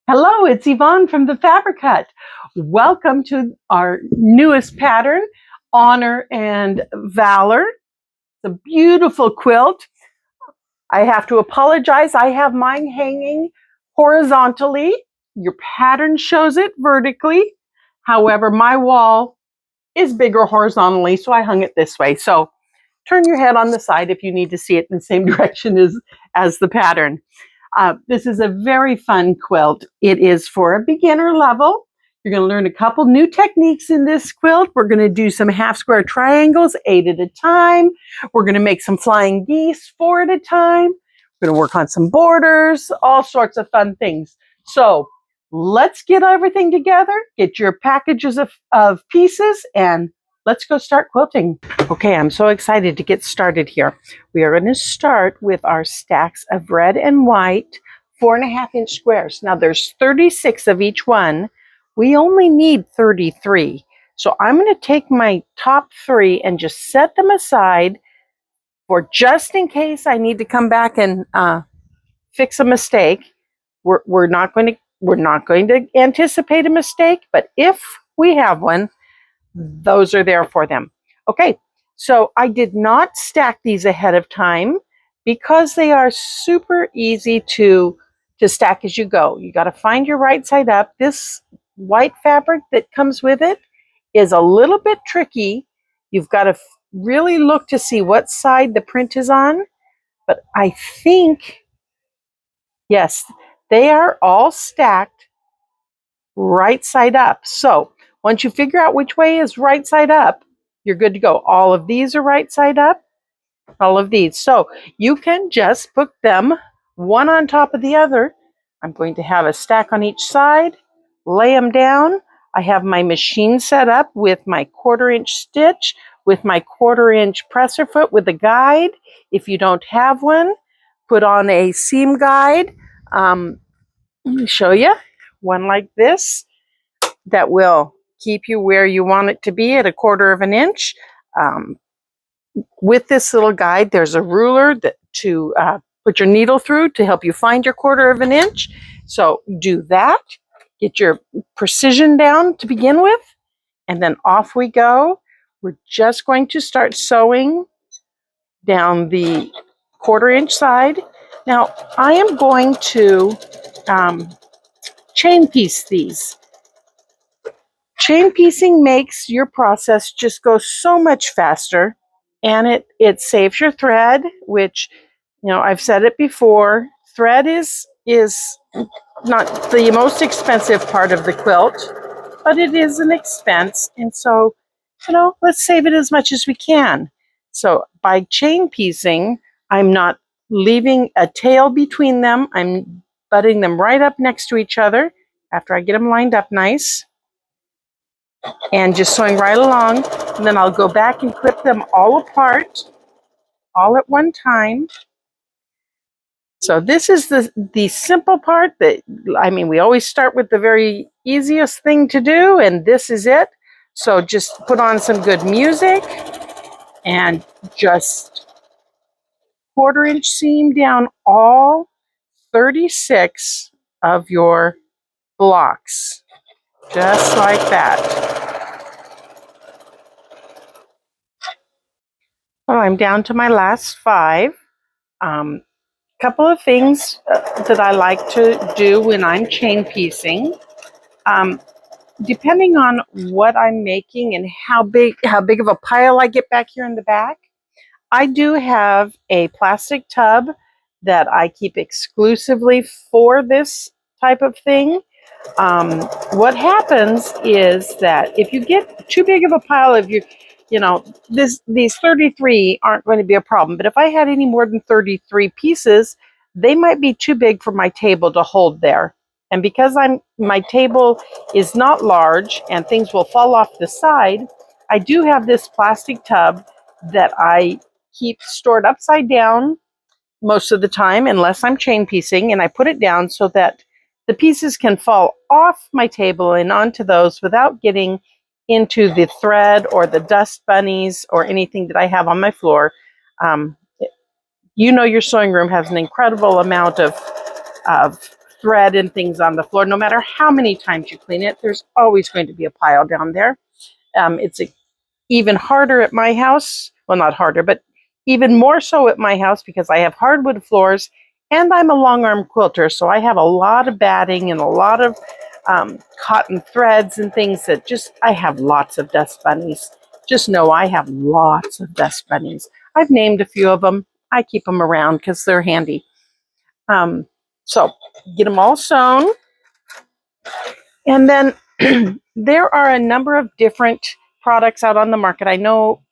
Hello, it's Ivonne from the Fabric Hut. Welcome to our newest pattern, Honor and Valor. It's a beautiful quilt. I have to apologize. I have mine hanging horizontally. Your pattern shows it vertically. However, my wall is bigger horizontally, so I hung it this way. So turn your head on the side if you need to see it in the same direction as the pattern. This is a very fun quilt. It is for a beginner level. You're going to learn a couple new techniques in this quilt. We're going to do some half square triangles, 8 at a time. We're going to make some flying geese, 4 at a time. We're going to work on some borders, all sorts of fun things. So let's get everything together, get your packages of pieces, and let's go start quilting. Okay, I'm so excited to get started here. We are going to start with our stacks of red and white 4.5-inch squares. Now there's 36 of each one. We only need 33. So I'm going to take my top 3 and just set them aside for just in case I need to come back and fix a mistake. We're not going to anticipate a mistake, but if we have one, those are there for them. Okay, so I did not stack these ahead of time because they are super easy to stack as you go. You got to find your right side up. This white fabric that comes with it is a little bit tricky. You've got to really look to see what side the print is on. But I think, yes, they are all stacked right side up. So once you figure out which way is right side up, you're good to go. All of these are right side up, all of these. So you can just put them one on top of the other. I'm going to have a stack on each side, lay them down. I have my machine set up with my 1/4-inch stitch, with my 1/4-inch presser foot with a guide. If you don't have one, put on a seam guide. Let me show you one like this that will keep you where you want it to be at 1/4 of an inch. With this little guide, there's a ruler to put your needle through to help you find your 1/4 of an inch. So do that, get your precision down to begin with, and then off we go. We're just going to start sewing down the 1/4-inch side. Now I am going to chain piece these. Chain piecing makes your process just go so much faster, and it saves your thread, which, you know, I've said it before, thread is not the most expensive part of the quilt, but it is an expense, and so, you know, let's save it as much as we can. So by chain piecing, I'm not leaving a tail between them. I'm butting them right up next to each other after I get them lined up nice, and just sewing right along. And then I'll go back and clip them all apart, all at one time. So this is the simple part that, I mean, we always start with the very easiest thing to do, and this is it. So just put on some good music and just 1/4-inch seam down all 36 of your blocks, just like that. So I'm down to my last 5. Couple of things that I like to do when I'm chain piecing. Depending on what I'm making and how big of a pile I get back here in the back, I do have a plastic tub that I keep exclusively for this type of thing. What happens is that if you get too big of a pile of you know, these 33 aren't going to be a problem. But if I had any more than 33 pieces, they might be too big for my table to hold there. And because my table is not large and things will fall off the side, I do have this plastic tub that I keep stored upside down most of the time, unless I'm chain piecing, and I put it down so that the pieces can fall off my table and onto those without getting into the thread or the dust bunnies or anything that I have on my floor. You know, your sewing room has an incredible amount of thread and things on the floor. No matter how many times you clean it, there's always going to be a pile down there. It's even harder at my house. Well, not harder, but even more so at my house because I have hardwood floors and I'm a long arm quilter. So I have a lot of batting and a lot of cotton threads and things that I have lots of dust bunnies. Just know I have lots of dust bunnies. I've named a few of them. I keep them around because they're handy. So get them all sewn. And then there are a number of different products out on the market. I know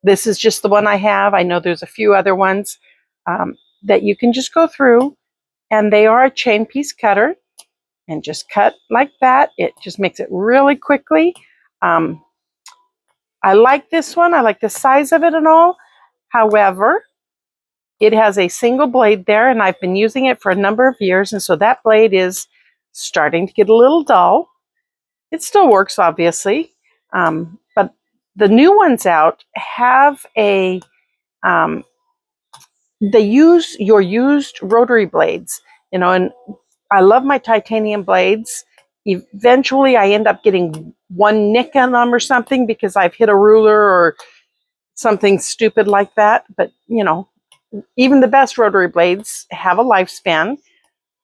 this is just the one I have. I know there's a few other ones that you can just go through, and they are a chain piece cutter, and just cut like that. It just makes it really quickly. I like this one. I like the size of it and all. However, it has a single blade there, and I've been using it for a number of years, and so that blade is starting to get a little dull. It still works, obviously, but the new ones out have they use your used rotary blades, and I love my titanium blades. Eventually, I end up getting one nick on them or something because I've hit a ruler or something stupid like that. But, even the best rotary blades have a lifespan.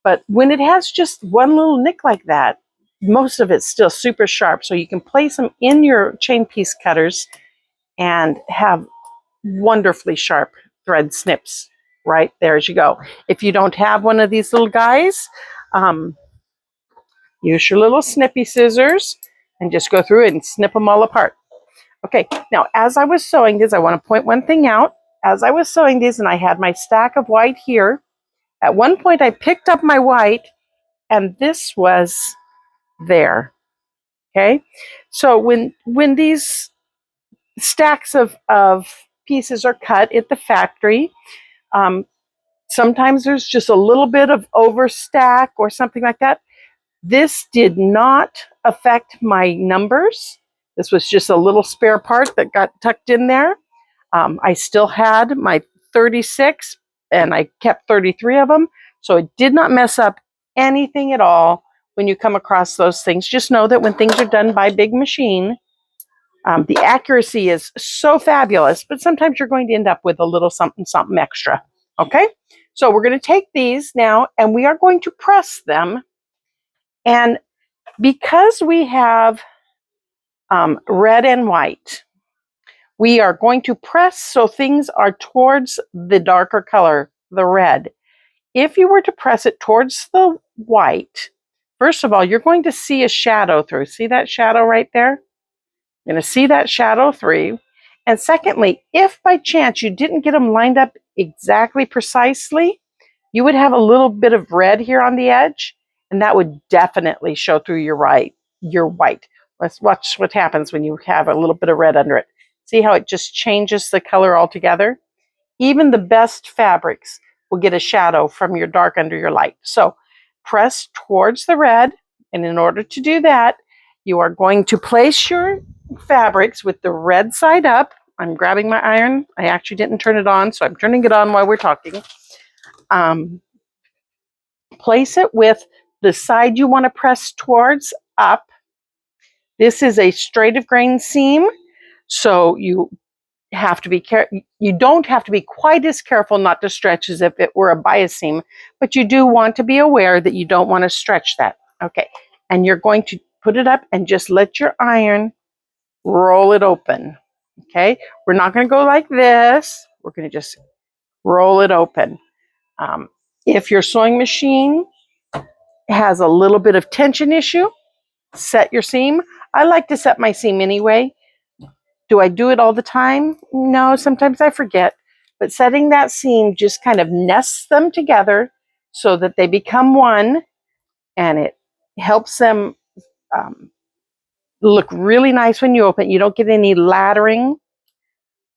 But when it has just one little nick like that, most of it's still super sharp. So you can place them in your chain piece cutters and have wonderfully sharp thread snips right there as you go. If you don't have one of these little guys, use your little snippy scissors and just go through it and snip them all apart. Okay, now as I was sewing this, I want to point one thing out. As I was sewing these and I had my stack of white here, at one point I picked up my white and this was there. Okay, so when these stacks of pieces are cut at the factory, sometimes there's just a little bit of overstack or something like that. This did not affect my numbers. This was just a little spare part that got tucked in there. I still had my 36 and I kept 33 of them. So it did not mess up anything at all when you come across those things. Just know that when things are done by big machine, the accuracy is so fabulous, but sometimes you're going to end up with a little something, something extra. Okay, so we're going to take these now and we are going to press them. And because we have red and white, we are going to press so things are towards the darker color, the red. If you were to press it towards the white, first of all, you're going to see a shadow through. See that shadow right there? You're going to see that shadow through. And secondly, if by chance you didn't get them lined up exactly precisely, you would have a little bit of red here on the edge, and that would definitely show through your white. Let's watch what happens when you have a little bit of red under it. See how it just changes the color altogether? Even the best fabrics will get a shadow from your dark under your light. So press towards the red, and in order to do that, you are going to place your fabrics with the red side up. I'm grabbing my iron. I actually didn't turn it on, so I'm turning it on while we're talking. Place it with the side you want to press towards up. This is a straight of grain seam, so you have to be careful. You don't have to be quite as careful not to stretch as if it were a bias seam, but you do want to be aware that you don't want to stretch that. Okay, and you're going to put it up and just let your iron roll it open. Okay, we're not going to go like this. We're going to just roll it open. If your sewing machine has a little bit of tension issue, set your seam. I like to set my seam anyway. Do I do it all the time? No, sometimes I forget. But setting that seam just kind of nests them together so that they become one, and it helps them look really nice when you open it. You don't get any laddering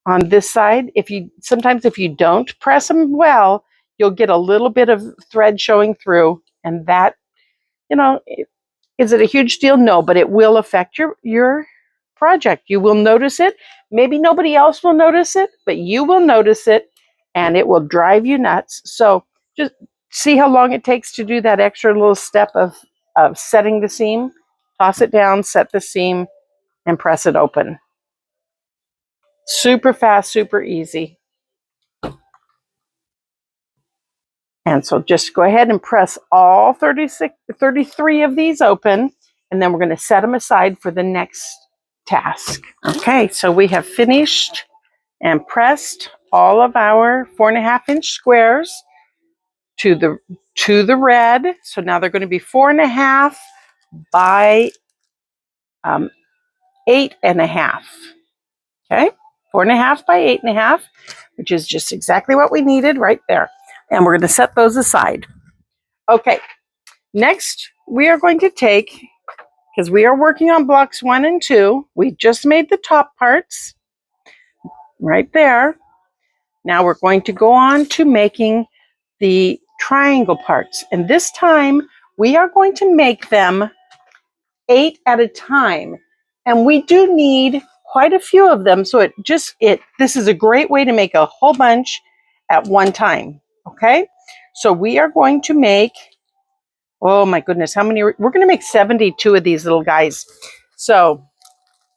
on this side. Sometimes if you don't press them well, you'll get a little bit of thread showing through, and that, is it a huge deal? No, but it will affect your project. You will notice it. Maybe nobody else will notice it, but you will notice it, and it will drive you nuts. So just see how long it takes to do that extra little step of setting the seam? Toss it down, set the seam, and press it open. Super fast, super easy. And so just go ahead and press all 33 of these open, and then we're going to set them aside for the next task. Okay, so we have finished and pressed all of our 4.5-inch squares to the red. So now they're going to be 4.5 by 8.5. Okay, 4.5 by 8.5, which is just exactly what we needed right there. And we're going to set those aside. Okay, next we are going to take, because we are working on blocks 1 and 2, we just made the top parts right there. Now we're going to go on to making the triangle parts. And this time we are going to make them 8 at a time. And we do need quite a few of them. So this is a great way to make a whole bunch at one time. Okay. So we are going to make, oh my goodness, how many? We're going to make 72 of these little guys. So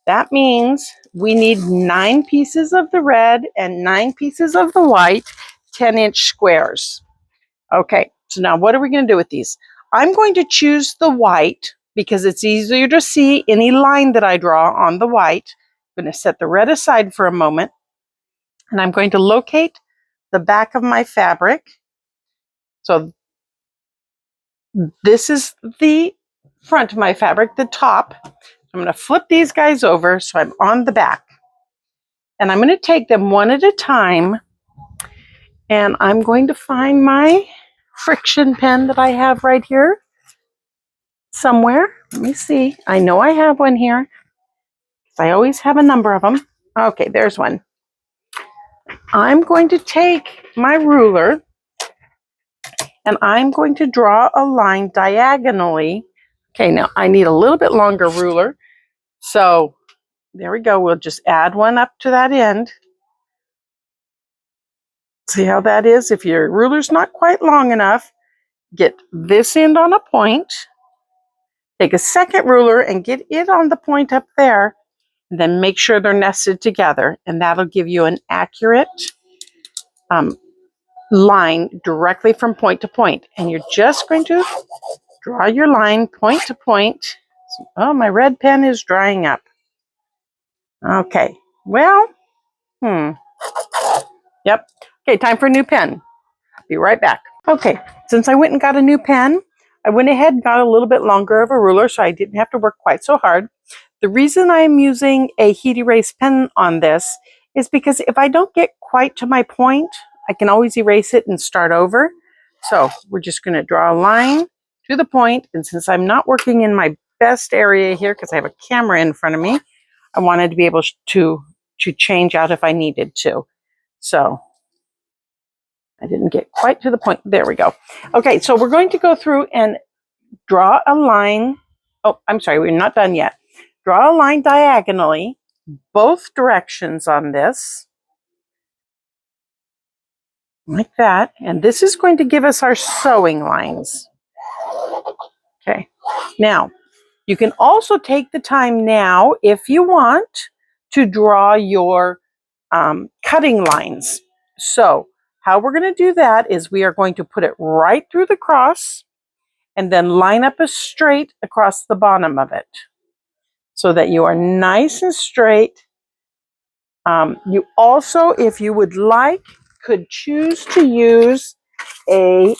that means we need 9 pieces of the red and 9 pieces of the white, 10-inch squares. Okay, so now what are we going to do with these? I'm going to choose the white because it's easier to see any line that I draw on the white. I'm going to set the red aside for a moment, and I'm going to locate the back of my fabric. So this is the front of my fabric, the top. I'm going to flip these guys over so I'm on the back. And I'm going to take them one at a time, and I'm going to find my friction pen that I have right here somewhere. Let me see. I know I have one here. I always have a number of them. Okay, there's one. I'm going to take my ruler and I'm going to draw a line diagonally. Okay, now I need a little bit longer ruler. So there we go. We'll just add one up to that end. See how that is? If your ruler's not quite long enough, get this end on a point. Take a second ruler and get it on the point up there. And then make sure they're nested together. And that'll give you an accurate line directly from point to point. And you're just going to draw your line point to point. Oh, my red pen is drying up. Okay, well, yep. Okay, time for a new pen. Be right back. Okay, since I went and got a new pen, I went ahead and got a little bit longer of a ruler so I didn't have to work quite so hard. The reason I'm using a heat erase pen on this is because if I don't get quite to my point, I can always erase it and start over. So we're just going to draw a line to the point, and since I'm not working in my best area here because I have a camera in front of me, I wanted to be able to change out if I needed to. So I didn't get quite to the point. There we go. Okay, so we're going to go through and draw a line. Oh, I'm sorry, we're not done yet. Draw a line diagonally, both directions on this, like that. And this is going to give us our sewing lines. Okay, now you can also take the time now, if you want, to draw your cutting lines. So how we're going to do that is we are going to put it right through the cross and then line up a straight across the bottom of it so that you are nice and straight. You also, if you would like, could choose to use a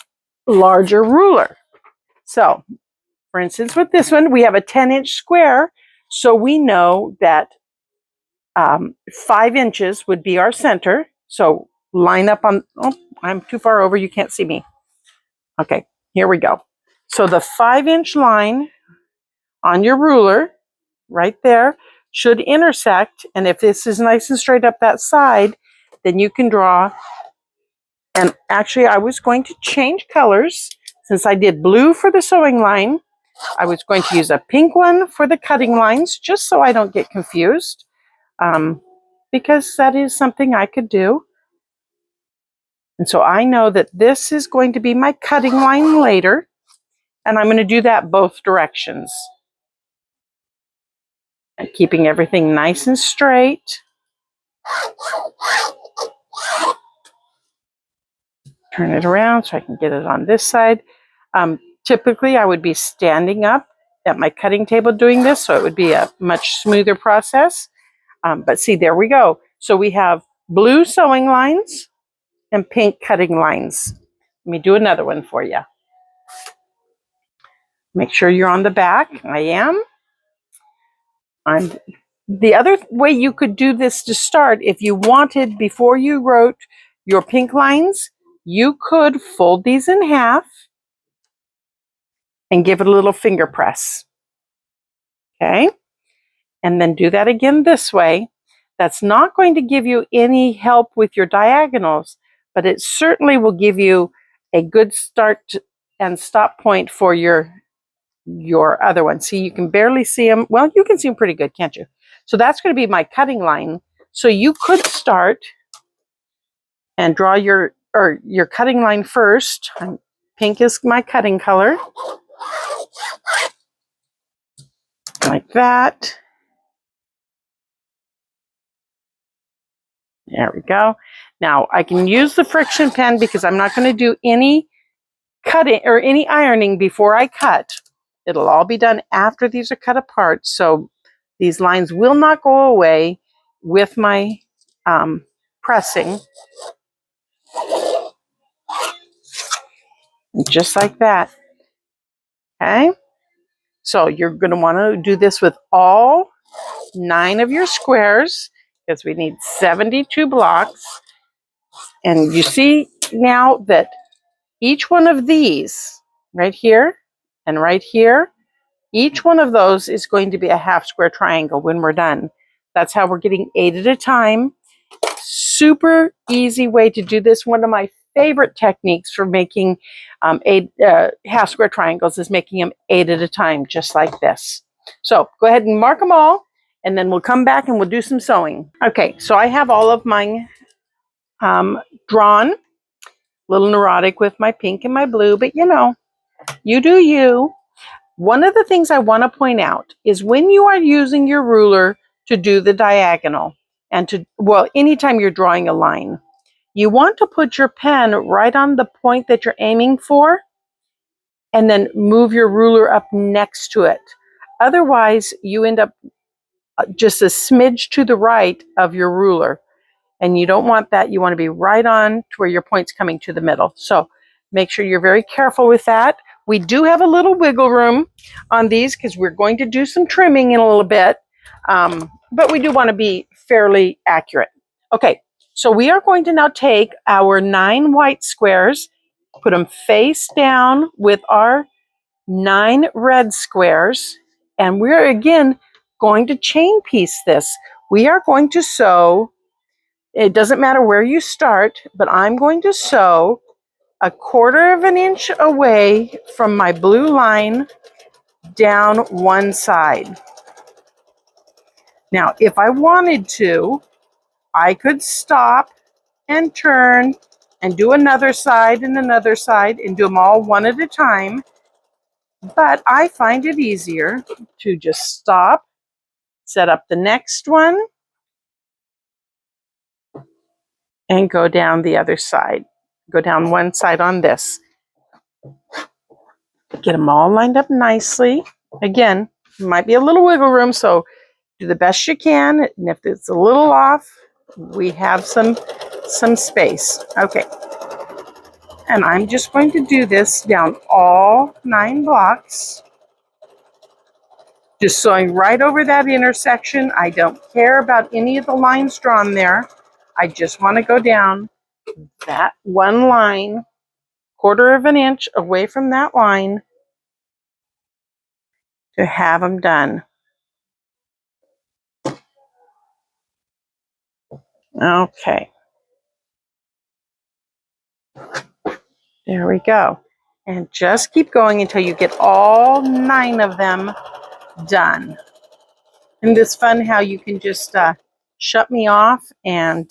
larger ruler. So, for instance, with this one, we have a 10-inch square, so we know that 5 inches would be our center. So line up on, oh, I'm too far over, you can't see me. Okay, here we go. So the 5-inch line on your ruler, right there, should intersect. And if this is nice and straight up that side, then you can draw. And actually, I was going to change colors. Since I did blue for the sewing line, I was going to use a pink one for the cutting lines, just so I don't get confused, because that is something I could do. And so I know that this is going to be my cutting line later, and I'm going to do that both directions. And keeping everything nice and straight. Turn it around so I can get it on this side. Typically, I would be standing up at my cutting table doing this, so it would be a much smoother process. But see, there we go. So we have blue sewing lines and pink cutting lines. Let me do another one for you. Make sure you're on the back. I am. The other way you could do this to start, if you wanted, before you wrote your pink lines, you could fold these in half and give it a little finger press. Okay? And then do that again this way. That's not going to give you any help with your diagonals, but it certainly will give you a good start and stop point for your other one. See, you can barely see them. Well, you can see them pretty good, can't you? So that's going to be my cutting line. So you could start and draw your cutting line first. Pink is my cutting color. Like that. There we go. Now I can use the friction pen because I'm not going to do any cutting or any ironing before I cut. It'll all be done after these are cut apart. So these lines will not go away with my pressing. Just like that. Okay. So you're going to want to do this with all 9 of your squares because we need 72 blocks. And you see now that each one of these right here and right here, each one of those is going to be a half square triangle when we're done. That's how we're getting 8 at a time. Super easy way to do this. One of my favorite techniques for making half square triangles is making them 8 at a time, just like this. So go ahead and mark them all, and then we'll come back and we'll do some sewing. Okay, so I have all of mine drawn. A little neurotic with my pink and my blue, but you know, you do you. One of the things I want to point out is when you are using your ruler to do the diagonal and anytime you're drawing a line, you want to put your pen right on the point that you're aiming for and then move your ruler up next to it. Otherwise, you end up just a smidge to the right of your ruler. And you don't want that. You want to be right on to where your point's coming to the middle. So make sure you're very careful with that. We do have a little wiggle room on these because we're going to do some trimming in a little bit. But we do want to be fairly accurate. Okay, so we are going to now take our 9 white squares, put them face down with our 9 red squares, and we're again going to chain piece this. We are going to sew. It doesn't matter where you start, but I'm going to sew 1/4 of an inch away from my blue line down one side. Now, if I wanted to, I could stop and turn and do another side and do them all one at a time. But I find it easier to just stop, set up the next one, and go down the other side. Go down one side on this. Get them all lined up nicely. Again, might be a little wiggle room, so do the best you can. And if it's a little off, we have some space. Okay. And I'm just going to do this down all 9 blocks. Just sewing right over that intersection. I don't care about any of the lines drawn there. I just want to go down that one line, 1/4 of an inch away from that line to have them done. Okay. There we go. And just keep going until you get all 9 of them done. And it's fun how you can just shut me off and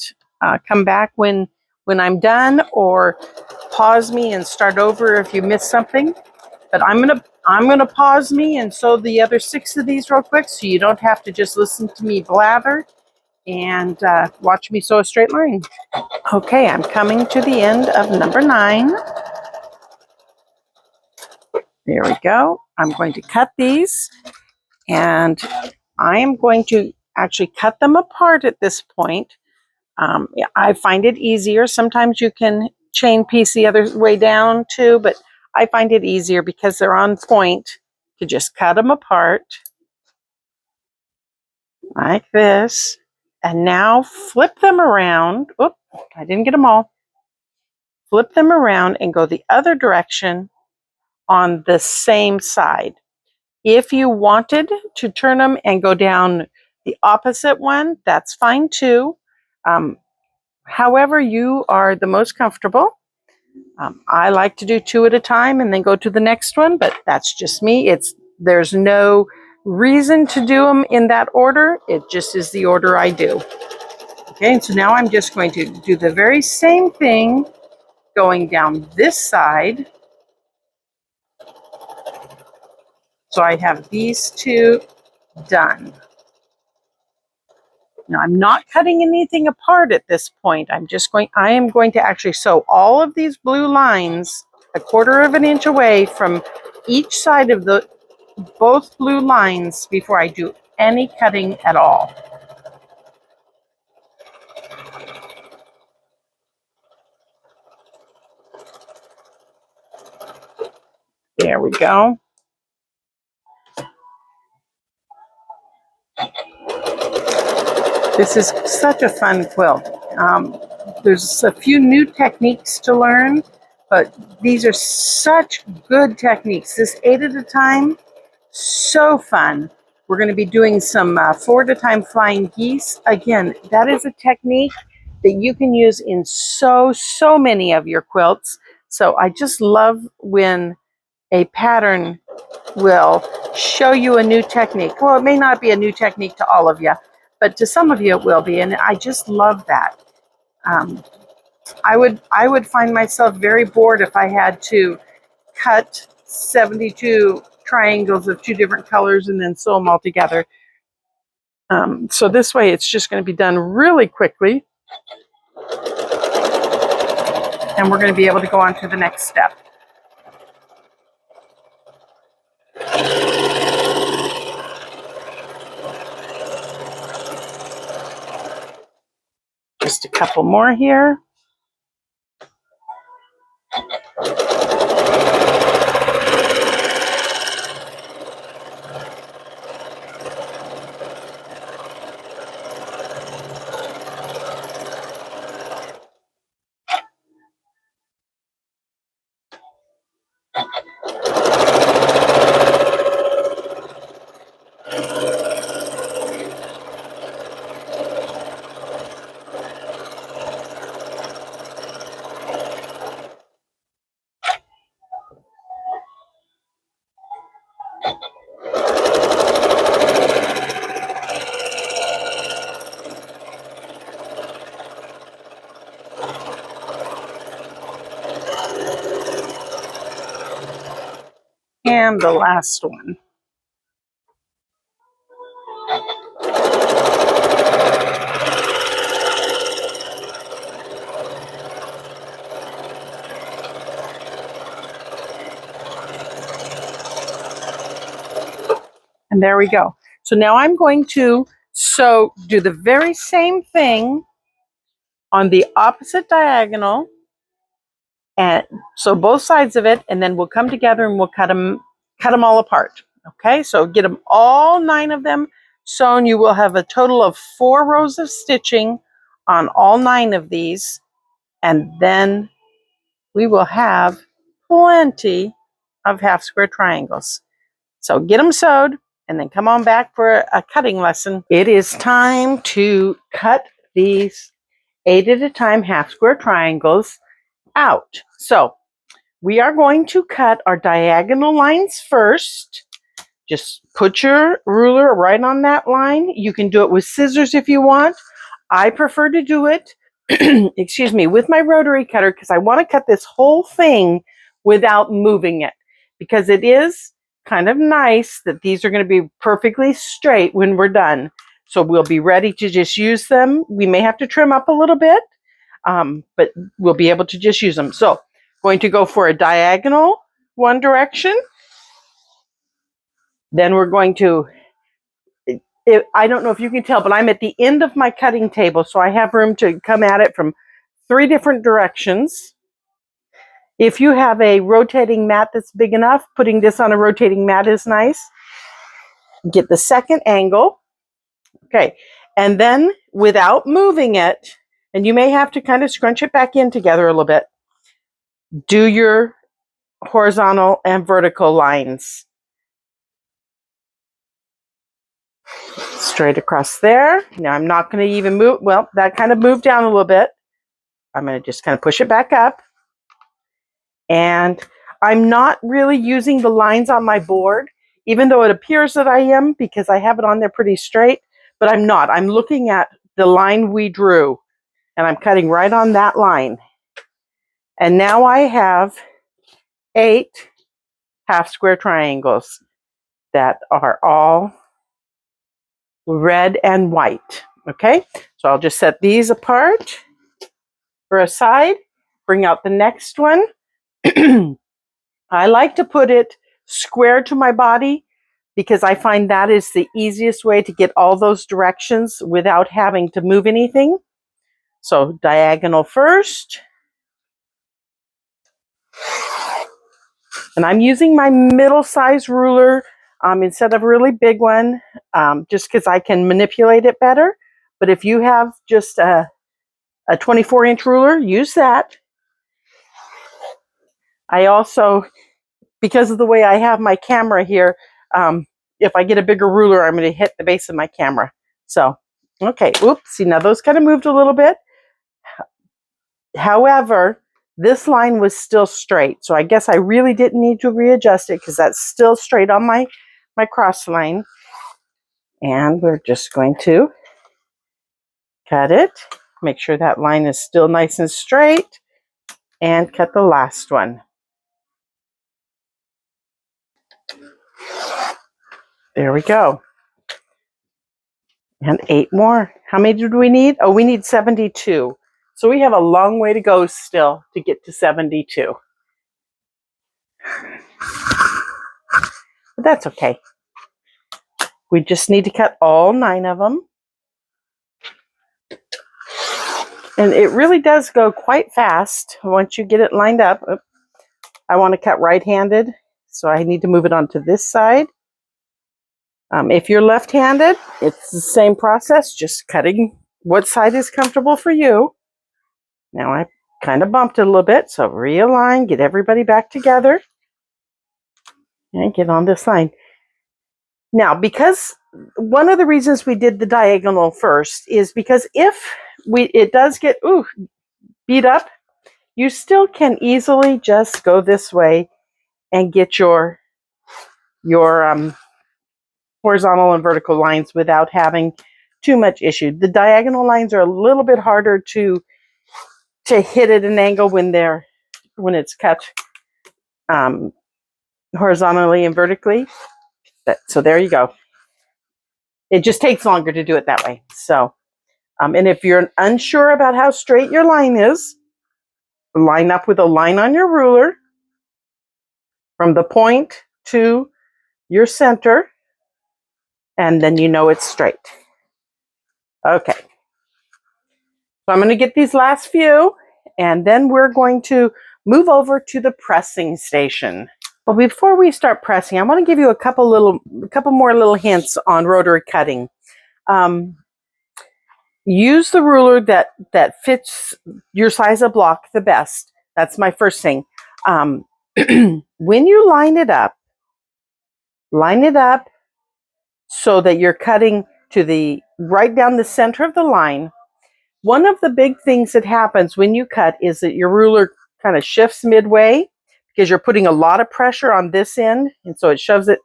come back when when I'm done, or pause me and start over if you miss something. But I'm gonna pause me and sew the other 6 of these real quick, so you don't have to just listen to me blather and watch me sew a straight line. Okay, I'm coming to the end of number 9. There we go. I'm going to cut these, and I am going to actually cut them apart at this point. Yeah, I find it easier. Sometimes you can chain piece the other way down too, but I find it easier because they're on point to just cut them apart like this. And now flip them around. Oop, I didn't get them all. Flip them around and go the other direction on the same side. If you wanted to turn them and go down the opposite one, that's fine too. However you are the most comfortable. I like to do 2 at a time and then go to the next one, but that's just me. There's no reason to do them in that order. It just is the order I do. Okay, and so now I'm just going to do the very same thing going down this side. So I have these 2 done. Now I'm not cutting anything apart at this point. I am going to actually sew all of these blue lines 1/4 of an inch away from each side of both blue lines before I do any cutting at all. There we go. This is such a fun quilt. There's a few new techniques to learn, but these are such good techniques. This 8 at a time, so fun. We're going to be doing some 4 at a time flying geese. Again, that is a technique that you can use in so many of your quilts. So I just love when a pattern will show you a new technique. Well, it may not be a new technique to all of you, but to some of you it will be, and I just love that. I would find myself very bored if I had to cut 72 triangles of 2 different colors and then sew them all together. So this way it's just going to be done really quickly, and we're going to be able to go on to the next step. Just a couple more here. And the last one. And there we go. So now I'm going to do the very same thing on the opposite diagonal, and so both sides of it, and then we'll come together and we'll cut them all apart. Okay, so get them all 9 of them sewn. You will have a total of 4 rows of stitching on all 9 of these, and then we will have plenty of half square triangles. So get them sewed and then come on back for a cutting lesson. It is time to cut these 8 at a time half square triangles out. So we are going to cut our diagonal lines first. Just put your ruler right on that line. You can do it with scissors if you want. I prefer to do it excuse me, with my rotary cutter because I want to cut this whole thing without moving it, because it is kind of nice that these are going to be perfectly straight when we're done. So we'll be ready to just use them. We may have to trim up a little bit, but we'll be able to just use them. So going to go for a diagonal one direction. Then we're going to, I don't know if you can tell, but I'm at the end of my cutting table, so I have room to come at it from 3 different directions. If you have a rotating mat that's big enough, putting this on a rotating mat is nice. Get the second angle. Okay, and then without moving it, and you may have to kind of scrunch it back in together a little bit, do your horizontal and vertical lines. Straight across there. Now I'm not going to even move, well, that kind of moved down a little bit. I'm going to just kind of push it back up. And I'm not really using the lines on my board, even though it appears that I am because I have it on there pretty straight, but I'm not. I'm looking at the line we drew, and I'm cutting right on that line. And now I have 8 half square triangles that are all red and white. Okay, so I'll just set these apart for a side, bring out the next one. I like to put it square to my body because I find that is the easiest way to get all those directions without having to move anything. So diagonal first. And I'm using my middle size ruler instead of a really big one, just because I can manipulate it better. But if you have just a 24-inch ruler, use that. I also, because of the way I have my camera here, if I get a bigger ruler, I'm going to hit the base of my camera. So, okay, oops, see, now those kind of moved a little bit. However, this line was still straight, so I guess I really didn't need to readjust it because that's still straight on my cross line. And we're just going to cut it, make sure that line is still nice and straight, and cut the last one. There we go. And 8 more. How many did we need? Oh, we need 72. So we have a long way to go still to get to 72. But that's okay. We just need to cut all 9 of them. And it really does go quite fast once you get it lined up. I want to cut right-handed, so I need to move it onto this side. If you're left-handed, it's the same process, just cutting what side is comfortable for you. Now I kind of bumped it a little bit, so realign, get everybody back together, and get on this line. Now, because one of the reasons we did the diagonal first is because if it does get beat up, you still can easily just go this way and get your horizontal and vertical lines without having too much issue. The diagonal lines are a little bit harder to hit at an angle when it's cut horizontally and vertically. So there you go. It just takes longer to do it that way. So, and if you're unsure about how straight your line is, line up with a line on your ruler from the point to your center, and then you know it's straight. Okay. So I'm going to get these last few, and then we're going to move over to the pressing station. Well, before we start pressing, I want to give you a couple more little hints on rotary cutting. Use the ruler that fits your size of block the best. That's my first thing. When you line it up so that you're cutting to right down the center of the line. One of the big things that happens when you cut is that your ruler kind of shifts midway because you're putting a lot of pressure on this end, and so it shoves it.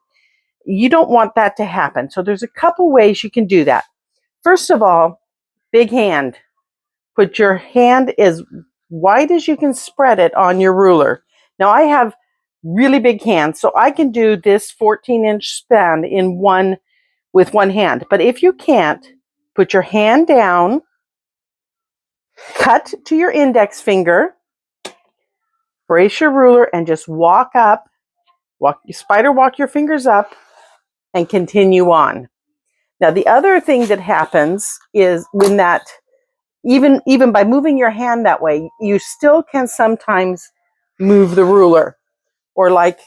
You don't want that to happen. So there's a couple ways you can do that. First of all, big hand. Put your hand as wide as you can spread it on your ruler. Now I have really big hands, so I can do this 14-inch span with one hand. But if you can't, put your hand down, cut to your index finger, brace your ruler, and just walk up. Spider walk your fingers up and continue on. Now the other thing that happens is when that, even by moving your hand that way, you still can sometimes move the ruler. Or like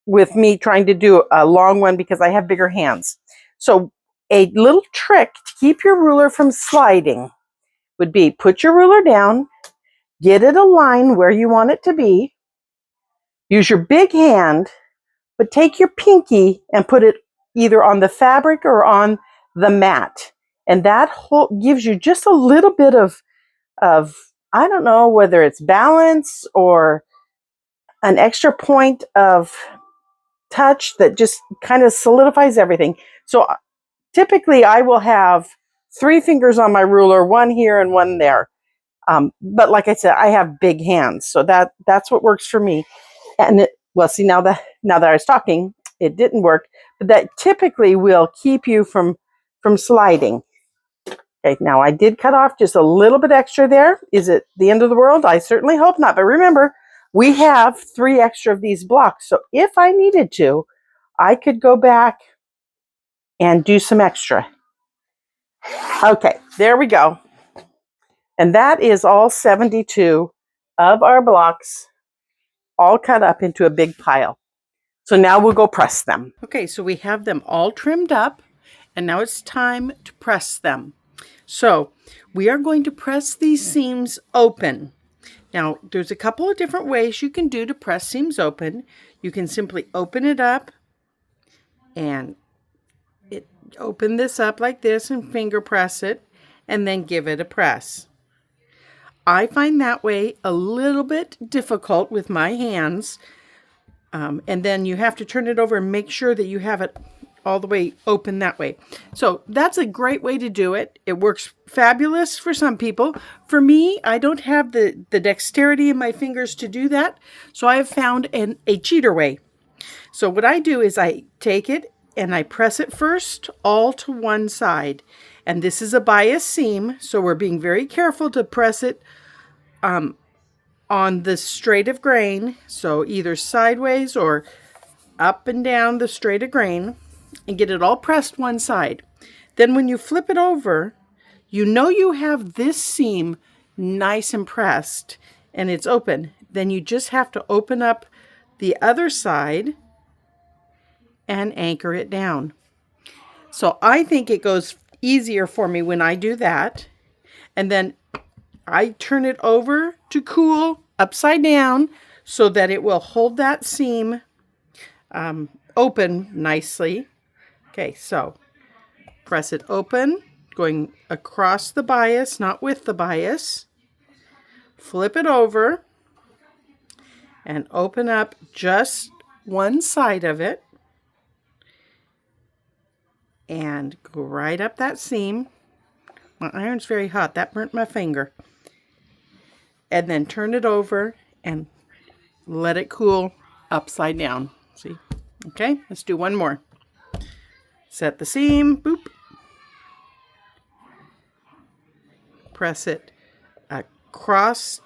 with me trying to do a long one because I have bigger hands. So a little trick to keep your ruler from sliding would be put your ruler down, get it aligned where you want it to be, use your big hand, but take your pinky and put it either on the fabric or on the mat. And that gives you just a little bit of, I don't know whether it's balance or an extra point of touch that just kind of solidifies everything. So typically I will have 3 fingers on my ruler, one here and one there. But like I said, I have big hands, so that's what works for me. And see, now that I was talking, it didn't work, but that typically will keep you from sliding. Okay, now I did cut off just a little bit extra there. Is it the end of the world? I certainly hope not. But remember, we have 3 extra of these blocks. So if I needed to, I could go back and do some extra. Okay, there we go. And that is all 72 of our blocks all cut up into a big pile. So now we'll go press them. Okay, so we have them all trimmed up, and now it's time to press them. So we are going to press these seams open. Now, there's a couple of different ways you can do to press seams open. You can simply open it up and open this up like this and finger press it and then give it a press. I find that way a little bit difficult with my hands. And then you have to turn it over and make sure that you have it all the way open that way. So that's a great way to do it. It works fabulous for some people. For me, I don't have the dexterity in my fingers to do that. So I have found a cheater way. So what I do is I take it and I press it first all to one side. And this is a bias seam, so we're being very careful to press it on the straight of grain. So either sideways or up and down the straight of grain, and get it all pressed one side. Then when you flip it over, you know you have this seam nice and pressed and it's open. Then you just have to open up the other side and anchor it down. So I think it goes easier for me when I do that. And then I turn it over to cool upside down so that it will hold that seam open nicely. Okay, so press it open, going across the bias, not with the bias. Flip it over and open up just one side of it and go right up that seam. My iron's very hot. That burnt my finger. And then turn it over and let it cool upside down. See? Okay, let's do one more. Set the seam, boop. Press it across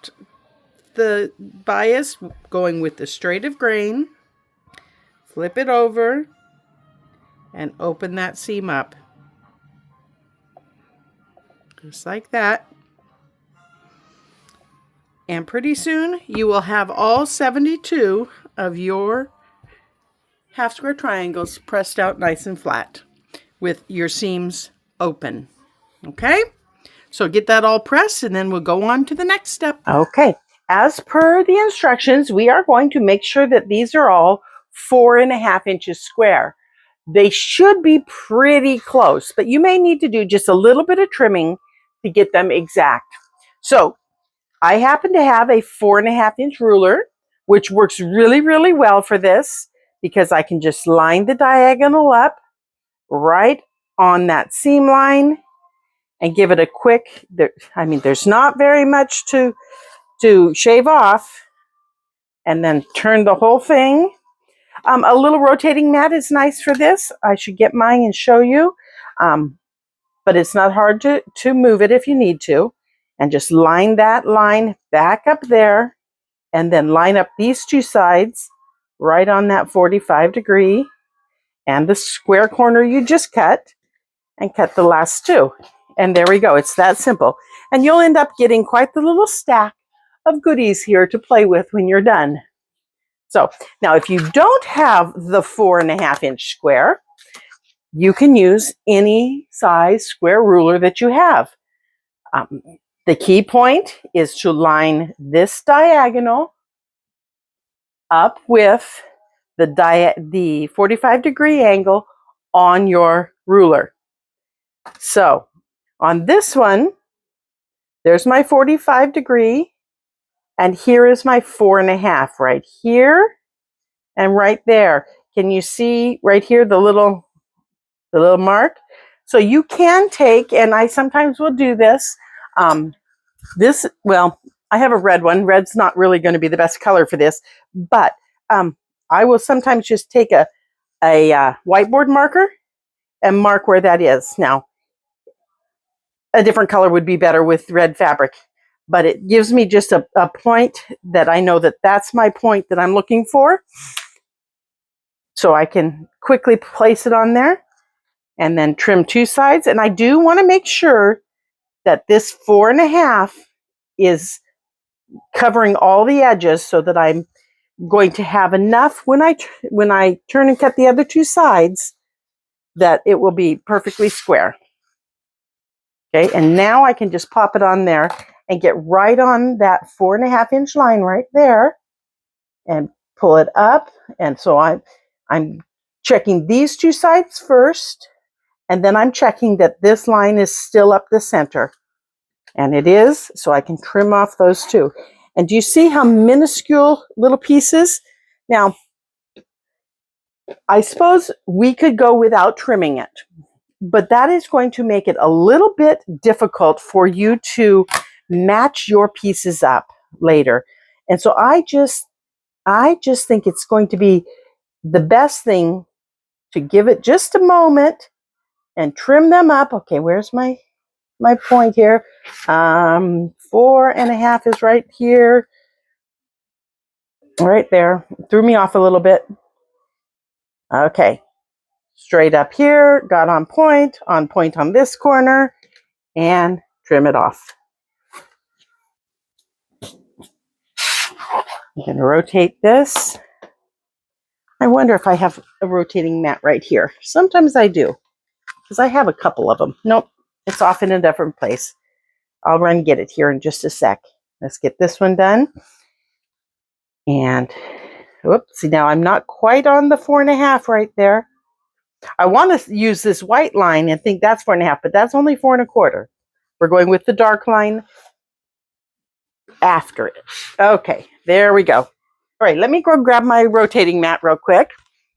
the bias, going with the straight of grain. Flip it over and open that seam up. Just like that. And pretty soon you will have all 72 of your half square triangles pressed out nice and flat with your seams open. Okay? So get that all pressed and then we'll go on to the next step. Okay. As per the instructions, we are going to make sure that these are all 4.5 inches square. They should be pretty close, but you may need to do just a little bit of trimming to get them exact. So I happen to have a 4.5 inch ruler, which works really, really well for this because I can just line the diagonal up right on that seam line and give it a quick, I mean, there's not very much to shave off, and then turn the whole thing. A little rotating mat is nice for this. I should get mine and show you. But it's not hard to move it if you need to. And just line that line back up there, and then line up these two sides right on that 45 degree and the square corner you just cut, and cut the last two. And there we go. It's that simple. And you'll end up getting quite the little stack of goodies here to play with when you're done. So now if you don't have the 4.5-inch square, you can use any size square ruler that you have. The key point is to line this diagonal up with the 45 degree angle on your ruler. So on this one, there's my 45 degree, and here is my 4.5 right here and right there. Can you see right here the little mark? So you can take, and I sometimes will do this. Well, I have a red one. Red's not really going to be the best color for this, but I will sometimes just take a whiteboard marker and mark where that is. Now, a different color would be better with red fabric, but it gives me just a point that I know that that's my point that I'm looking for. So I can quickly place it on there and then trim two sides. And I do want to make sure that this 4.5 is covering all the edges so that I'm going to have enough when I turn and cut the other two sides that it will be perfectly square. Okay, and now I can just pop it on there and get right on that 4.5-inch line right there and pull it up. And so I'm checking these two sides first, and then I'm checking that this line is still up the center. And it is, so I can trim off those two. And do you see how minuscule little pieces? Now, I suppose we could go without trimming it, but that is going to make it a little bit difficult for you to match your pieces up later. And so I just think it's going to be the best thing to give it just a moment and trim them up. Okay, where's my point here? 4.5 is right here. Right there. Threw me off a little bit. Okay. Straight up here, got on point on this corner, and trim it off. I'm going to rotate this. I wonder if I have a rotating mat right here. Sometimes I do, because I have a couple of them. Nope, it's off in a different place. I'll run get it here in just a sec. Let's get this one done. And, whoops, see now I'm not quite on the 4.5 right there. I want to use this white line and think that's 4.5, but that's only 4.25. We're going with the dark line after it. Okay, there we go. All right, let me go grab my rotating mat real quick.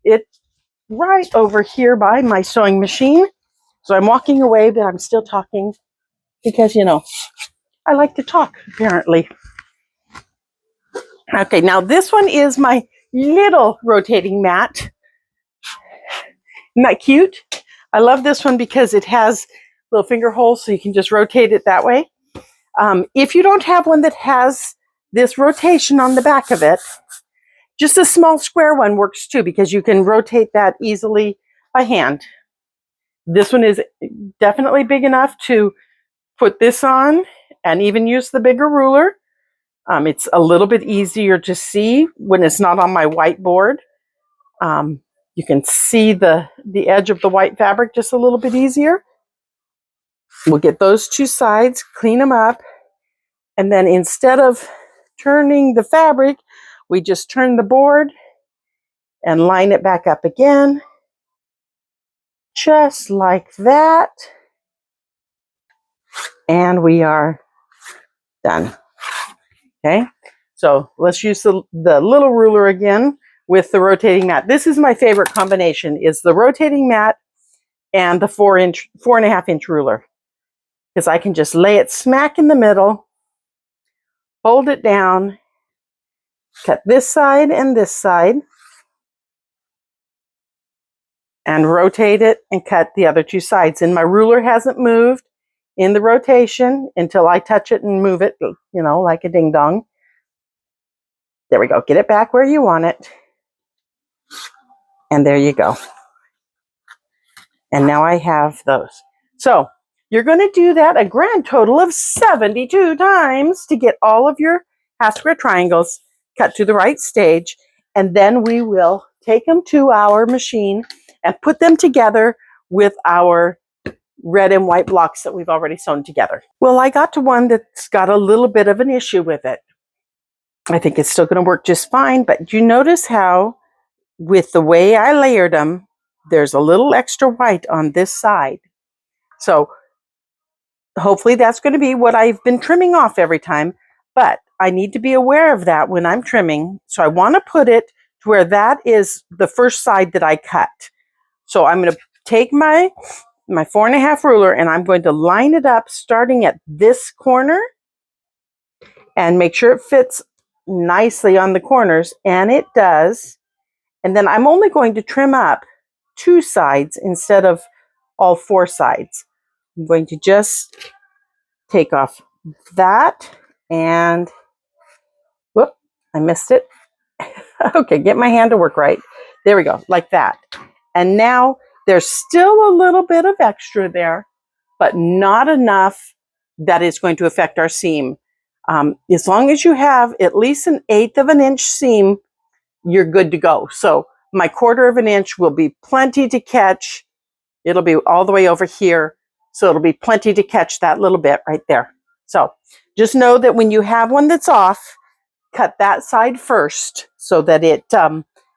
It's right over here by my sewing machine. So I'm walking away, but I'm still talking because, you know, I like to talk, apparently. Okay, now this one is my little rotating mat. Isn't that cute? I love this one because it has little finger holes, so you can just rotate it that way. If you don't have one that has this rotation on the back of it, just a small square one works too, because you can rotate that easily by hand. This one is definitely big enough to put this on and even use the bigger ruler. It's a little bit easier to see when it's not on my whiteboard. You can see the edge of the white fabric just a little bit easier. We'll get those two sides, clean them up, and then instead of turning the fabric, we just turn the board and line it back up again, just like that. And we are done. Okay, so let's use the little ruler again with the rotating mat. This is my favorite combination, is the rotating mat and the 4.5-inch ruler. because I can just lay it smack in the middle, hold it down, cut this side and this side, and rotate it and cut the other two sides. And my ruler hasn't moved in the rotation until I touch it and move it, you know, like a ding dong. There we go. Get it back where you want it. And there you go. And now I have those. So you're going to do that a grand total of 72 times to get all of your half square triangles cut to the right stage. And then we will take them to our machine and put them together with our red and white blocks that we've already sewn together. Well, I got to one that's got a little bit of an issue with it. I think it's still going to work just fine, but you notice how with the way I layered them, there's a little extra white on this side. So hopefully that's going to be what I've been trimming off every time, but I need to be aware of that when I'm trimming. So I want to put it to where that is the first side that I cut. So I'm going to take my 4.5 ruler and I'm going to line it up starting at this corner and make sure it fits nicely on the corners, and it does. And then I'm only going to trim up 2 sides instead of all 4 sides. I'm going to just take off that and, whoop, I missed it. Okay, get my hand to work right. There we go, like that. And now there's still a little bit of extra there, but not enough that it's going to affect our seam. As long as you have at least 1/8 of an inch seam, you're good to go. So my 1/4 of an inch will be plenty to catch. It'll be all the way over here. So it'll be plenty to catch that little bit right there. So just know that when you have one that's off, cut that side first so that it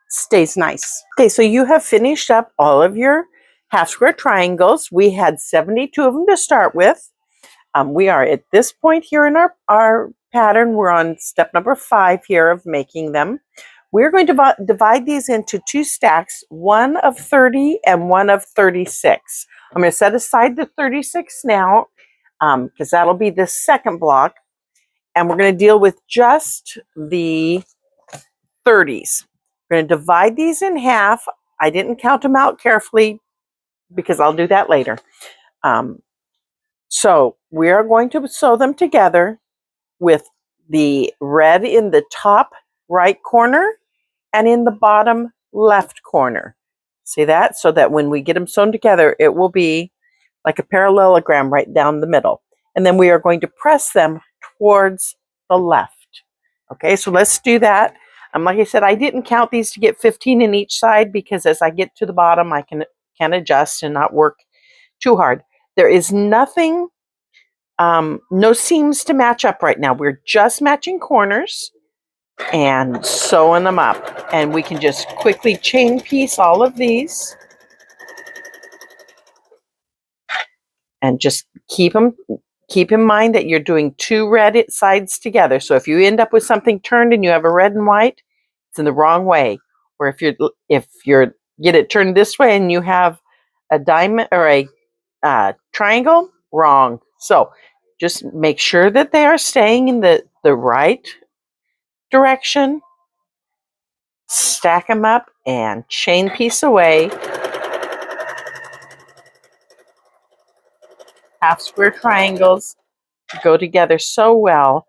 stays nice. Okay, so you have finished up all of your half square triangles. We had 72 of them to start with. We are at this point here in our pattern. We're on step number 5 here of making them. We're going to divide these into 2 stacks, one of 30 and one of 36. I'm going to set aside the 36 now because that'll be the second block. And we're going to deal with just the 30s. We're going to divide these in half. I didn't count them out carefully because I'll do that later. So we are going to sew them together with the red in the top right corner and in the bottom left corner. See that? So that when we get them sewn together, it will be like a parallelogram right down the middle. And then we are going to press them towards the left. Okay, so let's do that. Like I said, I didn't count these to get 15 in each side because as I get to the bottom, I can adjust and not work too hard. There is nothing, no seams to match up right now. We're just matching corners and sewing them up. And we can just quickly chain piece all of these and just keep in mind that you're doing 2 red sides together. So if you end up with something turned and you have a red and white, it's in the wrong way. Or if you're get it turned this way and you have a diamond or a triangle, wrong. So just make sure that they are staying in the right direction. Stack them up and chain piece away. Half square triangles go together so well,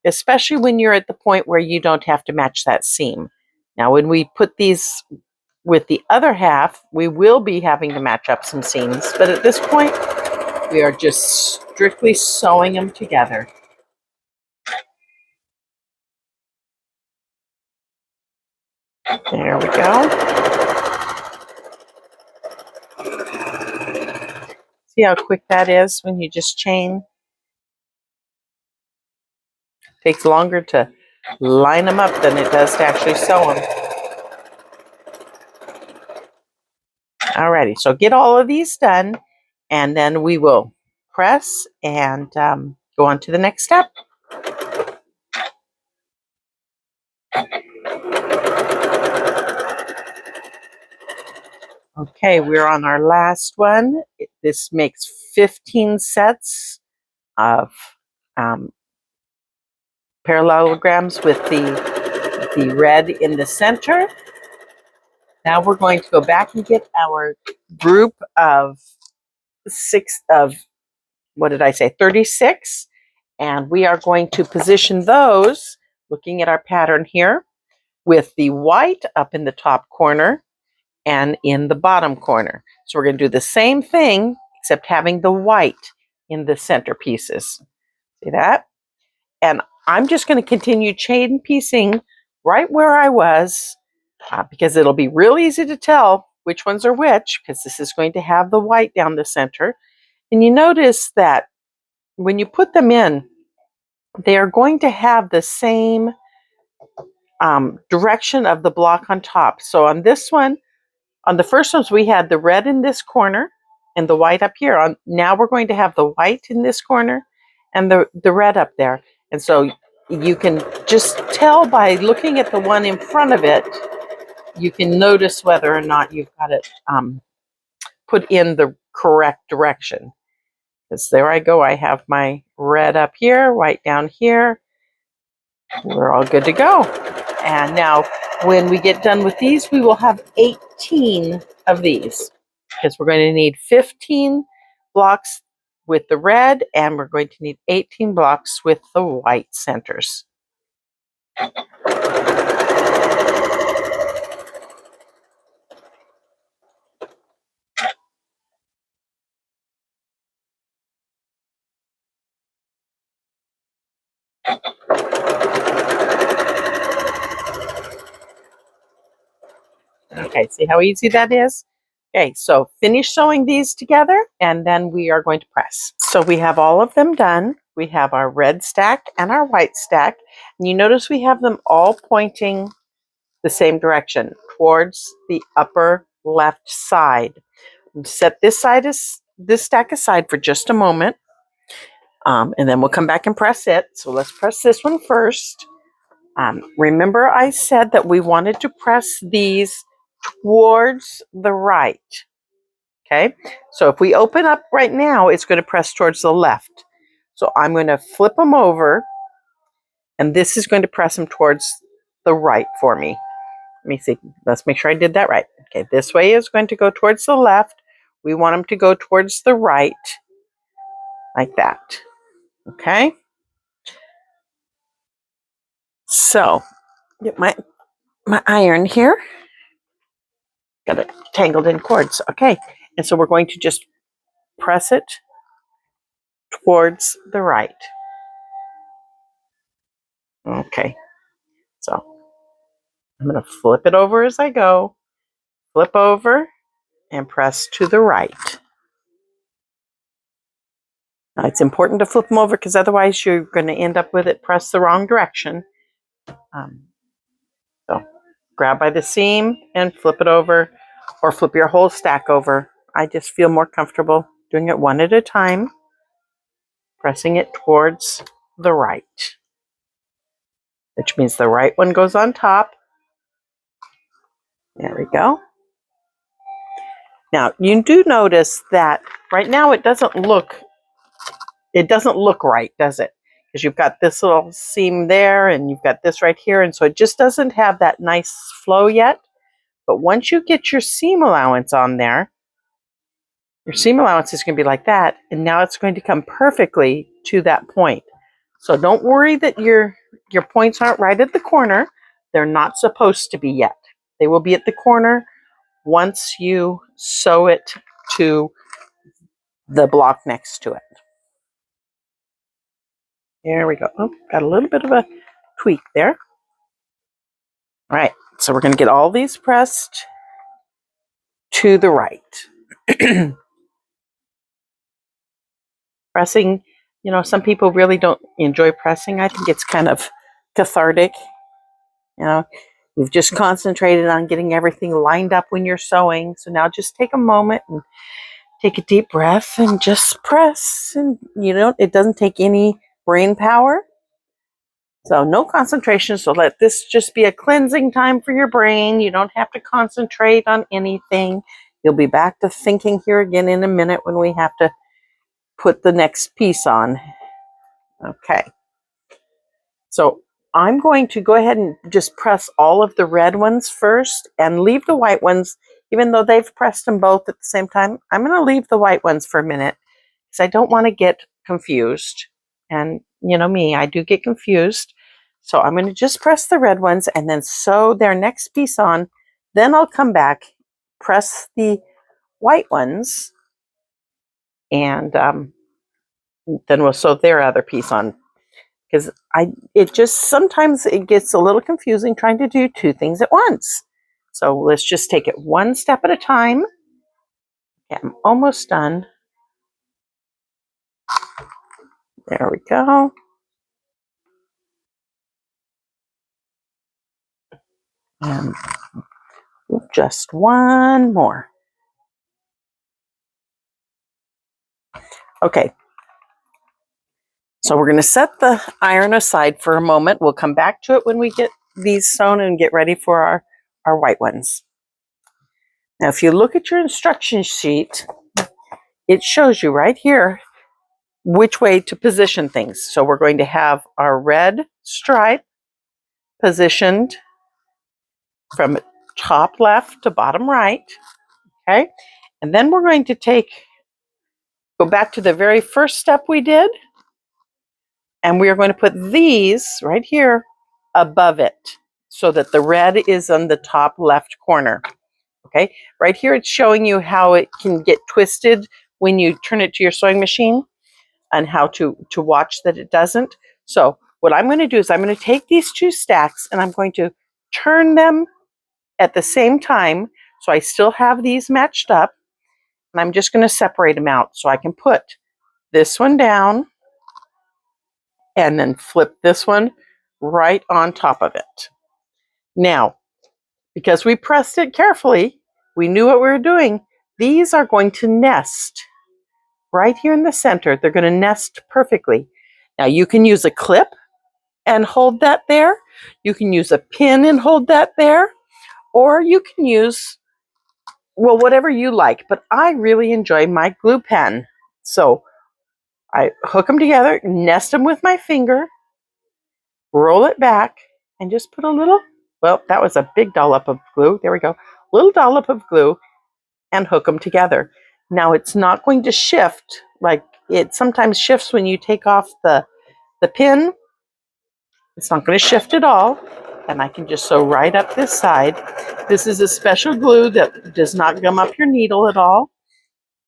especially when you're at the point where you don't have to match that seam. Now, when we put these with the other half, we will be having to match up some seams, but at this point, we are just strictly sewing them together. There we go. See how quick that is when you just chain? It takes longer to line them up than it does to actually sew them. Alrighty, so get all of these done, and then we will press and go on to the next step. Okay, we're on our last one. This makes 15 sets of parallelograms with the red in the center. Now we're going to go back and get our group of 36, and we are going to position those, looking at our pattern here, with the white up in the top corner and in the bottom corner. So we're going to do the same thing, except having the white in the center pieces. See that? And I'm just going to continue chain piecing right where I was, because it'll be real easy to tell which ones are which, because this is going to have the white down the center. And you notice that when you put them in, they are going to have the same direction of the block on top. So on this one, on the first ones, we had the red in this corner and the white up here. Now we're going to have the white in this corner and the red up there. And so you can just tell by looking at the one in front of it, you can notice whether or not you've got it put in the correct direction. Because there I go, I have my red up here, white down here. We're all good to go. And now when we get done with these, we will have 18 of these, because we're going to need 15 blocks with the red, and we're going to need 18 blocks with the white centers. Okay, see how easy that is? Okay, so finish sewing these together, and then we are going to press. So we have all of them done. We have our red stack and our white stack. And you notice we have them all pointing the same direction, towards the upper left side. Set this stack aside for just a moment, and then we'll come back and press it. So let's press this one first. Remember I said that we wanted to press these towards the right. Okay, so if we open up right now, it's going to press towards the left. So I'm going to flip them over, and this is going to press them towards the right for me. Let me see. Let's make sure I did that right. Okay, this way is going to go towards the left. We want them to go towards the right, like that. Okay. So, get my iron here. Got it tangled in cords. Okay, and so we're going to just press it towards the right. Okay, so I'm going to flip it over as I go. Flip over and press to the right. Now, it's important to flip them over, because otherwise you're going to end up with it pressed the wrong direction. So grab by the seam and flip it over, or flip your whole stack over. I just feel more comfortable doing it one at a time, pressing it towards the right, which means the right one goes on top. There we go. Now you do notice that right now it doesn't look right, does it? Because you've got this little seam there and you've got this right here, and so it just doesn't have that nice flow yet. But once you get your seam allowance on there, your seam allowance is going to be like that, and now it's going to come perfectly to that point. So don't worry that your points aren't right at the corner. They're not supposed to be yet. They will be at the corner once you sew it to the block next to it. There we go. Oh, got a little bit of a tweak there. All right, so we're going to get all these pressed to the right. Pressing, some people really don't enjoy pressing. I think it's kind of cathartic. You've just concentrated on getting everything lined up when you're sewing. So now just take a moment and take a deep breath and just press. And it doesn't take any brain power. So no concentration. So let this just be a cleansing time for your brain. You don't have to concentrate on anything. You'll be back to thinking here again in a minute when we have to put the next piece on. Okay. So I'm going to go ahead and just press all of the red ones first and leave the white ones, even though they've pressed them both at the same time. I'm going to leave the white ones for a minute because I don't want to get confused. And you know me, I do get confused. So I'm going to just press the red ones and then sew their next piece on. Then I'll come back, press the white ones, and then we'll sew their other piece on. Because it just sometimes it gets a little confusing trying to do two things at once. So let's just take it one step at a time. Okay, I'm almost done. There we go. And just one more. Okay. So we're going to set the iron aside for a moment. We'll come back to it when we get these sewn and get ready for our white ones. Now, if you look at your instruction sheet, it shows you right here which way to position things. So we're going to have our red stripe positioned from top left to bottom right, okay? And then we're going to go back to the very first step we did, and we are going to put these right here above it so that the red is on the top left corner, okay? Right here it's showing you how it can get twisted when you turn it to your sewing machine and how to watch that it doesn't. So what I'm going to do is I'm going to take these two stacks and I'm going to turn them at the same time so I still have these matched up, and I'm just going to separate them out so I can put this one down and then flip this one right on top of it. Now, because we pressed it carefully, we knew what we were doing. These are going to nest right here in the center. They're going to nest perfectly. Now you can use a clip and hold that there. You can use a pin and hold that there. Or you can use, well, whatever you like. But I really enjoy my glue pen. So I hook them together, nest them with my finger, roll it back, and just put a little, well, that was a big dollop of glue. There we go. Little dollop of glue and hook them together. Now it's not going to shift like it sometimes shifts when you take off the pin. It's not going to shift at all, and I can just sew right up this side. This is a special glue that does not gum up your needle at all.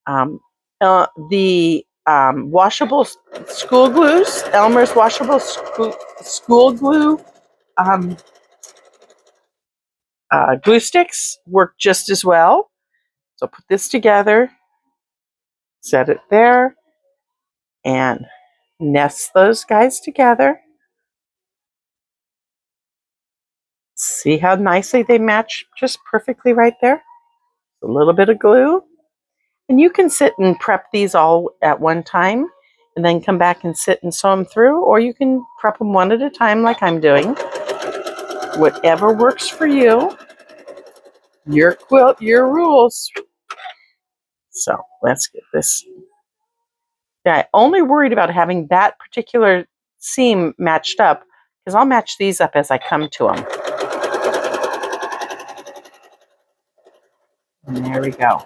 The washable school glues, Elmer's washable school glue glue sticks work just as well. So put this together, set it there, and nest those guys together. See how nicely they match just perfectly right there? A little bit of glue. And you can sit and prep these all at one time and then come back and sit and sew them through, or you can prep them one at a time like I'm doing. Whatever works for you. Your quilt, your rules. So let's get this. Yeah, only worried about having that particular seam matched up because I'll match these up as I come to them. And there we go.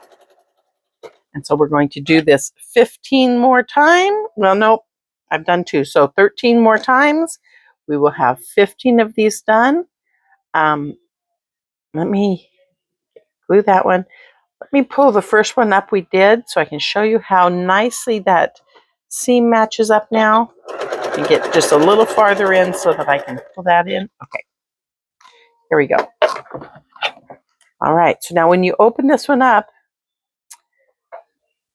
And so we're going to do this 15 more times. Well, nope, I've done 2. So 13 more times. We will have 15 of these done. Let me glue that one. Let me pull the first one up we did so I can show you how nicely that seam matches up now. And get just a little farther in so that I can pull that in. Okay, here we go. All right, so now when you open this one up,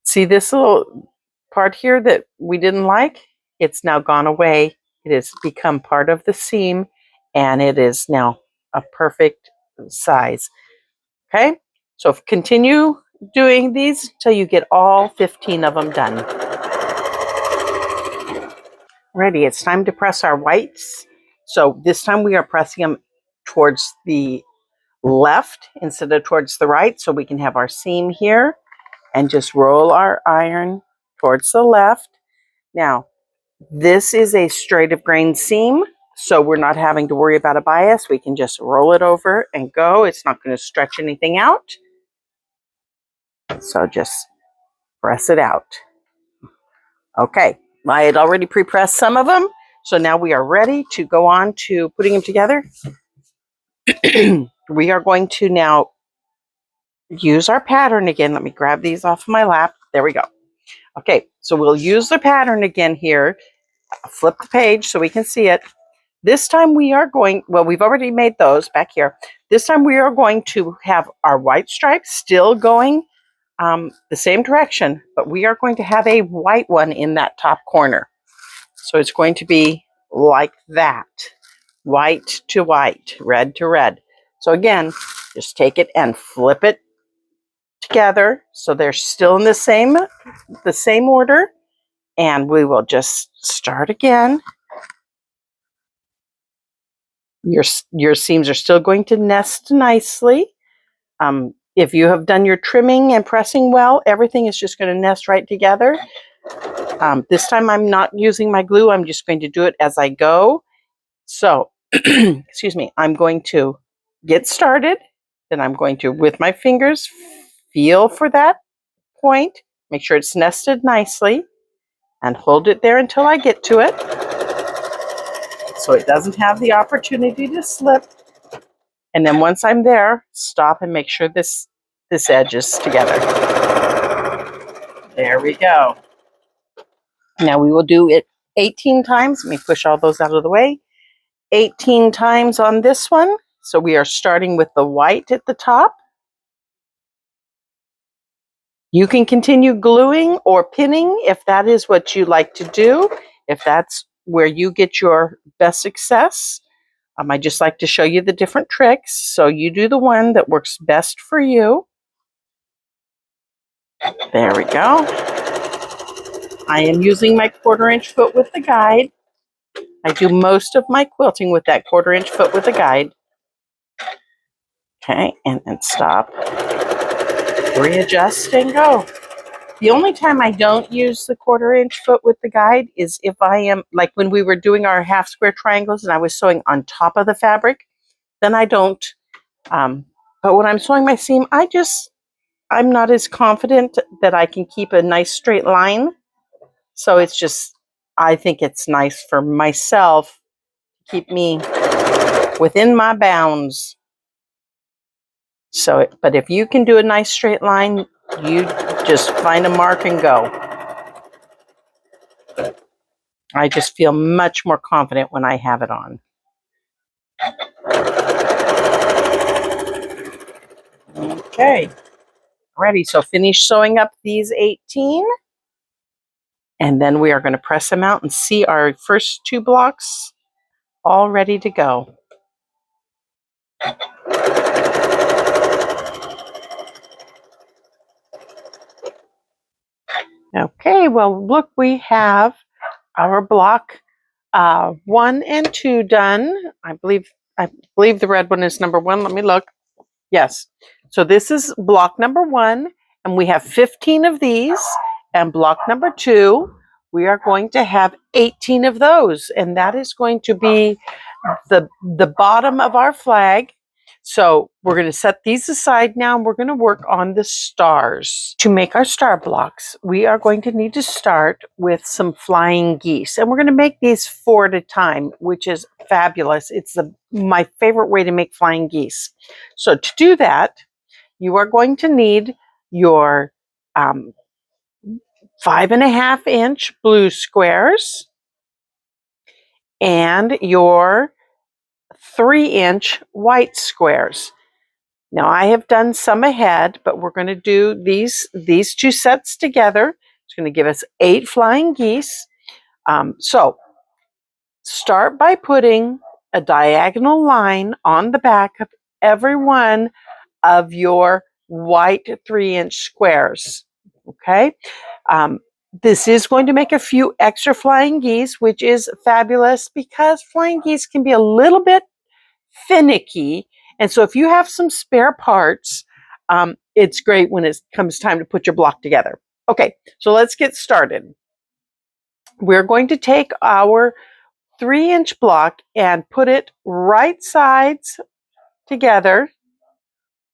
see this little part here that we didn't like? It's now gone away. It has become part of the seam, and it is now a perfect size. Okay, so continue doing these till you get all 15 of them done. Ready, it's time to press our whites. So this time we are pressing them towards the left instead of towards the right, so we can have our seam here and just roll our iron towards the left. Now, this is a straight of grain seam, so we're not having to worry about a bias. We can just roll it over and go. It's not going to stretch anything out. So just press it out. Okay, I had already pre-pressed some of them, so now we are ready to go on to putting them together. We are going to now use our pattern again. Let me grab these off my lap. There we go. Okay, so we'll use the pattern again here. Flip the page so we can see it. This time we are going, well, we've already made those back here. This time we are going to have our white stripes still going the same direction, but we are going to have a white one in that top corner. So it's going to be like that. White to white, red to red. So again, just take it and flip it together so they're still in the same order. And we will just start again. Your seams are still going to nest nicely. If you have done your trimming and pressing well, everything is just going to nest right together. This time I'm not using my glue. I'm just going to do it as I go. So, excuse me, I'm going to get started. Then I'm going to, with my fingers, feel for that point. Make sure it's nested nicely. And hold it there until I get to it. So it doesn't have the opportunity to slip. And then once I'm there, stop and make sure this edge is together. There we go. Now we will do it 18 times. Let me push all those out of the way. 18 times on this one. So we are starting with the white at the top. You can continue gluing or pinning if that is what you like to do, if that's where you get your best success. I just like to show you the different tricks, so you do the one that works best for you. There we go. I am using my 1/4-inch foot with the guide. I do most of my quilting with that 1/4-inch foot with the guide. Okay, and then stop. Readjust and go. The only time I don't use the 1/4-inch foot with the guide is if I am, like when we were doing our half square triangles and I was sewing on top of the fabric, then I don't. But when I'm sewing my seam, I'm not as confident that I can keep a nice straight line. So it's just, I think it's nice for myself to keep me within my bounds. So, but if you can do a nice straight line, you just find a mark and go. I just feel much more confident when I have it on. Okay, ready. So finish sewing up these 18. And then we are going to press them out and see our first 2 blocks all ready to go. Okay, well, look, we have our block 1 and 2 done. I believe the red one is number 1. Let me look. Yes. So this is block number 1, and we have 15 of these. And block number 2, we are going to have 18 of those, and that is going to be the bottom of our flag. So we're going to set these aside now, and we're going to work on the stars. To make our star blocks, we are going to need to start with some flying geese, and we're going to make these 4 at a time, which is fabulous. It's my favorite way to make flying geese. So to do that, you are going to need your 5.5-inch blue squares and your 3-inch white squares. Now I have done some ahead, but we're going to do these 2 sets together. It's going to give us 8 flying geese. So start by putting a diagonal line on the back of every one of your white 3-inch squares. Okay. This is going to make a few extra flying geese, which is fabulous because flying geese can be a little bit finicky. And so if you have some spare parts, it's great when it comes time to put your block together. Okay, so let's get started. We're going to take our 3-inch block and put it right sides together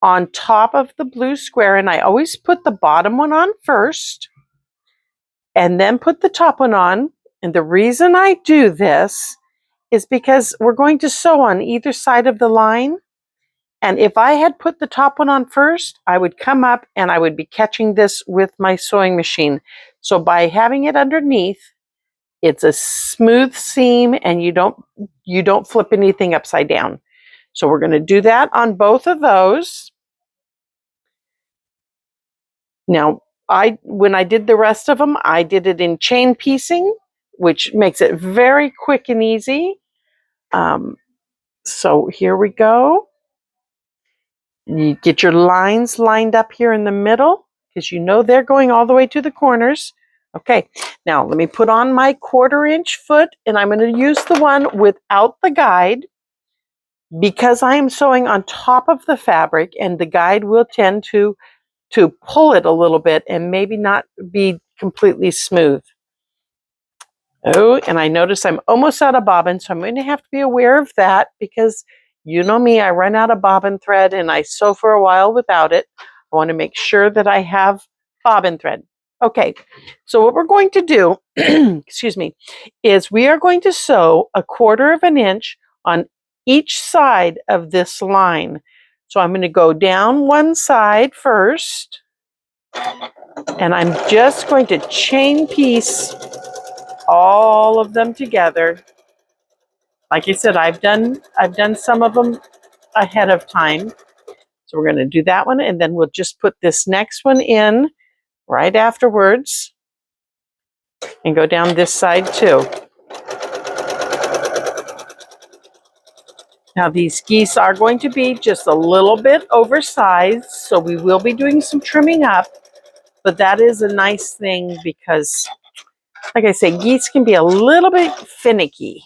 on top of the blue square, and I always put the bottom one on first and then put the top one on. And the reason I do this is because we're going to sew on either side of the line. And if I had put the top one on first, I would come up and I would be catching this with my sewing machine. So by having it underneath, it's a smooth seam and you don't flip anything upside down. So we're going to do that on both of those. Now, when I did the rest of them, I did it in chain piecing, which makes it very quick and easy. So here we go. You get your lines lined up here in the middle because you know they're going all the way to the corners. Okay, now let me put on my 1/4-inch foot, and I'm going to use the one without the guide because I am sewing on top of the fabric, and the guide will tend to pull it a little bit and maybe not be completely smooth. Oh, and I notice I'm almost out of bobbin, so I'm going to have to be aware of that because you know me, I run out of bobbin thread and I sew for a while without it. I want to make sure that I have bobbin thread. Okay, so what we're going to do, excuse me, is we are going to sew 1/4 of an inch on each side of this line. So I'm going to go down one side first, and I'm just going to chain piece all of them together. Like I said, I've done some of them ahead of time. So we're going to do that one, and then we'll just put this next one in right afterwards and go down this side too. Now these geese are going to be just a little bit oversized, so we will be doing some trimming up, but that is a nice thing because, like I say, geese can be a little bit finicky.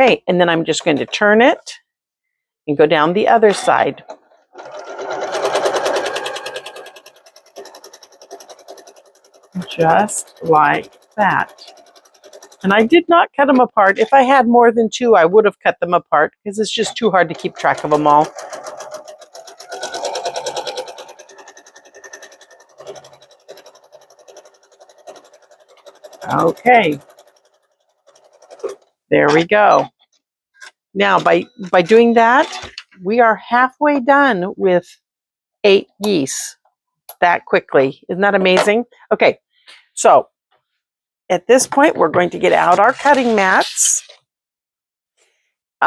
Okay, and then I'm just going to turn it and go down the other side. Just like that. And I did not cut them apart. If I had more than 2, I would have cut them apart because it's just too hard to keep track of them all. Okay. There we go. Now, by doing that, we are halfway done with 8 geese that quickly. Isn't that amazing? Okay, so at this point, we're going to get out our cutting mats.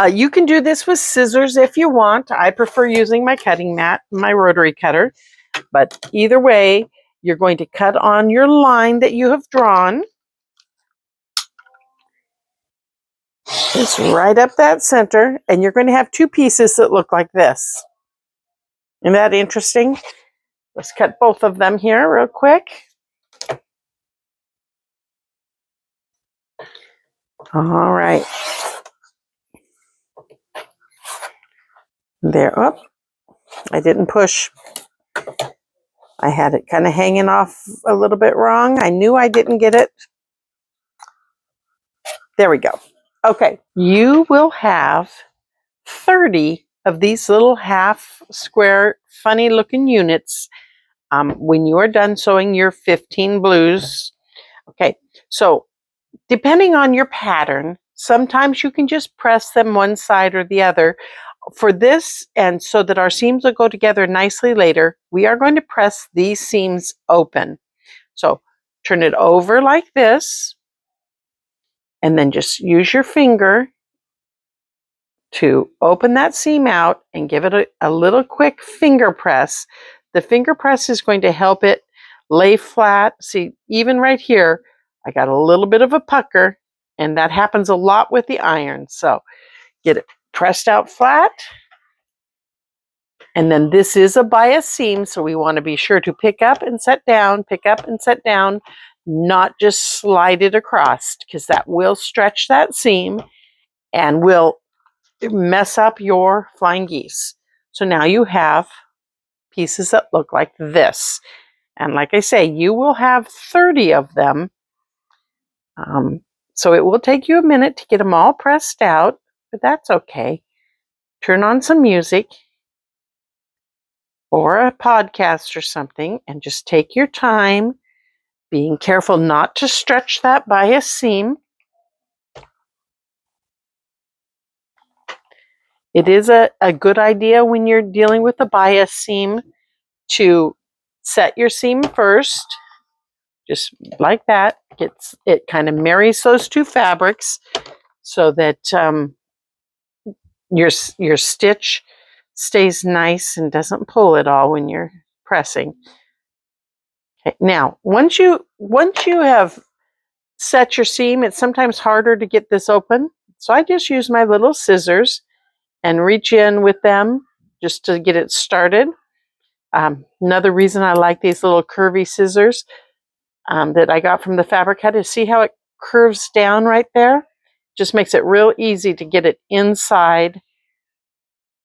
You can do this with scissors if you want. I prefer using my cutting mat, my rotary cutter. But either way, you're going to cut on your line that you have drawn. Just right up that center, and you're going to have 2 pieces that look like this. Isn't that interesting? Let's cut both of them here real quick. All right. There. Oh, I didn't push. I had it kind of hanging off a little bit wrong. I knew I didn't get it. There we go. Okay. You will have 30 of these little half square funny looking units when you are done sewing your 15 blues. Okay, so depending on your pattern, sometimes you can just press them one side or the other. For this, and so that our seams will go together nicely later, we are going to press these seams open. So turn it over like this, and then just use your finger to open that seam out and give it a little quick finger press. The finger press is going to help it lay flat. See, even right here, I got a little bit of a pucker, and that happens a lot with the iron. So get it pressed out flat. And then this is a bias seam, so we want to be sure to pick up and set down, not just slide it across, because that will stretch that seam and will mess up your flying geese. So now you have pieces that look like this. And like I say, you will have 30 of them. So it will take you a minute to get them all pressed out, but that's okay. Turn on some music or a podcast or something and just take your time, being careful not to stretch that bias seam. It is a good idea when you're dealing with a bias seam to set your seam first, just like that. It kind of marries those two fabrics so that your stitch stays nice and doesn't pull at all when you're pressing. Okay, now once you have set your seam, it's sometimes harder to get this open. So I just use my little scissors and reach in with them just to get it started. Another reason I like these little curvy scissors that I got from the Fabric Hut is see how it curves down right there? Just makes it real easy to get it inside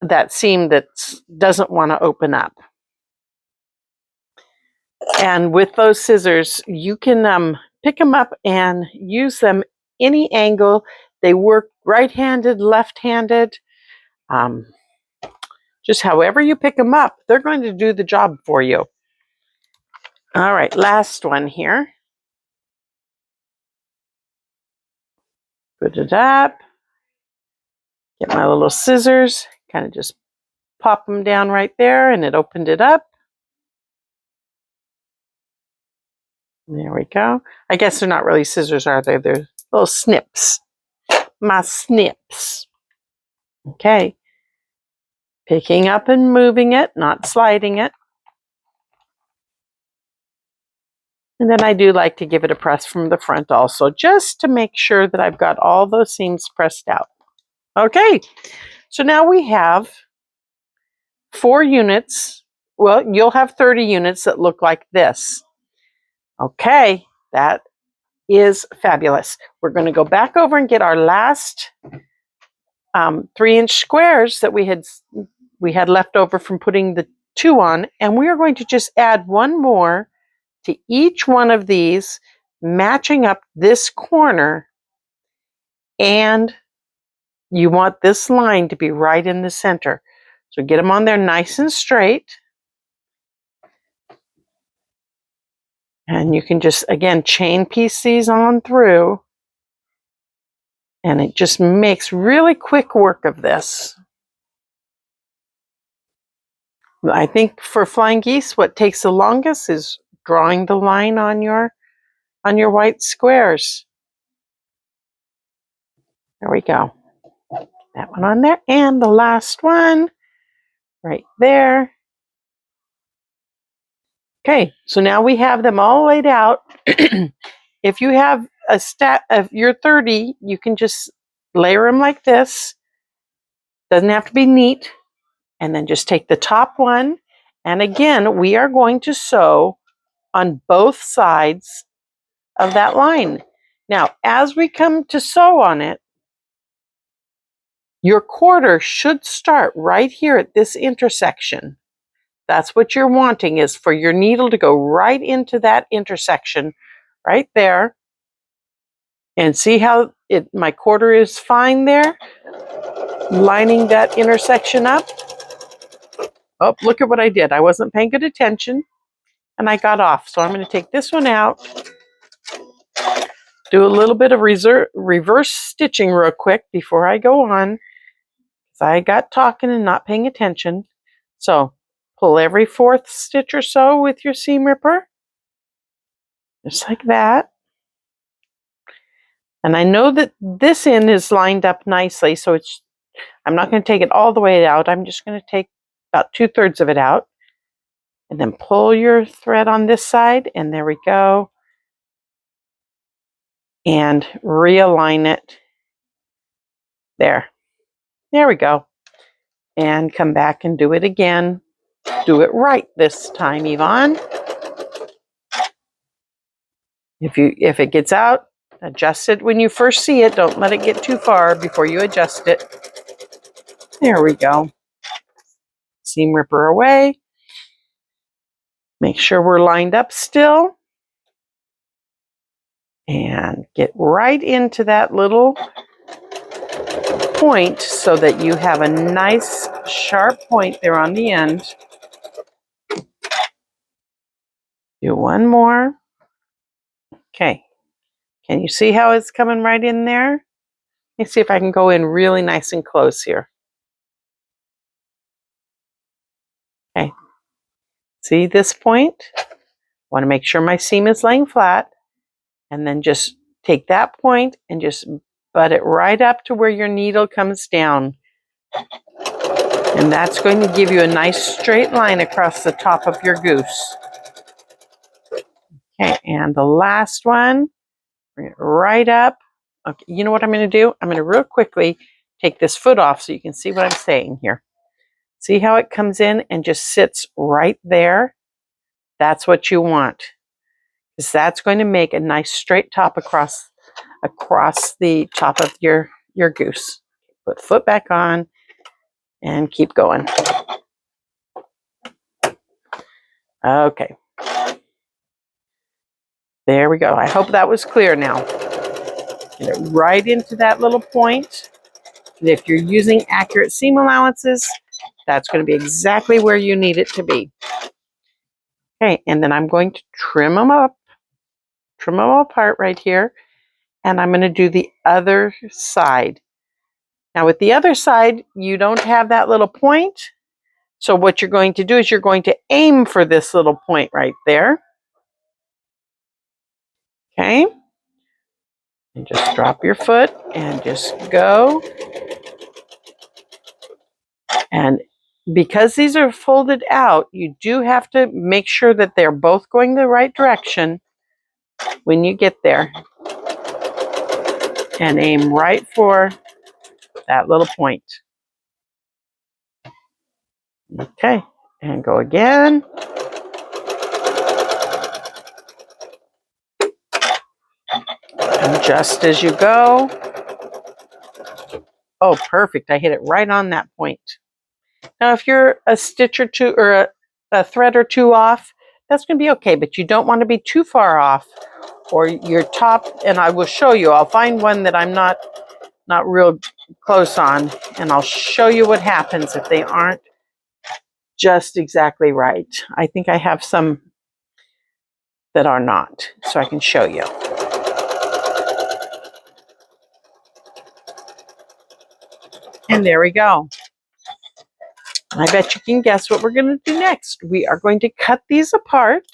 that seam that doesn't want to open up. And with those scissors, you can pick them up and use them any angle. They work right-handed, left-handed. Just however you pick them up, they're going to do the job for you. All right, last one here. Put it up. Get my little scissors, kind of just pop them down right there, and it opened it up. There we go. I guess they're not really scissors, are they? They're little snips. My snips. Okay. Picking up and moving it, not sliding it. And then I do like to give it a press from the front also, just to make sure that I've got all those seams pressed out. Okay, so now we have 4 units. Well, you'll have 30 units that look like this. Okay, that is fabulous. We're going to go back over and get our last 3-inch squares that we had left over from putting the 2 on, and we are going to just add 1 more to each one of these, matching up this corner, and you want this line to be right in the center. So get them on there nice and straight. And you can just, again, chain piece these on through. And it just makes really quick work of this. I think for flying geese, what takes the longest is drawing the line on your white squares. There we go. That one on there, and the last one right there. Okay, so now we have them all laid out. If you have a stat of your 30, you can just layer them like this. Doesn't have to be neat. And then just take the top one. And again, we are going to sew on both sides of that line. Now, as we come to sew on it, your quarter should start right here at this intersection. That's what you're wanting, is for your needle to go right into that intersection right there. And see how my quarter is fine there, lining that intersection up. Oh, look at what I did. I wasn't paying good attention and I got off. So I'm going to take this one out, do a little bit of reverse stitching real quick before I go on, because I got talking and not paying attention. So pull every 4th stitch or so with your seam ripper, just like that. And I know that this end is lined up nicely, so I'm not going to take it all the way out. I'm just going to take about 2/3 of it out. And then pull your thread on this side, and there we go. And realign it. There we go. And come back and do it again. Do it right this time, Yvonne. If it gets out, adjust it when you first see it. Don't let it get too far before you adjust it. There we go. Seam ripper away. Make sure we're lined up still. And get right into that little point so that you have a nice sharp point there on the end. Do one more. Okay. Can you see how it's coming right in there? Let me see if I can go in really nice and close here. Okay. See this point? Want to make sure my seam is laying flat. And then just take that point and just butt it right up to where your needle comes down. And that's going to give you a nice straight line across the top of your goose. Okay, and the last one, bring it right up. Okay, you know what I'm going to do? I'm going to real quickly take this foot off so you can see what I'm saying here. See how it comes in and just sits right there? That's what you want. Because that's going to make a nice straight top across the top of your goose. Put foot back on and keep going. Okay. There we go. I hope that was clear now. Get it right into that little point. And if you're using accurate seam allowances, that's going to be exactly where you need it to be. Okay, and then I'm going to trim them apart right here. And I'm going to do the other side. Now with the other side, you don't have that little point. So what you're going to do is you're going to aim for this little point right there. Okay. And just drop your foot and just go. And because these are folded out, you do have to make sure that they're both going the right direction when you get there. And aim right for that little point. Okay, and go again. And just as you go. Oh, perfect. I hit it right on that point. Now, if you're a stitch or two or a thread or two off, that's going to be okay, but you don't want to be too far off or your top, and I will show you. I'll find one that I'm not real close on, and I'll show you what happens if they aren't just exactly right. I think I have some that are not, so I can show you. And there we go. I bet you can guess what we're going to do next. We are going to cut these apart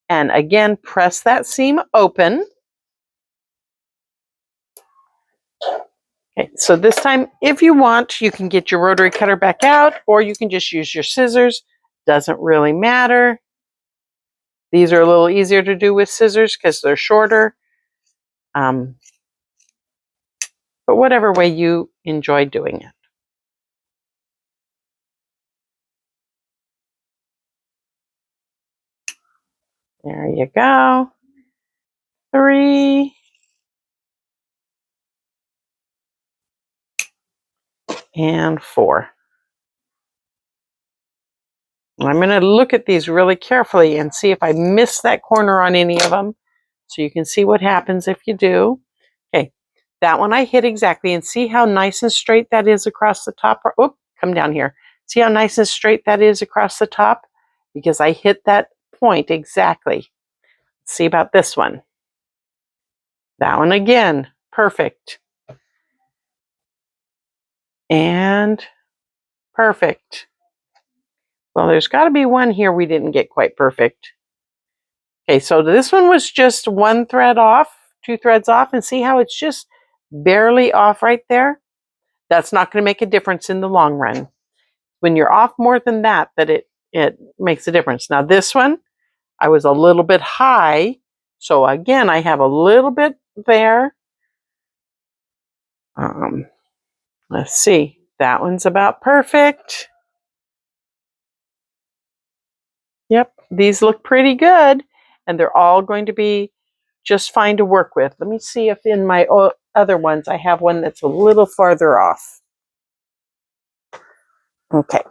and again press that seam open. Okay, so this time, if you want, you can get your rotary cutter back out or you can just use your scissors. Doesn't really matter. These are a little easier to do with scissors because they're shorter. But whatever way you enjoy doing it. There you go. 3. And 4. I'm going to look at these really carefully and see if I miss that corner on any of them. So you can see what happens if you do. Okay, that one I hit exactly, and see how nice and straight that is across the top. Oop, come down here. See how nice and straight that is across the top? Because I hit that point exactly. See about this one. That one again, perfect. And perfect. Well, there's got to be one here we didn't get quite perfect. Okay, so this one was just 1 thread off, 2 threads off, and see how it's just barely off right there? That's not going to make a difference in the long run. When you're off more than that, it makes a difference. Now this one, I was a little bit high, so again, I have a little bit there. Let's see, that one's about perfect. Yep, these look pretty good, and they're all going to be just fine to work with. Let me see if in my other ones I have one that's a little farther off. Okay.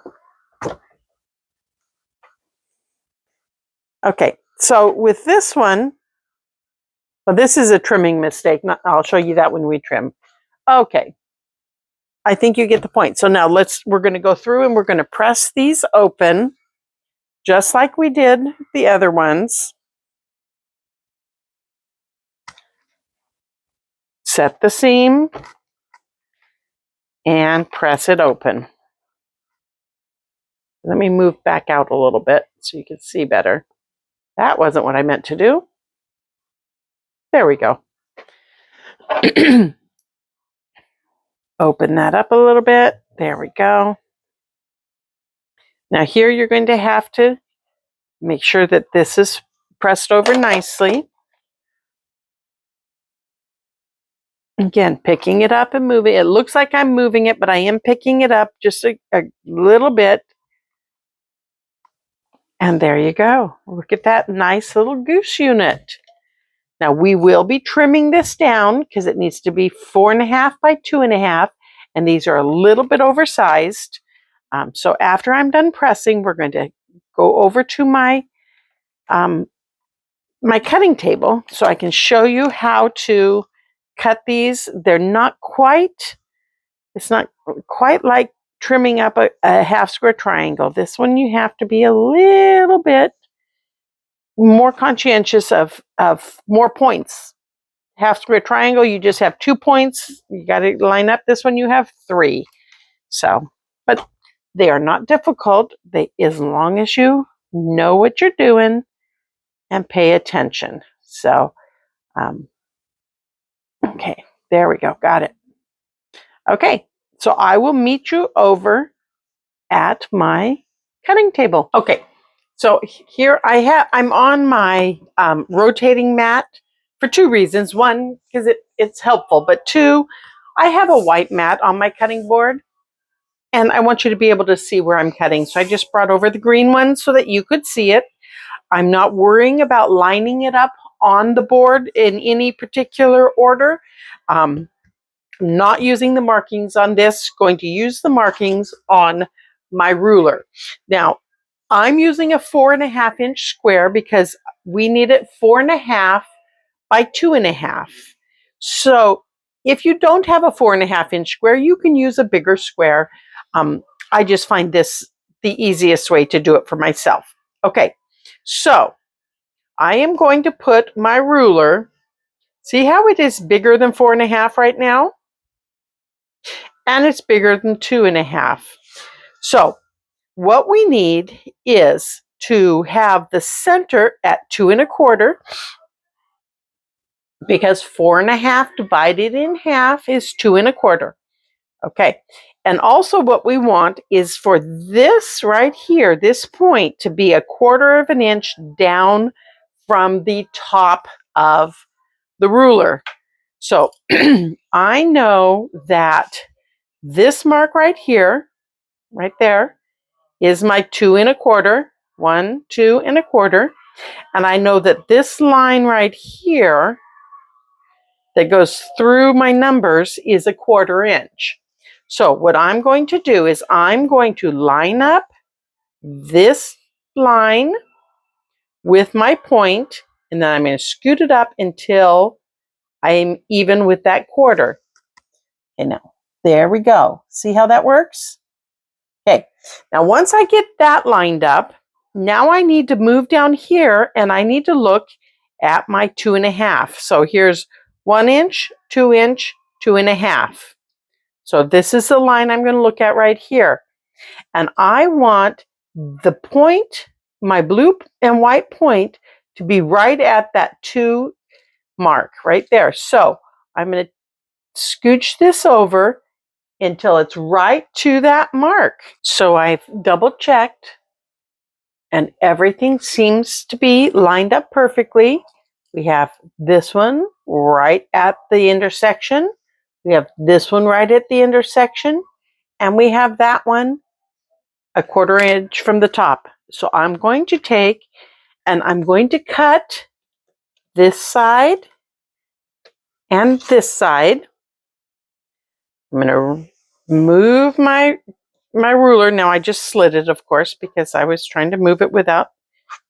Okay, so with this one, well, this is a trimming mistake. I'll show you that when we trim. Okay, I think you get the point. So now we're going to go through and we're going to press these open just like we did the other ones. Set the seam and press it open. Let me move back out a little bit so you can see better. That wasn't what I meant to do. There we go. Open that up a little bit. There we go. Now here you're going to have to make sure that this is pressed over nicely. Again, picking it up and moving. It looks like I'm moving it, but I am picking it up just a little bit. And there you go. Look at that nice little goose unit. Now we will be trimming this down because it needs to be 4.5 by 2.5, and these are a little bit oversized. So after I'm done pressing, we're going to go over to my my cutting table so I can show you how to cut these. They're not quite, it's not quite like trimming up a half square triangle. This one you have to be a little bit more conscientious of more points. Half square triangle, you just have 2 points. You got to line up. This one you have 3. So, but they are not difficult. As long as you know what you're doing and pay attention. So, okay, there we go. Got it. Okay, so I will meet you over at my cutting table. Okay, so here I'm on my rotating mat for 2 reasons. One, because it's helpful, but 2, I have a white mat on my cutting board, and I want you to be able to see where I'm cutting. So I just brought over the green one so that you could see it. I'm not worrying about lining it up on the board in any particular order. Not using the markings on this, going to use the markings on my ruler. Now, I'm using a 4.5 inch square because we need it 4.5 by 2.5. So if you don't have a 4.5 inch square, you can use a bigger square. I just find this the easiest way to do it for myself. Okay, so I am going to put my ruler, see how it is bigger than 4.5 right now? And it's bigger than 2.5. So what we need is to have the center at 2.25, because 4.5 divided in half is 2.25. Okay, and also what we want is for this right here, this point, to be 1/4 of an inch down from the top of the ruler. So I know that this mark right here, right there, is my 2.25, 1, 2.25, and I know that this line right here that goes through my numbers is 1/4 inch. So what I'm going to do is I'm going to line up this line with my point, and then I'm going to scoot it up until I'm even with that 1/4. Okay, now there we go. See how that works? Okay, now once I get that lined up, now I need to move down here and I need to look at my 2.5. So here's 1 inch, 2 inch, 2.5. So this is the line I'm going to look at right here. And I want the point, my blue and white point, to be right at that 2 mark right there. So I'm going to scooch this over until it's right to that mark. So I've double checked and everything seems to be lined up perfectly. We have this one right at the intersection. We have this one right at the intersection. And we have that one 1/4 inch from the top. So I'm going to take and I'm going to cut this side and this side. I'm going to move my ruler. Now I just slid it, of course, because I was trying to move it without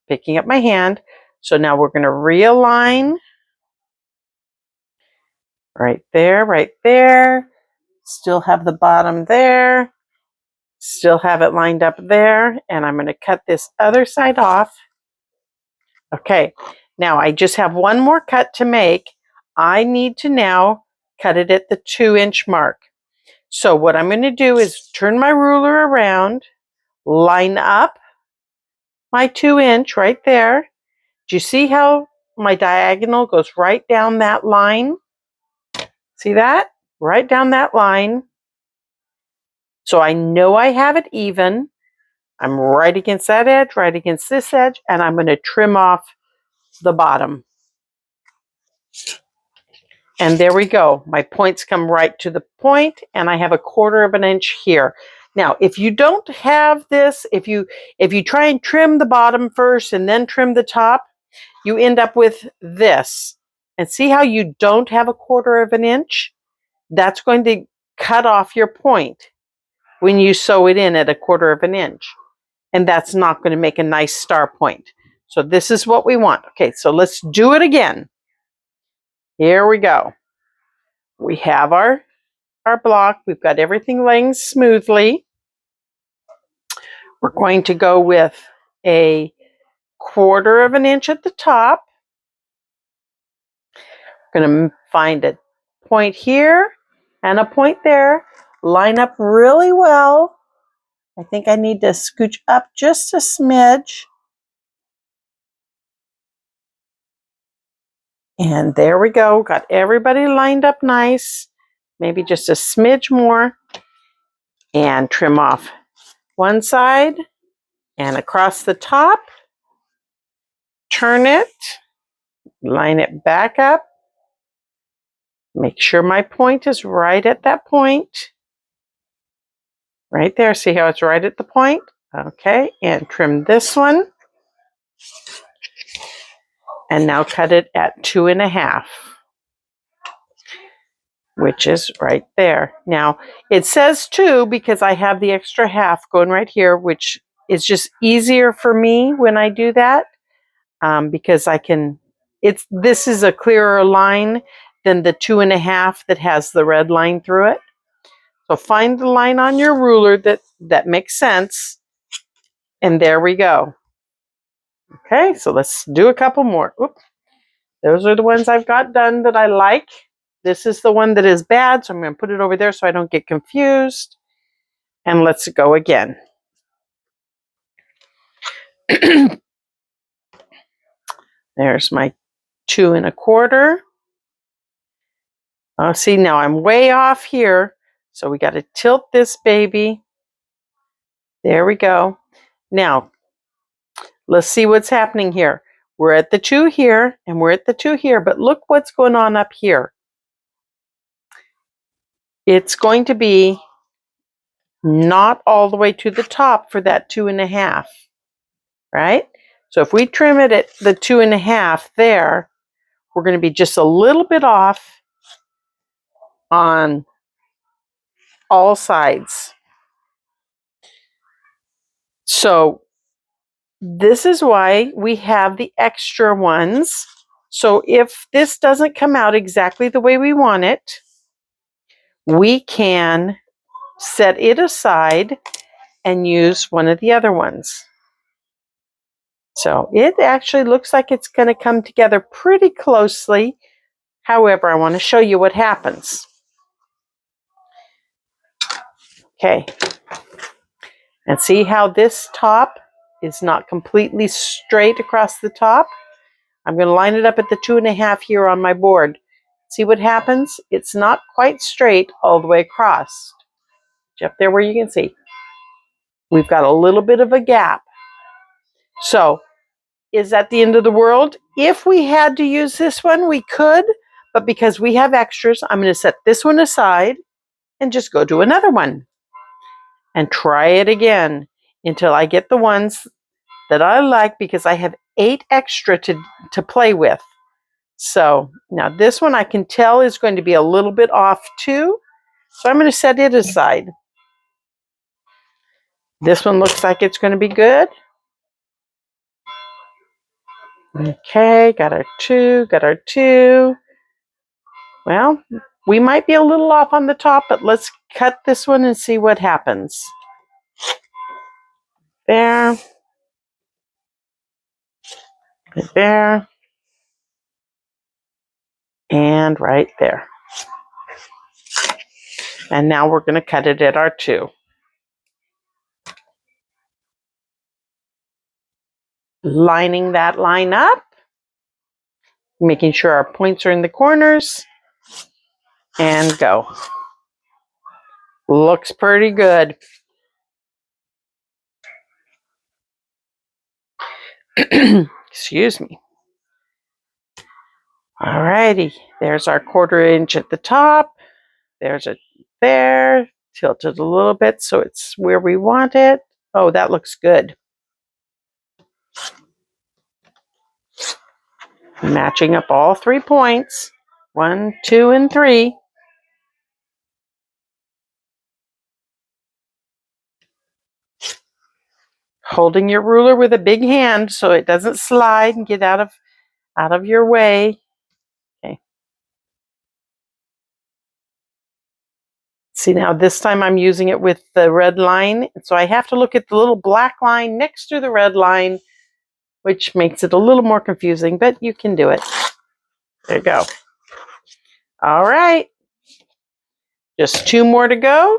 picking up my hand. So now we're going to realign right there, right there. Still have the bottom there. Still have it lined up there. And I'm going to cut this other side off. Okay, now I just have one more cut to make. I need to now cut it at the 2-inch mark. So what I'm going to do is turn my ruler around, line up my 2-inch right there. Do you see how my diagonal goes right down that line? See that? Right down that line. So I know I have it even. I'm right against that edge, right against this edge, and I'm going to trim off the bottom. And there we go. My points come right to the point, and I have 1/4 of an inch here. Now, if you don't have this, if you try and trim the bottom first and then trim the top, you end up with this. And see how you don't have 1/4 of an inch? That's going to cut off your point when you sew it in at 1/4 of an inch. And that's not going to make a nice star point. So this is what we want. Okay, so let's do it again. Here we go. We have our block. We've got everything laying smoothly. We're going to go with 1/4 of an inch at the top. We're going to find a point here and a point there. Line up really well. I think I need to scooch up just a smidge. And there we go. Got everybody lined up nice. Maybe just a smidge more. And trim off one side and across the top. Turn it. Line it back up. Make sure my point is right at that point. Right there. See how it's right at the point? Okay. And trim this one. And now cut it at 2.5. Which is right there. Now, it says 2 because I have the extra half going right here, which is just easier for me when I do that because I can, this is a clearer line than the 2.5 that has the red line through it. So find the line on your ruler that makes sense. And there we go. Okay, so let's do a couple more. Oops. Those are the ones I've got done that I like. This is the one that is bad, so I'm going to put it over there so I don't get confused. And let's go again. There's my 2.25. Oh, see, now I'm way off here. So we got to tilt this baby. There we go. Now, let's see what's happening here. We're at the 2 here, and we're at the 2 here, but look what's going on up here. It's going to be not all the way to the top for that 2.5, right? So if we trim it at the 2.5 there, we're going to be just a little bit off on all sides. So this is why we have the extra ones. So if this doesn't come out exactly the way we want it, we can set it aside and use one of the other ones. So it actually looks like it's going to come together pretty closely. However, I want to show you what happens. Okay. And see how this top is not completely straight across the top? I'm going to line it up at the 2.5 here on my board. See what happens? It's not quite straight all the way across. Up there where you can see. We've got a little bit of a gap. So, is that the end of the world? If we had to use this one, we could. But because we have extras, I'm going to set this one aside and just go do another one. And try it again until I get the ones that I like, because I have 8 extra to play with. So now this one I can tell is going to be a little bit off too. So I'm going to set it aside. This one looks like it's going to be good. Okay, got our 2, got our 2. Well, we might be a little off on the top, but let's cut this one and see what happens. There. Right there. And right there. And now we're going to cut it at our 2. Lining that line up. Making sure our points are in the corners. And go. Looks pretty good. Excuse me. Alrighty, there's our 1/4 inch at the top. There's it there. Tilt it a little bit so it's where we want it. Oh, that looks good. Matching up all 3 points. 1, 2, and 3. Holding your ruler with a big hand so it doesn't slide and get out of your way. Okay. See, now this time I'm using it with the red line, so I have to look at the little black line next to the red line, which makes it a little more confusing, but you can do it. There you go. All right. Just 2 more to go.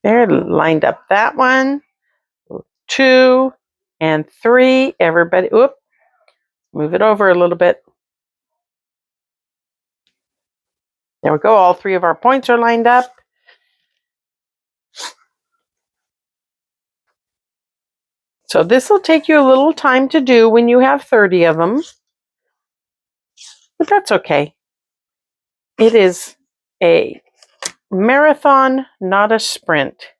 There, lined up that one. 2 and 3. Everybody, oop, move it over a little bit. There we go. All 3 of our points are lined up. So this will take you a little time to do when you have 30 of them, but that's okay. It is a marathon, not a sprint.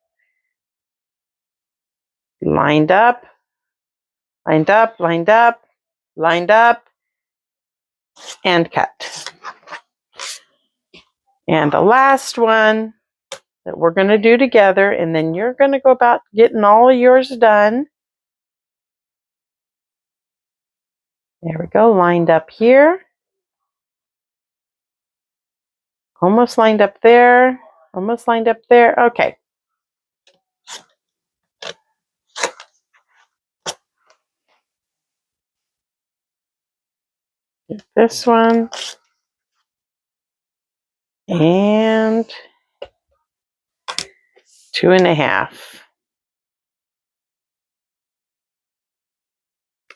Lined up, lined up, lined up, lined up, and cut. And the last one that we're going to do together, and then you're going to go about getting all of yours done. There we go, lined up here. Almost lined up there. Almost lined up there. Okay. Get this one. And 2.5.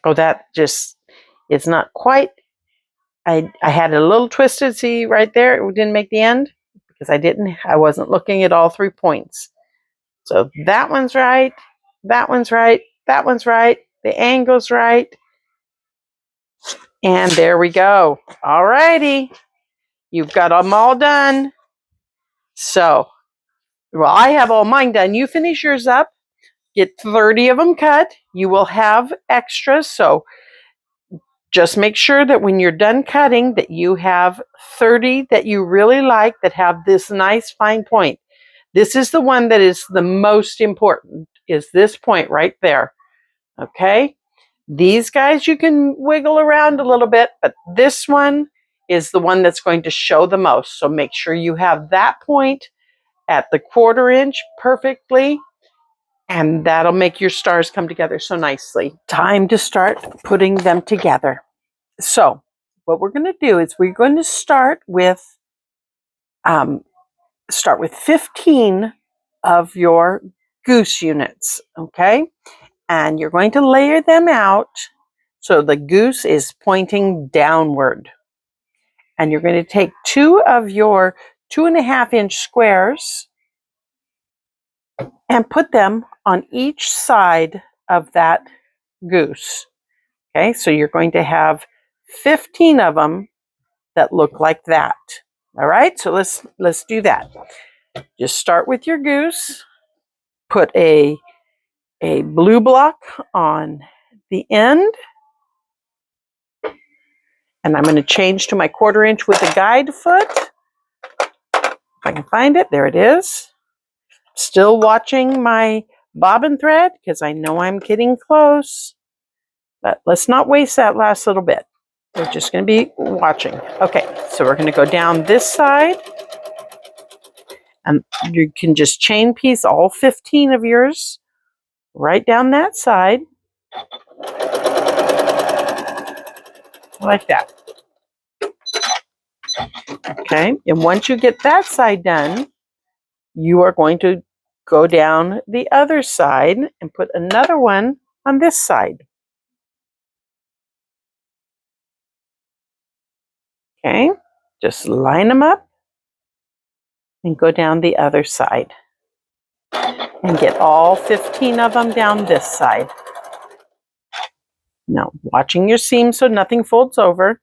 Oh, that just, it's not quite. I had it a little twisted. See right there, it didn't make the end because I wasn't looking at all 3 points. So that one's right, that one's right, that one's right, the angle's right. And there we go. All righty. You've got them all done. So, well, I have all mine done. You finish yours up. Get 30 of them cut. You will have extras. So just make sure that when you're done cutting that you have 30 that you really like that have this nice fine point. This is the one that is the most important, is this point right there. Okay? These guys you can wiggle around a little bit, but this one is the one that's going to show the most. So make sure you have that point at the 1/4 inch perfectly, and that'll make your stars come together so nicely. Time to start putting them together. So what we're going to do is we're going to start with 15 of your goose units, okay? And you're going to layer them out so the goose is pointing downward. And you're going to take 2 of your 2.5 inch squares and put them on each side of that goose. Okay, so you're going to have 15 of them that look like that. All right, so let's do that. Just start with your goose. Put a blue block on the end. And I'm going to change to my 1/4 inch with a guide foot. If I can find it, there it is. Still watching my bobbin thread because I know I'm getting close. But let's not waste that last little bit. We're just going to be watching. Okay, so we're going to go down this side. And you can just chain piece all 15 of yours right down that side. Like that. Okay, and once you get that side done, you are going to go down the other side and put another one on this side. Okay, just line them up and go down the other side. And get all 15 of them down this side. Now, watching your seam so nothing folds over.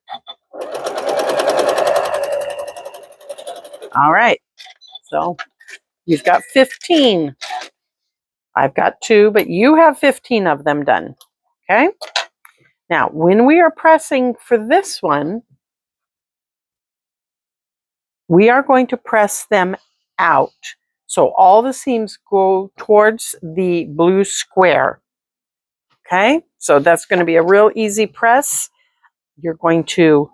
All right, so you've got 15. I've got 2, but you have 15 of them done. Okay? Now, when we are pressing for this one, we are going to press them out. So all the seams go towards the blue square. Okay? So that's going to be a real easy press. You're going to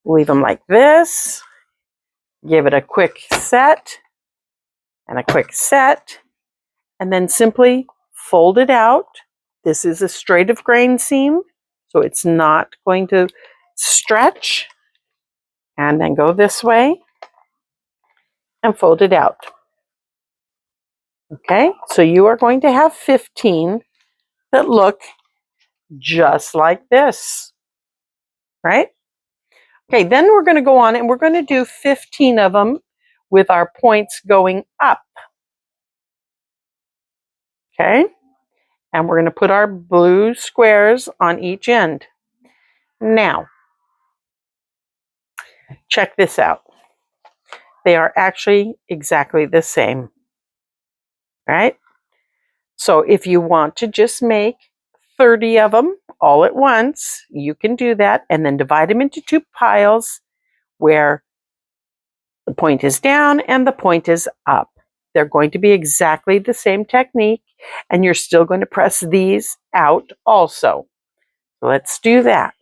leave them like this. Give it a quick set and a quick set, and then simply fold it out. This is a straight of grain seam, so it's not going to stretch. And then go this way and fold it out. Okay, so you are going to have 15 that look just like this, right? Okay, then we're going to go on and we're going to do 15 of them with our points going up. Okay, and we're going to put our blue squares on each end. Now, check this out. They are actually exactly the same, right? So if you want to just make 30 of them all at once, you can do that and then divide them into 2 piles where the point is down and the point is up. They're going to be exactly the same technique, and you're still going to press these out also. Let's do that.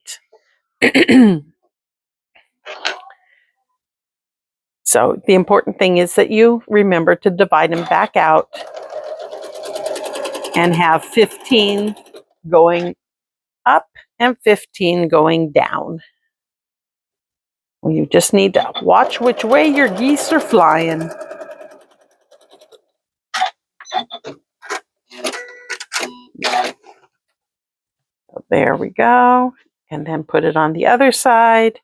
So the important thing is that you remember to divide them back out and have 15 going up and 15 going down. Well, you just need to watch which way your geese are flying. So there we go. And then put it on the other side.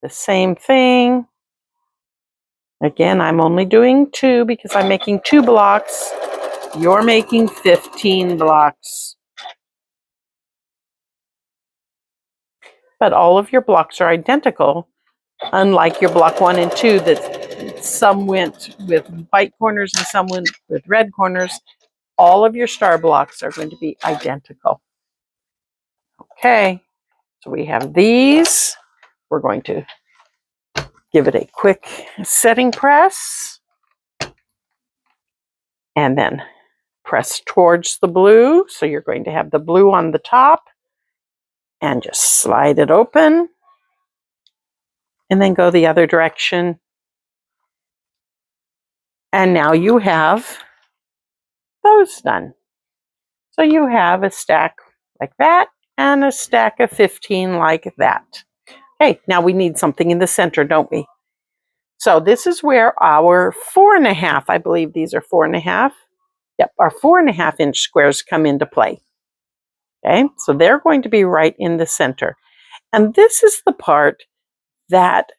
The same thing. Again, I'm only doing 2 because I'm making 2 blocks. You're making 15 blocks. But all of your blocks are identical, unlike your block 1 and 2 that some went with white corners and some went with red corners. All of your star blocks are going to be identical. Okay, so we have these. We're going to give it a quick setting press and then press towards the blue. So you're going to have the blue on the top and just slide it open and then go the other direction. And now you have those done. So you have a stack like that and a stack of 15 like that. Okay, now we need something in the center, don't we? So this is where our 4.5, I believe these are 4.5. Yep, our 4.5 inch squares come into play. Okay, so they're going to be right in the center. And this is the part that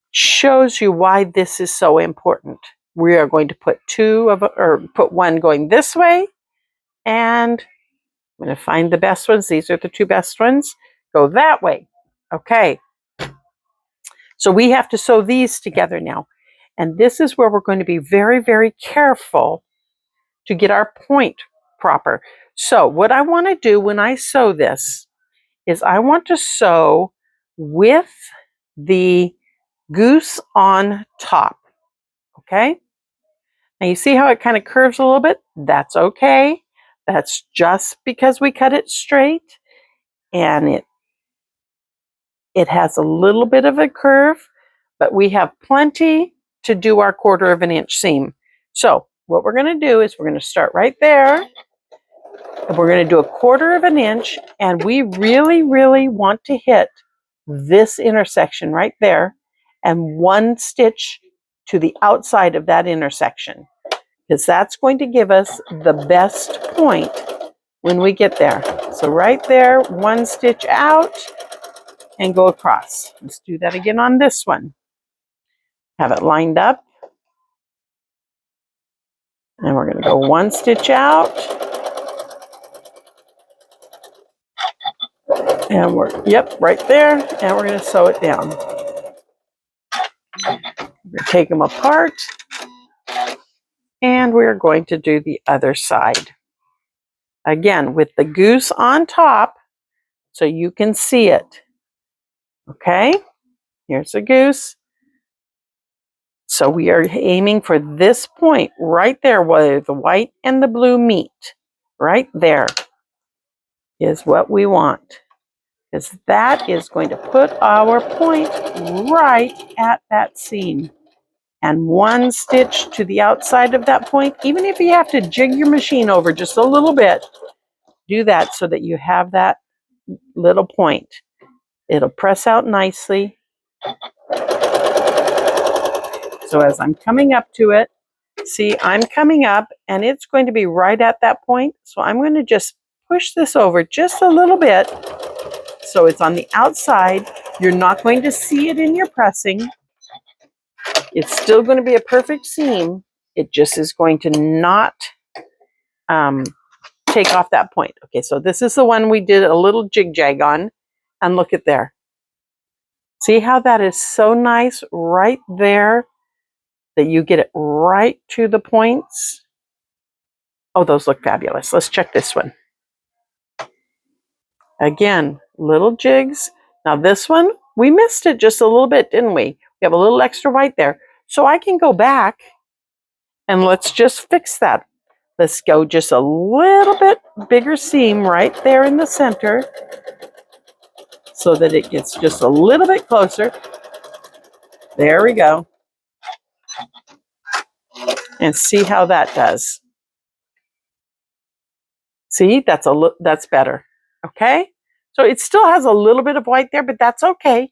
shows you why this is so important. We are going to put put one going this way, and I'm going to find the best ones. These are the 2 best ones. Go that way. Okay. So we have to sew these together now. And this is where we're going to be very, very careful to get our point proper. So what I want to do when I sew this is I want to sew with the goose on top. Okay? Now you see how it kind of curves a little bit? That's okay. That's just because we cut it straight, and it has a little bit of a curve, but we have plenty to do our 1/4 of an inch seam. So what we're going to do is we're going to start right there, and we're going to do a 1/4 of an inch, and we really, really want to hit this intersection right there and 1 stitch to the outside of that intersection, because that's going to give us the best point when we get there. So right there, 1 stitch out and go across. Let's do that again on this one. Have it lined up. And we're going to go 1 stitch out. And yep, right there. And we're going to sew it down. We're going to take them apart. And we're going to do the other side. Again, with the goose on top, so you can see it. Okay, here's the goose. So we are aiming for this point right there where the white and the blue meet. Right there is what we want, because that is going to put our point right at that seam. And 1 stitch to the outside of that point, even if you have to jig your machine over just a little bit, do that so that you have that little point. It'll press out nicely. So as I'm coming up to it, see, I'm coming up and it's going to be right at that point. So I'm going to just push this over just a little bit so it's on the outside. You're not going to see it in your pressing. It's still going to be a perfect seam. It just is going to not take off that point. Okay, so this is the one we did a little jig-jag on. And look at there. See how that is so nice right there, that you get it right to the points? Oh, those look fabulous. Let's check this one. Again, little jigs. Now this one, we missed it just a little bit, didn't we? We have a little extra white there. So I can go back and let's just fix that. Let's go just a little bit bigger seam right there in the center so that it gets just a little bit closer. There we go. And see how that does. See, that's better. Okay? So it still has a little bit of white there, but that's okay.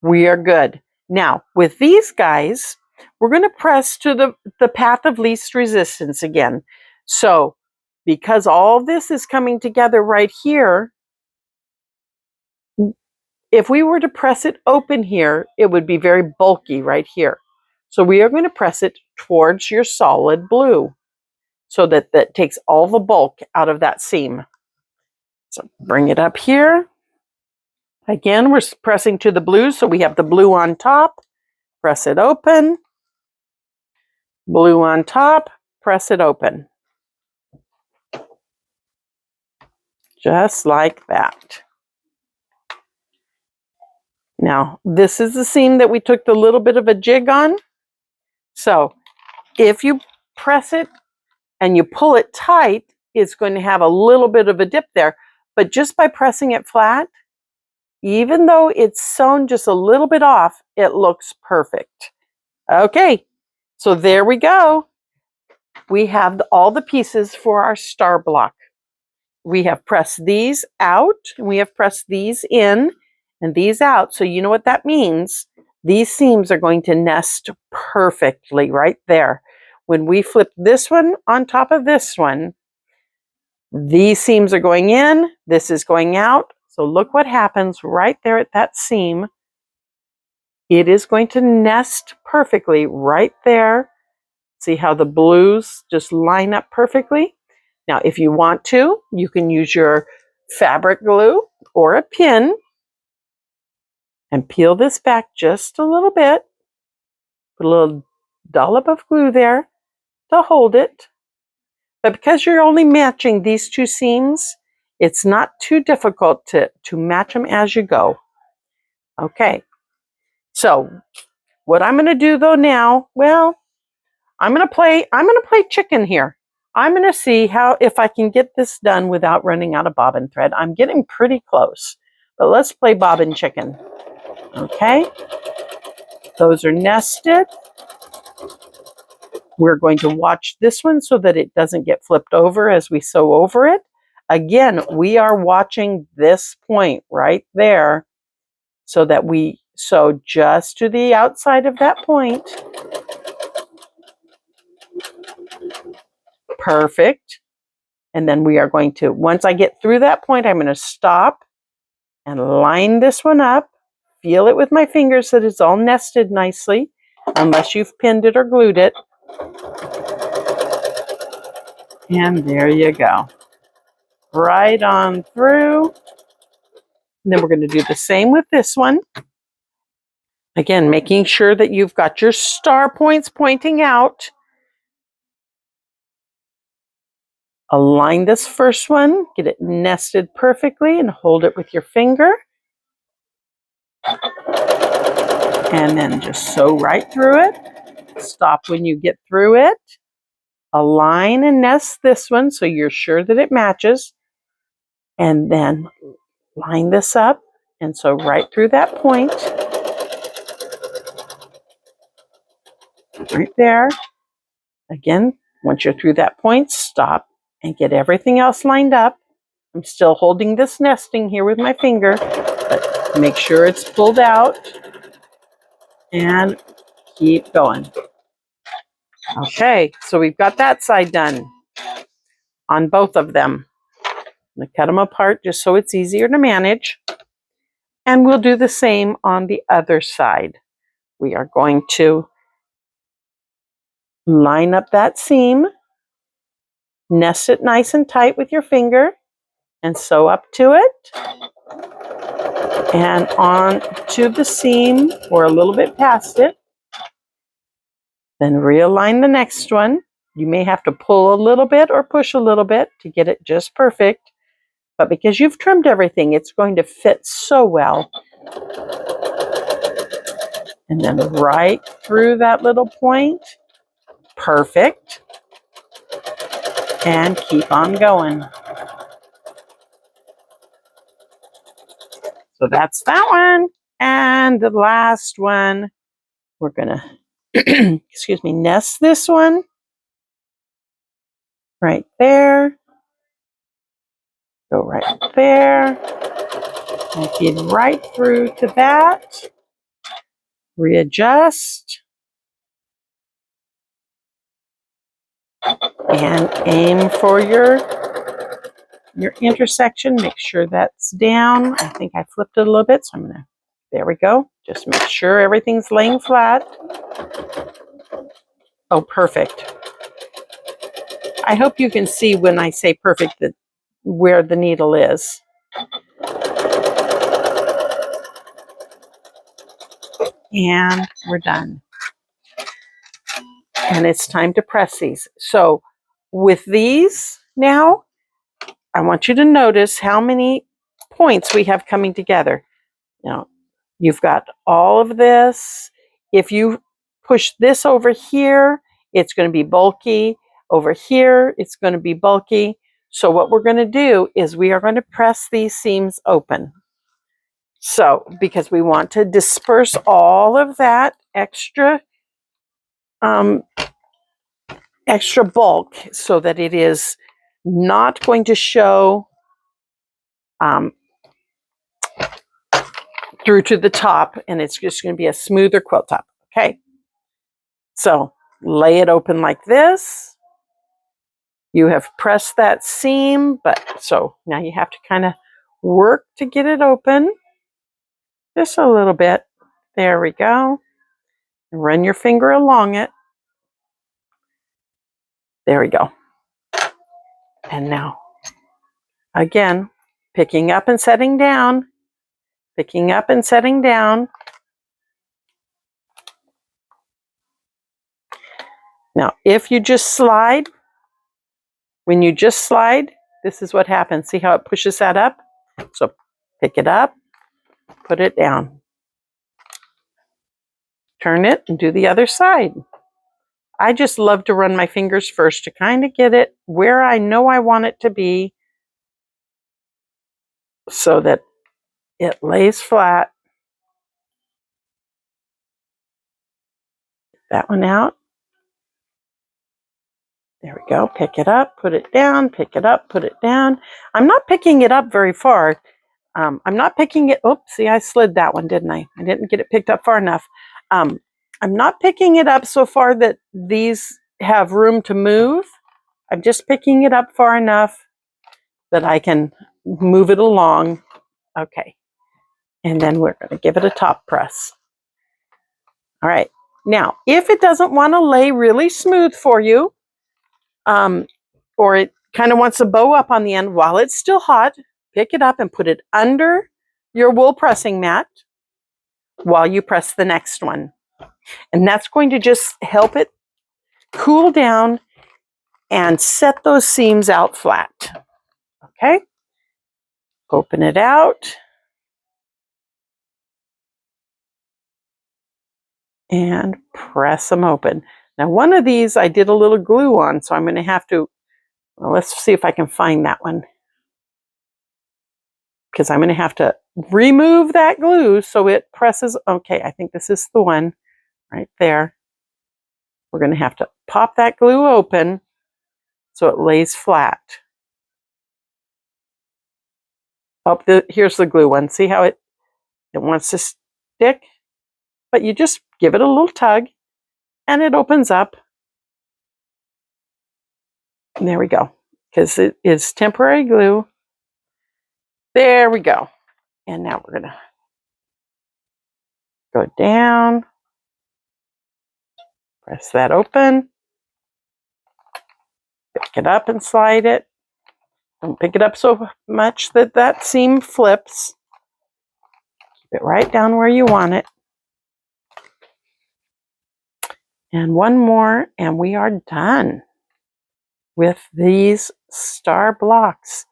We are good. Now, with these guys, we're going to press to the path of least resistance again. So, because all this is coming together right here, if we were to press it open here, it would be very bulky right here. So we are going to press it towards your solid blue so that that takes all the bulk out of that seam. So bring it up here. Again, we're pressing to the blue, so we have the blue on top. Press it open. Blue on top, press it open. Just like that. Now, this is the seam that we took the little bit of a jig on. So, if you press it and you pull it tight, it's going to have a little bit of a dip there. But just by pressing it flat, even though it's sewn just a little bit off, it looks perfect. Okay, so there we go. We have all the pieces for our star block. We have pressed these out, and we have pressed these in and these out. So you know what that means. These seams are going to nest perfectly right there. When we flip this one on top of this one, these seams are going in, this is going out. So look what happens right there at that seam. It is going to nest perfectly right there. See how the blues just line up perfectly? Now, if you want to, you can use your fabric glue or a pin and peel this back just a little bit. Put a little dollop of glue there to hold it. But because you're only matching these two seams, it's not too difficult to match them as you go. Okay, so what I'm going to do though now, well, I'm gonna play chicken here. I'm gonna see if I can get this done without running out of bobbin thread. I'm getting pretty close, but let's play bobbin chicken. Okay, those are nested. We're going to watch this one so that it doesn't get flipped over as we sew over it. Again, we are watching this point right there so that we sew just to the outside of that point. Perfect. And then we are going to, once I get through that point, I'm going to stop and line this one up. Feel it with my fingers so that it's all nested nicely, unless you've pinned it or glued it. And there you go. Right on through. And then we're going to do the same with this one. Again, making sure that you've got your star points pointing out. Align this first one, get it nested perfectly, and hold it with your finger. And then just sew right through it. Stop when you get through it. Align and nest this one so you're sure that it matches. And then line this up and sew right through that point. Right there. Again, once you're through that point, stop and get everything else lined up. I'm still holding this nesting here with my finger, but make sure it's pulled out and keep going. Okay, so we've got that side done on both of them. I'm going to cut them apart just so it's easier to manage. And we'll do the same on the other side. We are going to line up that seam, nest it nice and tight with your finger, and sew up to it. And on to the seam or a little bit past it. Then realign the next one. You may have to pull a little bit or push a little bit to get it just perfect. But because you've trimmed everything, it's going to fit so well. And then right through that little point. Perfect. And keep on going. So that's that one. And the last one, we're going to, excuse me, nest this one right there. Go right there. And feed right through to that. Readjust. And aim for your intersection. Make sure that's down. I think I flipped it a little bit, so I'm going to, there we go. Just make sure everything's laying flat. Oh, perfect. I hope you can see when I say perfect that where the needle is. And we're done. And it's time to press these. So with these now, I want you to notice how many points we have coming together. Now, you've got all of this. If you push this over here, it's going to be bulky. Over here, it's going to be bulky. So what we're going to do is we are going to press these seams open. So, because we want to disperse all of that extra bulk so that it is not going to show through to the top, and it's just going to be a smoother quilt top. Okay, so lay it open like this. You have pressed that seam, but so now you have to kind of work to get it open just a little bit. There we go. Run your finger along it. There we go. And now, again, picking up and setting down, picking up and setting down. Now, if you just slide, when you just slide, this is what happens. See how it pushes that up? So pick it up, put it down. Turn it and do the other side. I just love to run my fingers first to kind of get it where I know I want it to be so that it lays flat. That one out. There we go. Pick it up, put it down, pick it up, put it down. I'm not picking it up very far. I'm not picking it. Oops, see, I slid that one, didn't I? I didn't get it picked up far enough. I'm not picking it up so far that these have room to move. I'm just picking it up far enough that I can move it along. Okay. And then we're going to give it a top press. All right. Now, if it doesn't want to lay really smooth for you, or it kind of wants to bow up on the end while it's still hot, pick it up and put it under your wool pressing mat while you press the next one. And that's going to just help it cool down and set those seams out flat. Okay? Open it out. And press them open. Now, one of these I did a little glue on, so I'm going to have to, well, let's see if I can find that one. Because I'm going to have to remove that glue so it presses. Okay, I think this is the one right there. We're going to have to pop that glue open so it lays flat. Oh, here's the glue one. See how it wants to stick? But you just give it a little tug and it opens up. And there we go. Because it is temporary glue. There we go. And now we're going to go down, press that open, pick it up and slide it. Don't pick it up so much that that seam flips. Keep it right down where you want it. And one more, and we are done with these star blocks.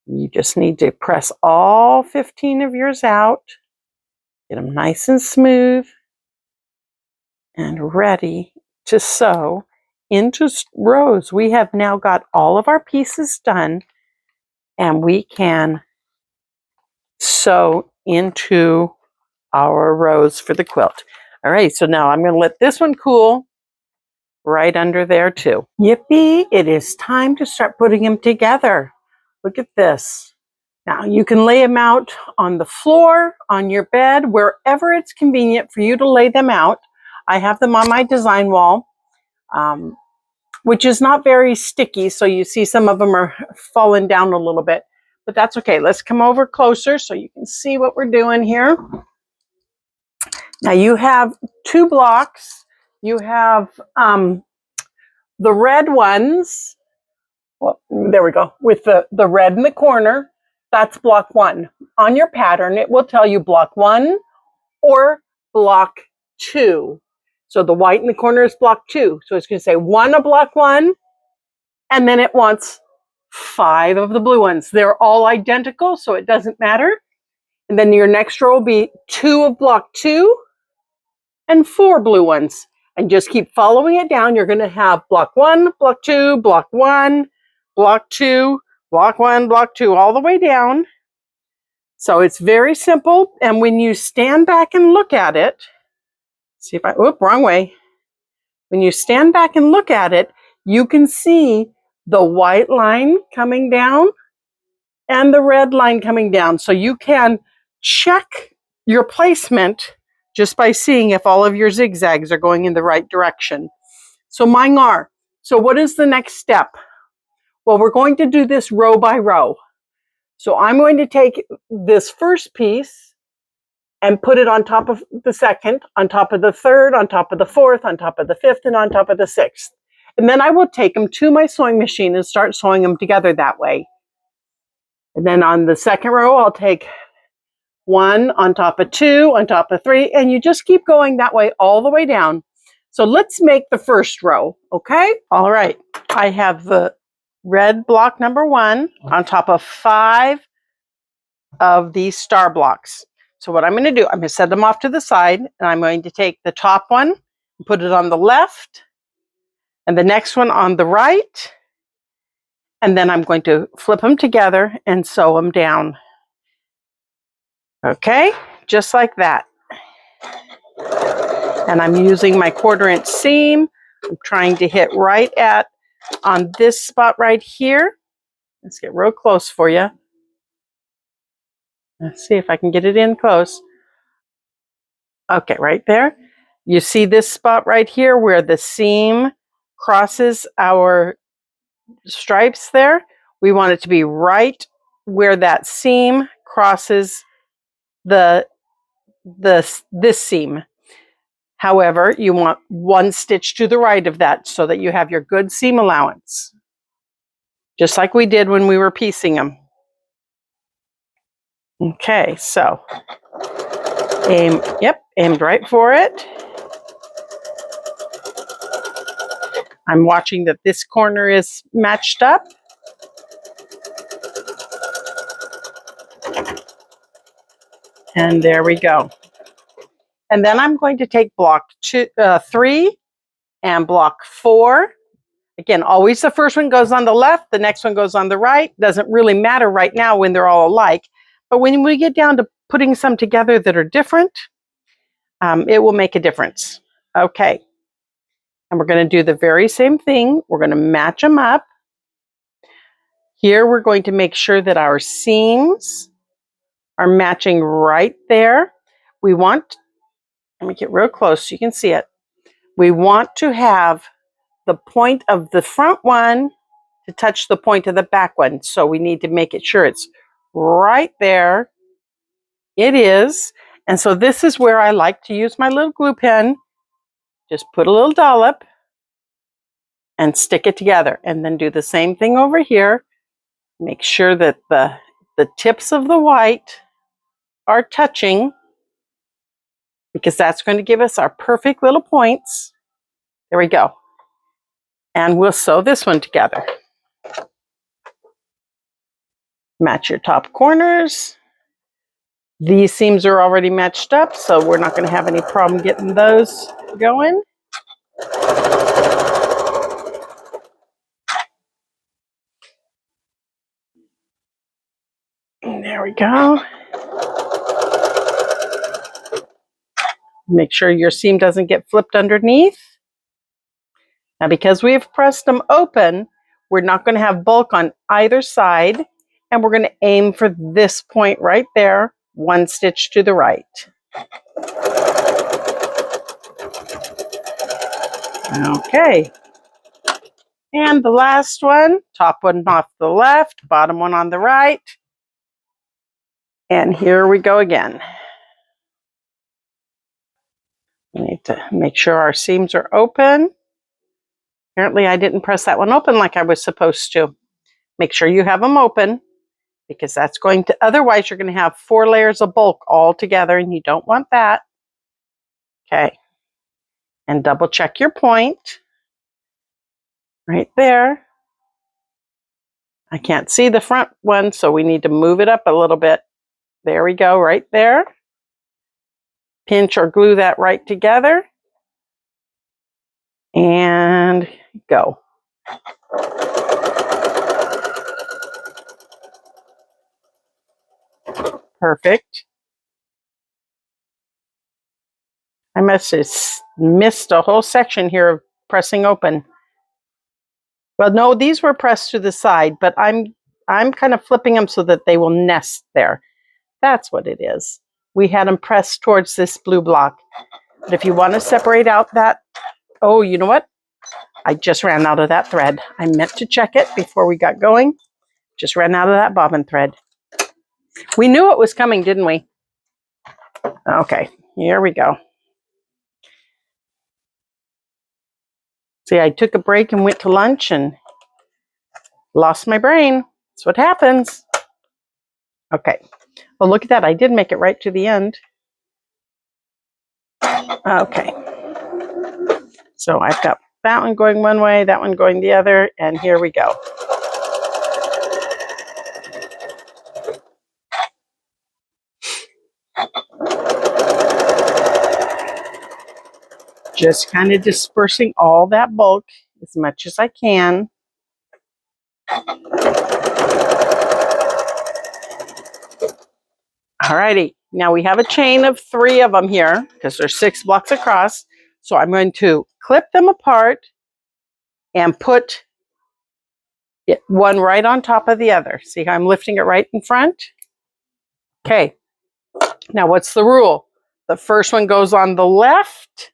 You just need to press all 15 of yours out, get them nice and smooth, and ready to sew into rows. We have now got all of our pieces done, and we can sew into our rows for the quilt. All right, so now I'm going to let this one cool right under there too. Yippee, it is time to start putting them together. Look at this. Now you can lay them out on the floor, on your bed, wherever it's convenient for you to lay them out. I have them on my design wall, which is not very sticky, so you see some of them are falling down a little bit, but that's okay. Let's come over closer so you can see what we're doing here. Now you have two blocks. You have the red ones. Well, there we go. With the red in the corner, that's block one. On your pattern, it will tell you block one or block two. So the white in the corner is block two. So it's going to say one of block one, and then it wants 5 of the blue ones. They're all identical, so it doesn't matter. And then your next row will be 2 of block 2 and 4 blue ones. And just keep following it down. You're going to have block 1, block 2, block 1, block 2, block 1, block 2, all the way down. So it's very simple. And when you stand back and look at it, see if I, oop, wrong way. When you stand back and look at it, you can see the white line coming down and the red line coming down. So you can check your placement just by seeing if all of your zigzags are going in the right direction. So mine are. So what is the next step? Well, we're going to do this row by row. So I'm going to take this first piece and put it on top of the second, on top of the third, on top of the fourth, on top of the fifth, and on top of the sixth. And then I will take them to my sewing machine and start sewing them together that way. And then on the second row, I'll take 1 on top of 2, on top of 3, and you just keep going that way all the way down. So let's make the first row, okay? All right, I have the red block number 1 on top of 5 of these star blocks. So what I'm going to do, I'm going to set them off to the side, and I'm going to take the top one and put it on the left, and the next one on the right. And then I'm going to flip them together and sew them down. Okay, just like that. And I'm using my 1/4 inch seam. I'm trying to hit right at on this spot right here. Let's get real close for you. Let's see if I can get it in close. Okay, right there. You see this spot right here where the seam crosses our stripes there? We want it to be right where that seam crosses this seam. However, you want 1 stitch to the right of that so that you have your good seam allowance. Just like we did when we were piecing them. Okay, so aimed right for it. I'm watching that this corner is matched up. And there we go. And then I'm going to take block 3 and block 4. Again, always the first one goes on the left, the next one goes on the right. Doesn't really matter right now when they're all alike. But when we get down to putting some together that are different, it will make a difference. Okay. And we're going to do the very same thing. We're going to match them up. Here we're going to make sure that our seams are matching right there. We want, let me get real close so you can see it. We want to have the point of the front one to touch the point of the back one. So we need to make it sure it's right there. It is. And so this is where I like to use my little glue pen. Just put a little dollop and stick it together. And then do the same thing over here. Make sure that the tips of the white are touching, because that's going to give us our perfect little points. There we go. And we'll sew this one together. Match your top corners. These seams are already matched up, so we're not going to have any problem getting those going. And there we go. Make sure your seam doesn't get flipped underneath. Now, because we've pressed them open, we're not going to have bulk on either side, and we're going to aim for this point right there, 1 stitch to the right. Okay. And the last one, top one off the left, bottom one on the right. And here we go again. We need to make sure our seams are open. Apparently I didn't press that one open like I was supposed to. Make sure you have them open, because that's going to, otherwise you're going to have 4 layers of bulk all together, and you don't want that. Okay. And double check your point. Right there. I can't see the front one, so we need to move it up a little bit. There we go, right there. Pinch or glue that right together. And go. Perfect. I must have missed a whole section here of pressing open. Well, no, these were pressed to the side, but I'm kind of flipping them so that they will nest there. That's what it is. We had them pressed towards this blue block. But if you want to separate out that, oh, you know what? I just ran out of that thread. I meant to check it before we got going. Just ran out of that bobbin thread. We knew it was coming, didn't we? Okay, here we go. See, I took a break and went to lunch and lost my brain. That's what happens. Okay. Well, look at that. I did make it right to the end. Okay. So I've got that one going one way, that one going the other, and here we go. Just kind of dispersing all that bulk as much as I can. Alrighty, now we have a chain of 3 of them here because there's 6 blocks across. So I'm going to clip them apart and put one right on top of the other. See how I'm lifting it right in front? Okay, now what's the rule? The first one goes on the left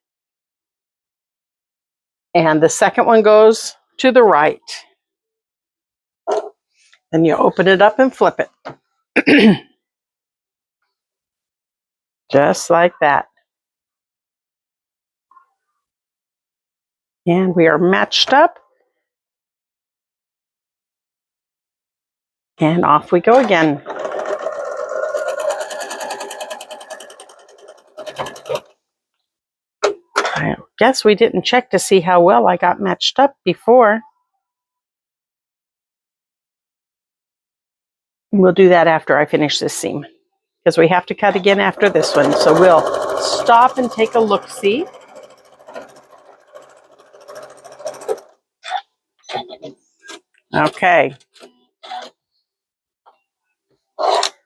and the second one goes to the right. Then you open it up and flip it. Just like that. And we are matched up. And off we go again. I guess we didn't check to see how well I got matched up before. We'll do that after I finish this seam, because we have to cut again after this one. So we'll stop and take a look-see. Okay.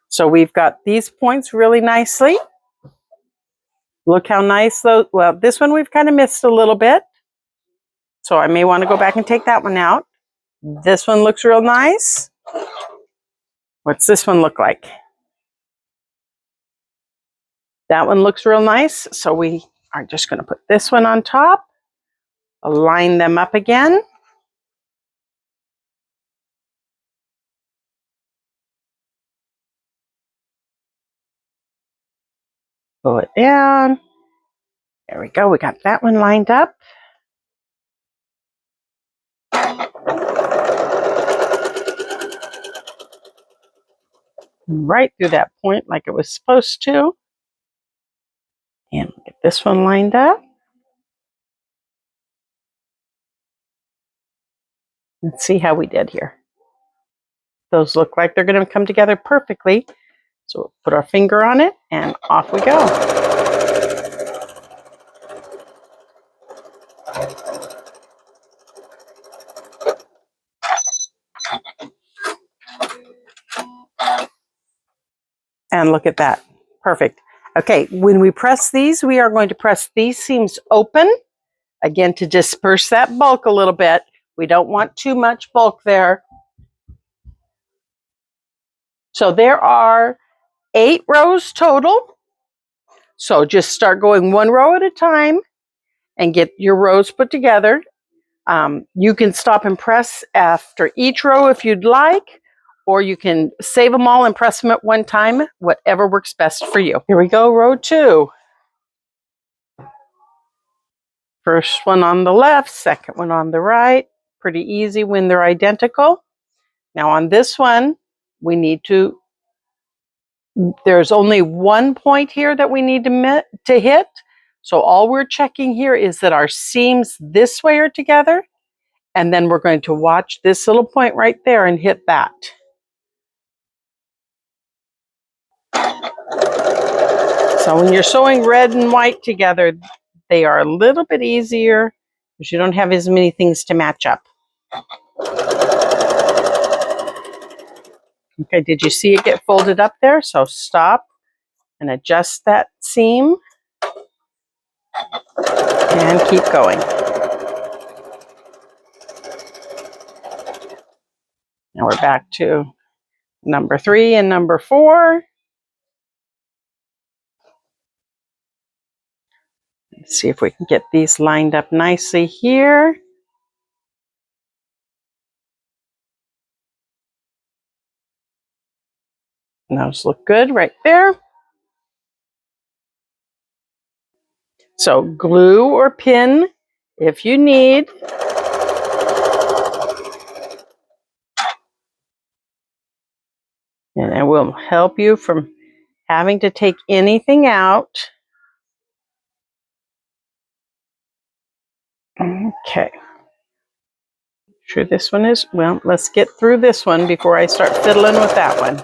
So we've got these points really nicely. Look how nice those, well, this one we've kind of missed a little bit. So I may want to go back and take that one out. This one looks real nice. What's this one look like? That one looks real nice. So we are just going to put this one on top, align them up again. Pull it down. There we go. We got that one lined up. Right through that point like it was supposed to. And get this one lined up. Let's see how we did here. Those look like they're going to come together perfectly. So we'll put our finger on it and off we go. And look at that. Perfect. Okay, when we press these, we are going to press these seams open, again, to disperse that bulk a little bit. We don't want too much bulk there. So there are 8 rows total. So just start going 1 row at a time and get your rows put together. You can stop and press after each row if you'd like, or you can save them all and press them at one time, whatever works best for you. Here we go, row 2. First one on the left, second one on the right. Pretty easy when they're identical. Now on this one, we need to, there's only 1 point here that we need to hit. So all we're checking here is that our seams this way are together. And then we're going to watch this little point right there and hit that. So when you're sewing red and white together, they are a little bit easier because you don't have as many things to match up. Okay, did you see it get folded up there? So stop and adjust that seam and keep going. Now we're back to number 3 and number 4. Let's see if we can get these lined up nicely here. And those look good right there. So glue or pin if you need. And it will help you from having to take anything out. Okay. Sure this one is, well, let's get through this one before I start fiddling with that one.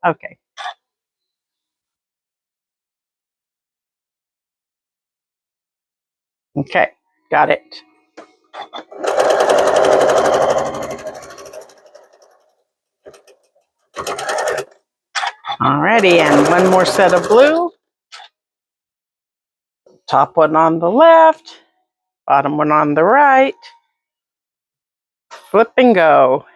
Okay. Okay, got it. Alrighty, and one more set of blue. Top one on the left, bottom one on the right. Flip and go.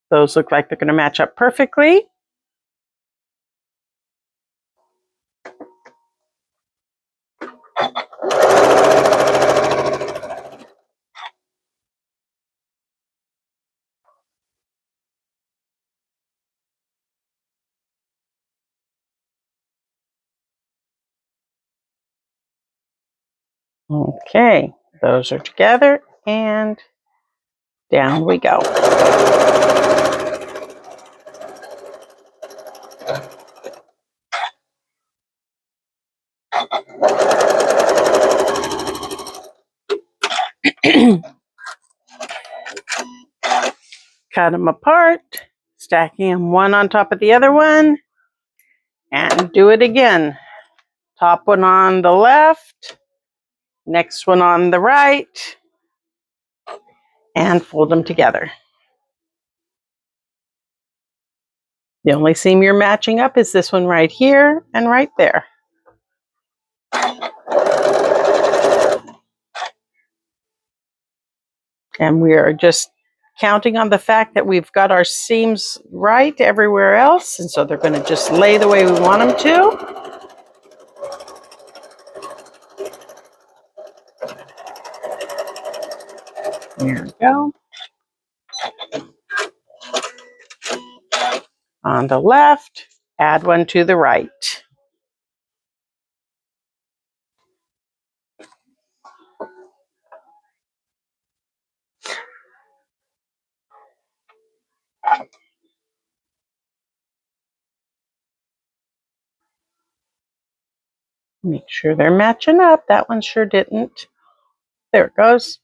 Those look like they're going to match up perfectly. Okay, those are together and down we go. Cut them apart, stacking them one on top of the other one, and do it again. Top one on the left, next one on the right, and fold them together. The only seam you're matching up is this one right here and right there. And we are just counting on the fact that we've got our seams right everywhere else, and so they're going to just lay the way we want them to. There we go. On the left, add one to the right. Make sure they're matching up. That one sure didn't. There it goes.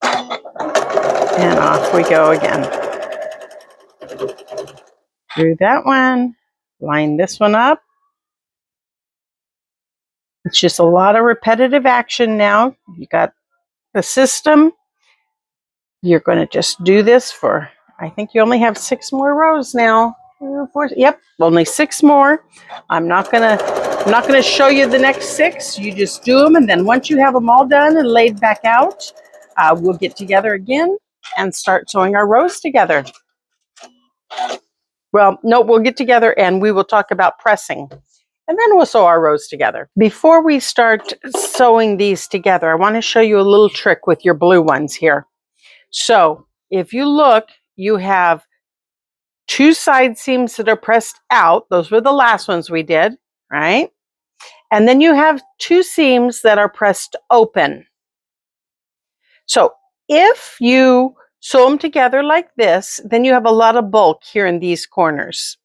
And off we go again. Do that one. Line this one up. It's just a lot of repetitive action now. You got the system. You're going to just do this for, I think you only have 6 more rows now. 4, yep, only 6 more. I'm not gonna show you the next 6. You just do them, and then once you have them all done and laid back out, we'll get together again and start sewing our rows together. Well, no, we'll get together and we will talk about pressing, and then we'll sew our rows together. Before we start sewing these together, I want to show you a little trick with your blue ones here. So if you look, you have 2 side seams that are pressed out. Those were the last ones we did, right? And then you have 2 seams that are pressed open. So if you sew them together like this, then you have a lot of bulk here in these corners.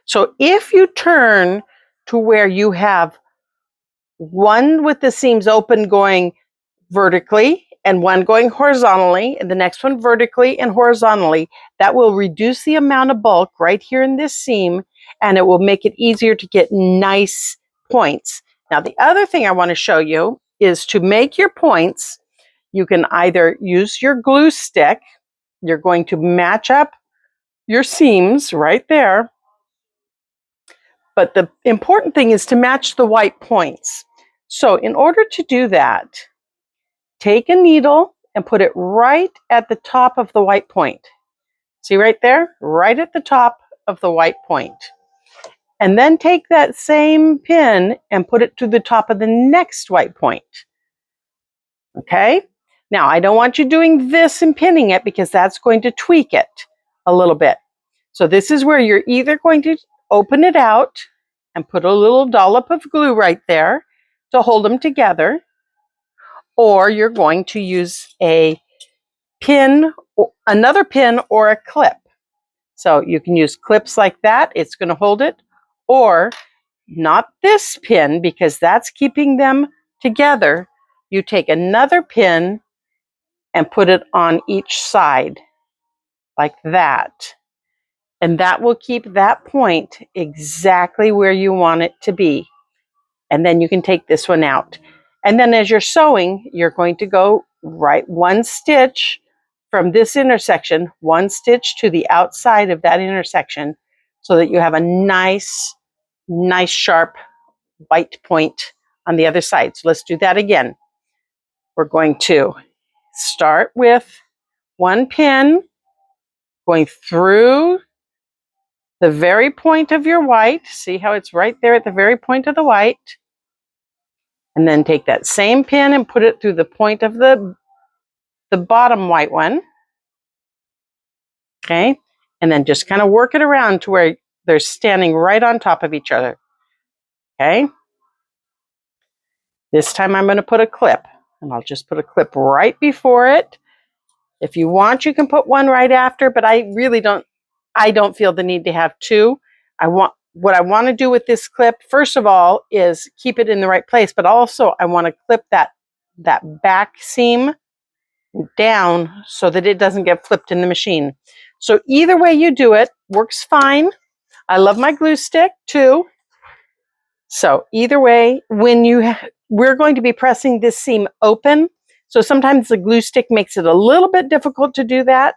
So if you turn to where you have one with the seams open going vertically and one going horizontally, and the next one vertically and horizontally, that will reduce the amount of bulk right here in this seam, and it will make it easier to get nice points. Now, the other thing I want to show you is to make your points, you can either use your glue stick. You're going to match up your seams right there, but the important thing is to match the white points. So in order to do that, take a needle and put it right at the top of the white point. See right there? Right at the top of the white point. And then take that same pin and put it to the top of the next white point. Okay? Now, I don't want you doing this and pinning it because that's going to tweak it a little bit. So this is where you're either going to open it out and put a little dollop of glue right there to hold them together, or you're going to use a pin, another pin or a clip. So you can use clips like that, it's going to hold it, or not this pin because that's keeping them together. You take another pin and put it on each side like that. And that will keep that point exactly where you want it to be. And then you can take this one out. And then as you're sewing, you're going to go right one stitch from this intersection, one stitch to the outside of that intersection, so that you have a nice sharp white point on the other side. So let's do that again. We're going to start with one pin going through the very point of your white. See how it's right there at the very point of the white. And then take that same pin and put it through the point of the bottom white one. Okay. And then just kind of work it around to where they're standing right on top of each other. Okay. This time I'm going to put a clip, and I'll just put a clip right before it. If you want, you can put one right after, but I don't feel the need to have two. What I want to do with this clip, first of all, is keep it in the right place, but also I want to clip that back seam down so that it doesn't get flipped in the machine. So either way you do it works fine. I love my glue stick too. So either way, we're going to be pressing this seam open. So sometimes the glue stick makes it a little bit difficult to do that,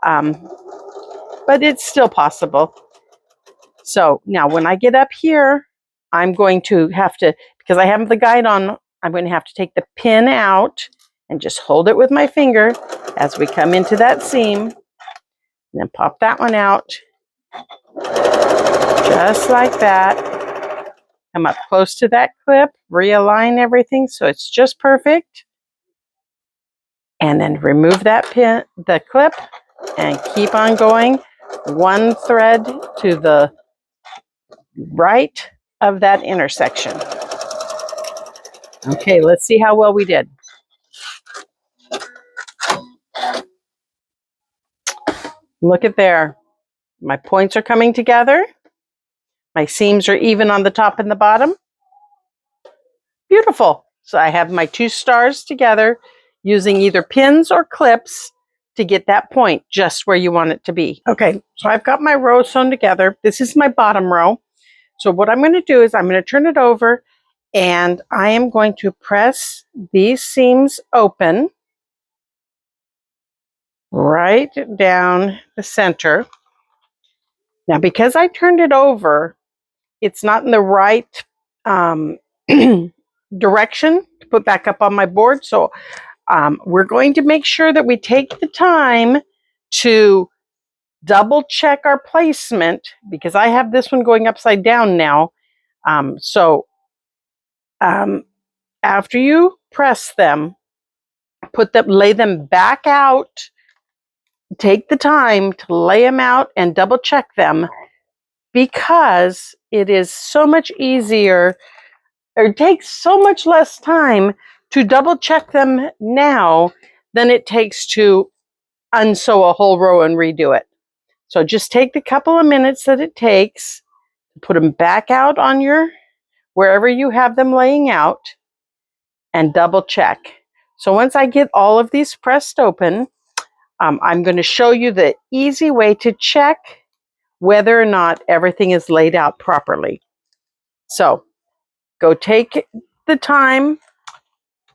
but it's still possible. So now when I get up here, I'm going to have to, because I have the guide on, I'm going to have to take the pin out and just hold it with my finger as we come into that seam, and then pop that one out, just like that. Come up close to that clip, realign everything so it's just perfect, and then remove that the clip, and keep on going. One thread to the right of that intersection. Okay, let's see how well we did. Look at there. My points are coming together. My seams are even on the top and the bottom. Beautiful. So I have my two stars together using either pins or clips to get that point just where you want it to be. Okay, so I've got my row sewn together. This is my bottom row. So what I'm going to do is I'm going to turn it over, and I am going to press these seams open right down the center. Now, because I turned it over, it's not in the right direction to put back up on my board. So we're going to make sure that we take the time to double check our placement, because I have this one going upside down now. After you press them, lay them back out. Take the time to lay them out and double check them, because it is so much easier, or it takes so much less time to double check them now than it takes to unsew a whole row and redo it. So just take the couple of minutes that it takes, put them back out on wherever you have them laying out, and double check. So once I get all of these pressed open, I'm going to show you the easy way to check whether or not everything is laid out properly. So go take the time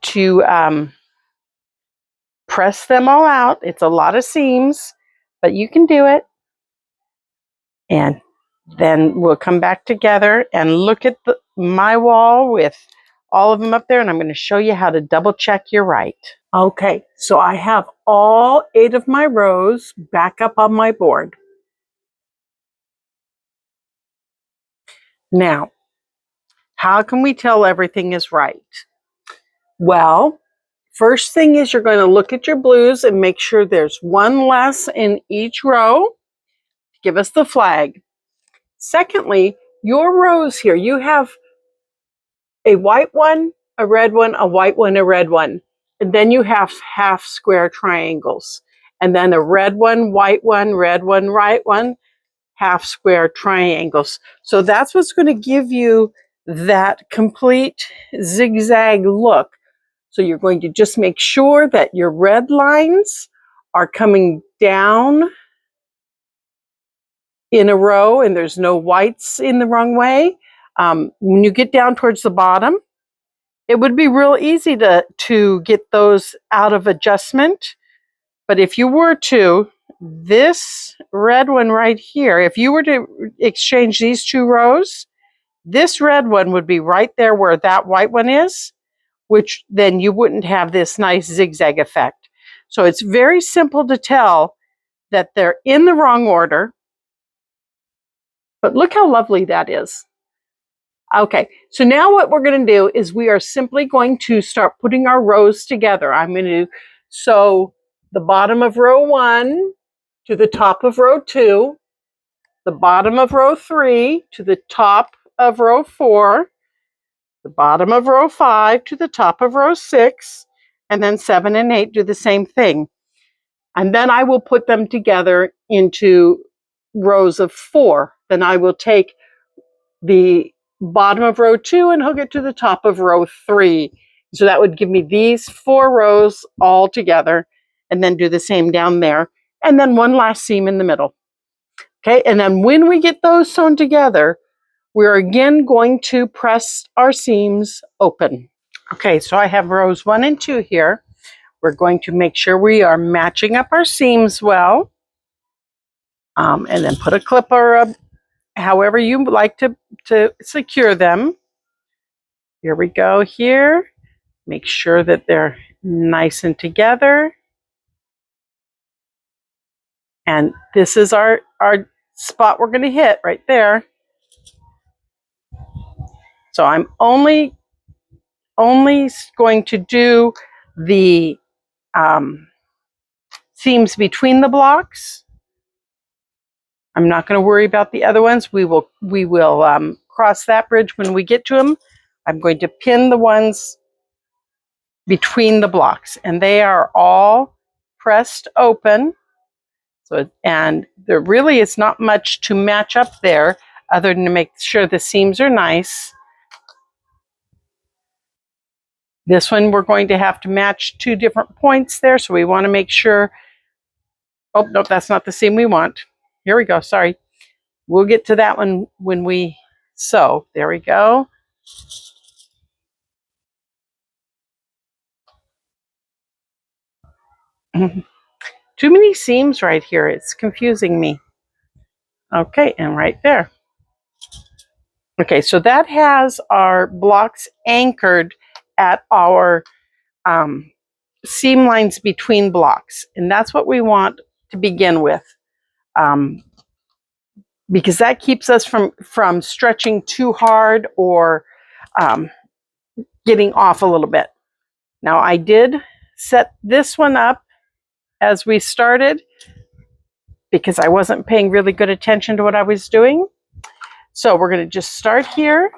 to press them all out. It's a lot of seams, but you can do it. And then we'll come back together and look at my wall with all of them up there, and I'm going to show you how to double check you're right. Okay, so I have all 8 of my rows back up on my board. Now, how can we tell everything is right? Well, first thing is you're going to look at your blues and make sure there's one less in each row. Give us the flag. Secondly, your rows here, you have a white one, a red one, a white one, a red one. And then you have half square triangles. And then a red one, white one, red one, white one, half square triangles. So that's what's going to give you that complete zigzag look. So you're going to just make sure that your red lines are coming down in a row and there's no whites in the wrong way. When you get down towards the bottom, it would be real easy to get those out of adjustment. But if you were to, this red one right here, if you were to exchange these two rows, this red one would be right there where that white one is, which then you wouldn't have this nice zigzag effect. So it's very simple to tell that they're in the wrong order. But look how lovely that is. Okay, so now what we're going to do is we are simply going to start putting our rows together. I'm going to sew the bottom of row 1 to the top of row 2, the bottom of row 3 to the top of row 4, the bottom of row 5 to the top of row 6, and then 7 and 8 do the same thing. And then I will put them together into rows of 4. Then I will take the bottom of row 2 and hook it to the top of row 3. So that would give me these 4 rows all together, and then do the same down there, and then one last seam in the middle. Okay, and then when we get those sewn together, we're again going to press our seams open. Okay, so I have rows 1 and 2 here. We're going to make sure we are matching up our seams well, and then put a clip or however you like to secure them. Here we go here. Make sure that they're nice and together. And this is our spot we're going to hit right there. So I'm only going to do the seams between the blocks. I'm not going to worry about the other ones. We will cross that bridge when we get to them. I'm going to pin the ones between the blocks, and they are all pressed open. So, and there really is not much to match up there other than to make sure the seams are nice. This one we're going to have to match 2 different points there, so we want to make sure. Oh, no, that's not the seam we want. Here we go, sorry. We'll get to that one when we sew. There we go. Too many seams right here. It's confusing me. Okay, and right there. Okay, so that has our blocks anchored at our seam lines between blocks. And that's what we want to begin with, because that keeps us from stretching too hard or getting off a little bit. Now I did set this one up as we started because I wasn't paying really good attention to what I was doing. So we're going to just start here.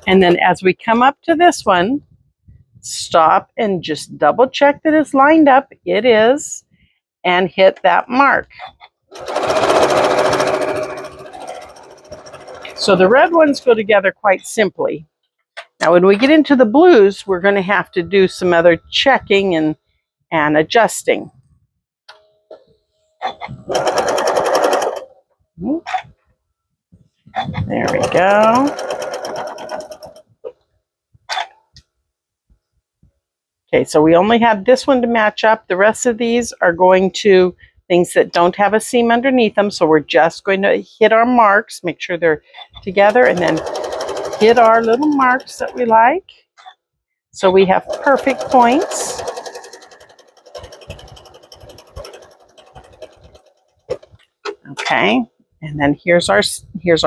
And then as we come up to this one, stop and just double check that it's lined up. It is. And hit that mark. So the red ones go together quite simply. Now when we get into the blues, we're going to have to do some other checking and adjusting. There we go. Okay, so we only have this one to match up. The rest of these are going to things that don't have a seam underneath them. So we're just going to hit our marks, make sure they're together, and then hit our little marks that we like. So we have perfect points. Okay, and then here's our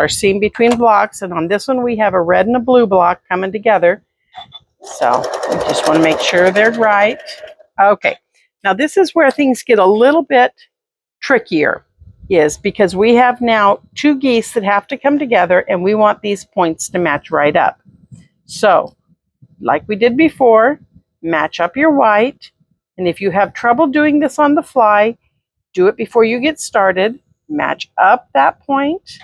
seam between blocks, and on this one we have a red and a blue block coming together. So we just want to make sure they're right. Okay, now this is where things get a little bit trickier, is because we have now 2 geese that have to come together, and we want these points to match right up. So like we did before, match up your white, and if you have trouble doing this on the fly, do it before you get started. Match up that point,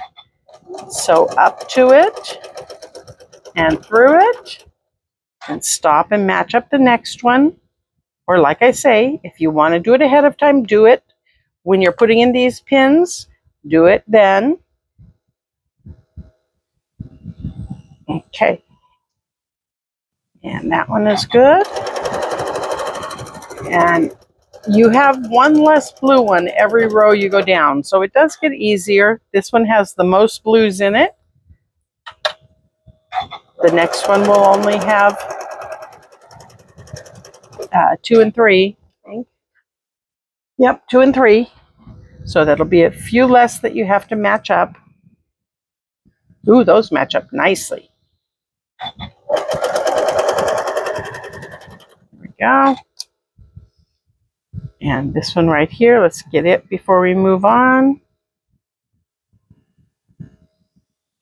sew up to it and through it, and stop and match up the next one. Or like I say, if you want to do it ahead of time, do it when you're putting in these pins, do it then. Okay. And that one is good. And you have one less blue one every row you go down. So it does get easier. This one has the most blues in it. The next one will only have 2 and 3, I think. Yep, 2 and 3. So that'll be a few less that you have to match up. Ooh, those match up nicely. There we go. And this one right here, let's get it before we move on.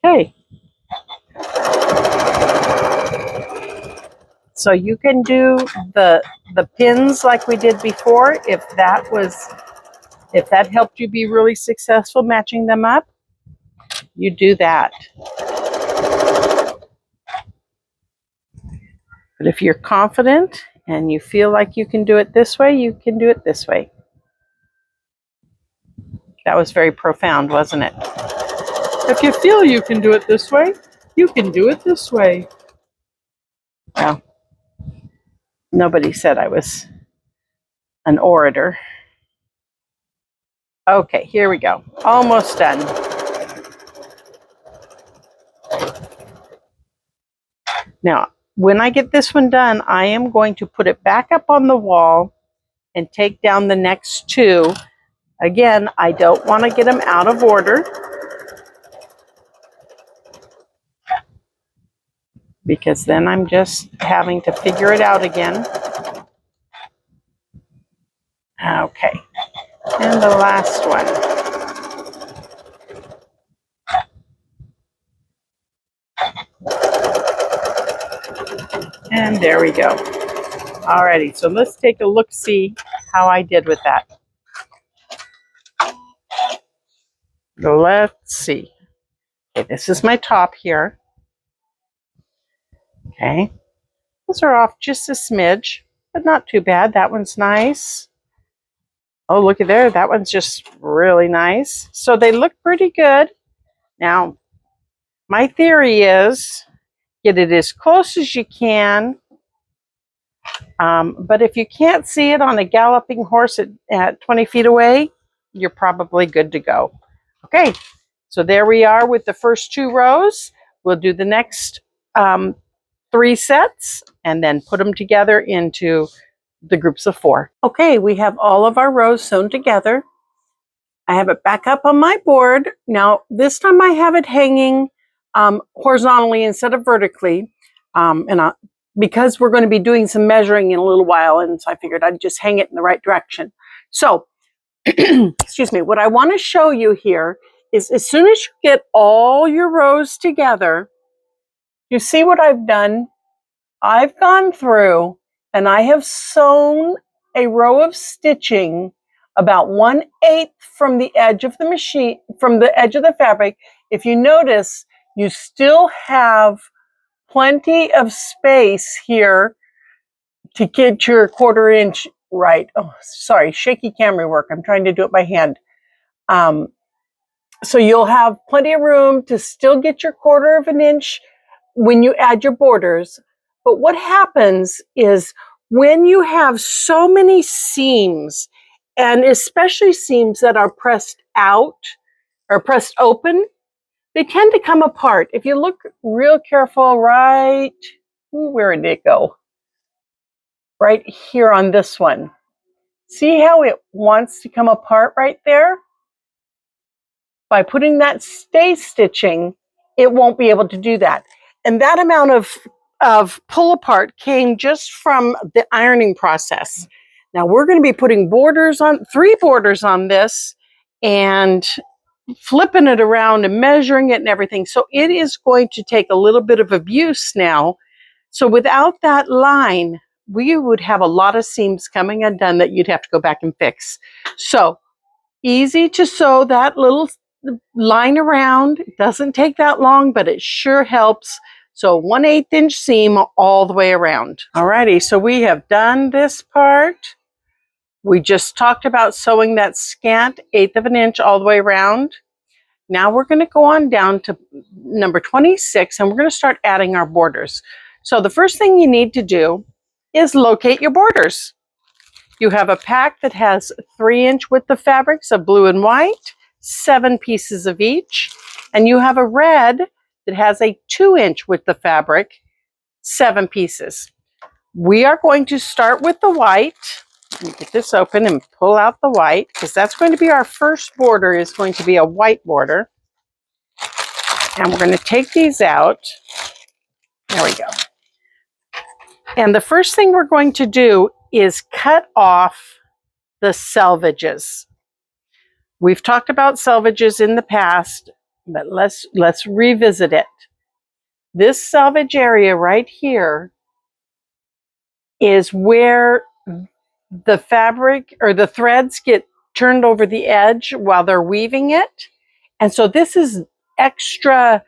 Okay. So you can do the pins like we did before if that helped you be really successful matching them up. You do that. But if you're confident and you feel like you can do it this way, you can do it this way. That was very profound, wasn't it? If you feel you can do it this way, you can do it this way. Well, nobody said I was an orator. Okay, here we go. Almost done. Now, when I get this one done, I am going to put it back up on the wall and take down the next 2. Again, I don't want to get them out of order because then I'm just having to figure it out again. Okay, and the last one. And there we go. Alrighty, so let's take a look, see how I did with that. Let's see. Okay, this is my top here. Okay, those are off just a smidge, but not too bad. That one's nice. Oh, look at there. That one's just really nice. So they look pretty good. Now, my theory is get it as close as you can. But if you can't see it on a galloping horse at 20 feet away, you're probably good to go. Okay, so there we are with the first 2 rows. We'll do the next 3 sets and then put them together into the groups of 4. Okay, we have all of our rows sewn together. I have it back up on my board. Now, this time I have it hanging horizontally instead of vertically. Because we're going to be doing some measuring in a little while, and so I figured I'd just hang it in the right direction. So, excuse me, what I want to show you here is as soon as you get all your rows together, you see what I've done? I've gone through and I have sewn a row of stitching about 1/8 from the edge of the machine, from the edge of the fabric. If you notice, you still have plenty of space here to get your 1/4 inch right. Oh, sorry, shaky camera work. I'm trying to do it by hand. So you'll have plenty of room to still get your 1/4 inch when you add your borders. But what happens is when you have so many seams, and especially seams that are pressed out or pressed open, they tend to come apart. If you look real careful, right, where did it go? Right here on this one. See how it wants to come apart right there? By putting that stay stitching, it won't be able to do that. And that amount of pull apart came just from the ironing process. Now we're going to be putting 3 borders on this and flipping it around and measuring it and everything. So it is going to take a little bit of abuse now. So without that line, we would have a lot of seams coming undone that you'd have to go back and fix. So easy to sew that little line around. It doesn't take that long, but it sure helps. So 1/8 inch seam all the way around. Alrighty, so we have done this part. We just talked about sewing that scant 1/8 of an inch all the way around. Now we're going to go on down to number 26 and we're going to start adding our borders. So the first thing you need to do is locate your borders. You have a pack that has 3-inch width of fabrics of blue and white, 7 pieces of each, and you have a red that has a 2-inch width of fabric, 7 pieces. We are going to start with the white. Let me get this open and pull out the white, because that's going to be our first border, is going to be a white border. And we're going to take these out. There we go. And the first thing we're going to do is cut off the selvages. We've talked about selvages in the past, but let's revisit it. This selvage area right here is where the fabric or the threads get turned over the edge while they're weaving it. And so this is extra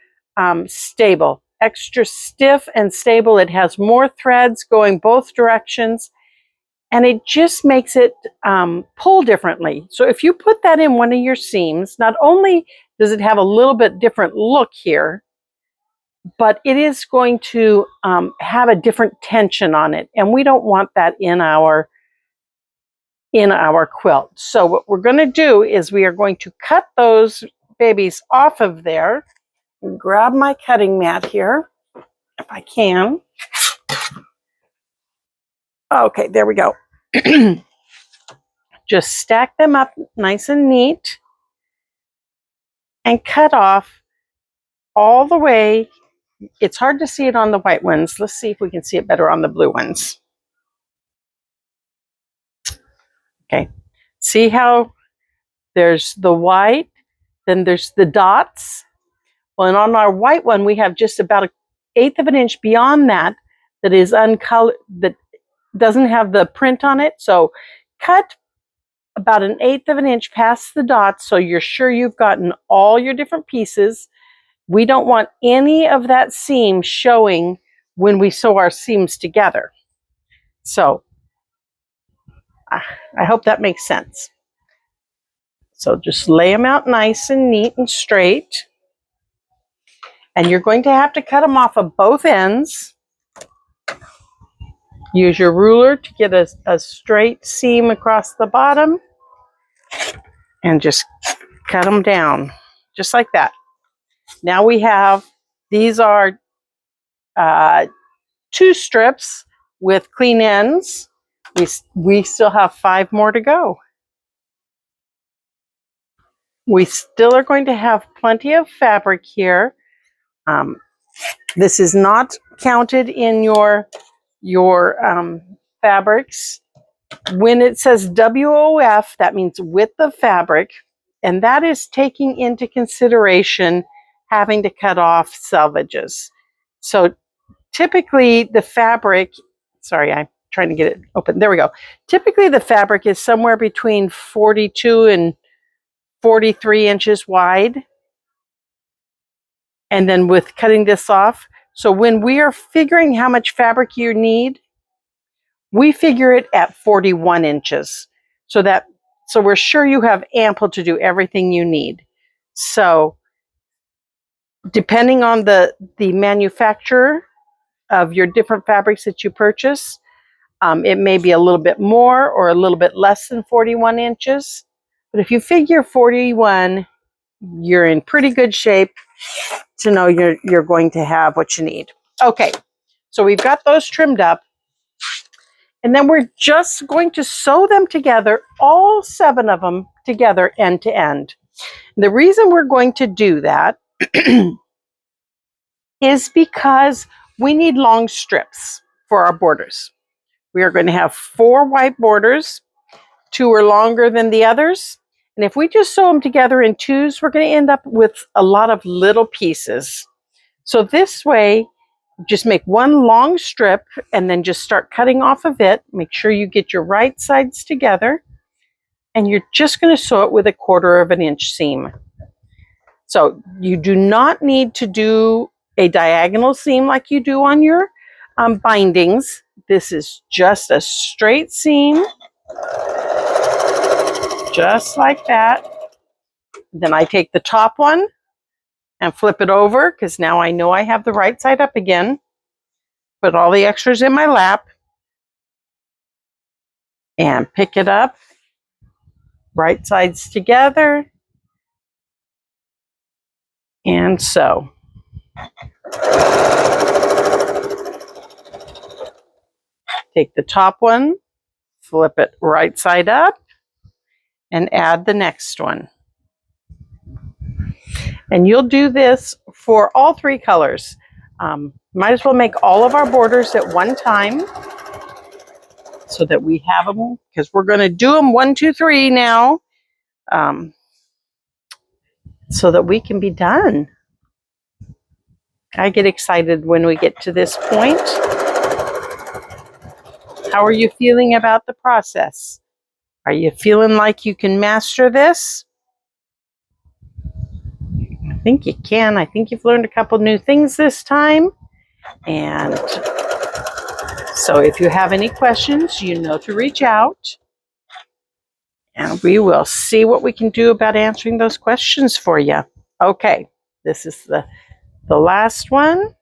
stable, extra stiff and stable. It has more threads going both directions, and it just makes it pull differently. So if you put that in one of your seams, not only does it have a little bit different look here, but it is going to have a different tension on it, and we don't want that in our quilt. So what we're going to do is we are going to cut those babies off of there. Grab my cutting mat here, if I can. Okay, there we go. Just stack them up nice and neat and cut off all the way. It's hard to see it on the white ones. Let's see if we can see it better on the blue ones. Okay, see how there's the white, then there's the dots. Well, and on our white one, we have just about 1/8 of an inch beyond that that is uncolored, that doesn't have the print on it. So cut about 1/8 of an inch past the dots so you're sure you've gotten all your different pieces. We don't want any of that seam showing when we sew our seams together. So I hope that makes sense. So just lay them out nice and neat and straight. And you're going to have to cut them off of both ends. Use your ruler to get a straight seam across the bottom. And just cut them down, just like that. Now we have, these are 2 strips with clean ends. We still have 5 more to go. We still are going to have plenty of fabric here. This is not counted in your fabrics. When it says WOF, that means width of fabric, and that is taking into consideration having to cut off selvages. So typically the fabric, sorry, I'm trying to get it open. There we go. Typically the fabric is somewhere between 42 and 43 inches wide. And then with cutting this off, so when we are figuring how much fabric you need, we figure it at 41 inches. So we're sure you have ample to do everything you need. So depending on the manufacturer of your different fabrics that you purchase, it may be a little bit more or a little bit less than 41 inches. But if you figure 41, you're in pretty good shape to know you're going to have what you need. Okay, so we've got those trimmed up. And then we're just going to sew them together, all 7 of them together end to end. The reason we're going to do that is because we need long strips for our borders. We are going to have 4 white borders. 2 are longer than the others. And if we just sew them together in 2s, we're going to end up with a lot of little pieces. So this way, just make 1 long strip and then just start cutting off of it. Make sure you get your right sides together. And you're just going to sew it with a 1/4 of an inch seam. So you do not need to do a diagonal seam like you do on your bindings. This is just a straight seam. just like that. Then I take the top one and flip it over, because now I know I have the right side up again. Put all the extras in my lap and pick it up, right sides together, and sew. Take the top one, flip it right side up, and add the next one. And you'll do this for all three colors. Might as well make all of our borders at one time so that we have them, because we're going to do them 1, 2, 3 now, so that we can be done. I get excited when we get to this point. How are you feeling about the process? Are you feeling like you can master this? I think you can. I think you've learned a couple new things this time. And so if you have any questions, you know to reach out. And we will see what we can do about answering those questions for you. Okay, this is the last one.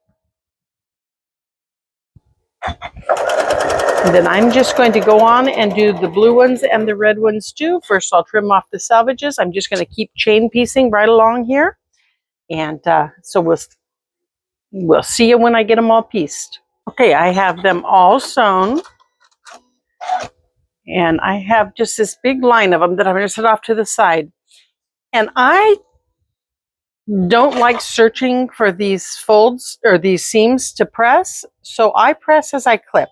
And then I'm just going to go on and do the blue ones and the red ones too. First, I'll trim off the selvages. I'm just going to keep chain piecing right along here. And so we'll see you when I get them all pieced. Okay, I have them all sewn. And I have just this big line of them that I'm going to set off to the side. And I don't like searching for these folds or these seams to press. So I press as I clip.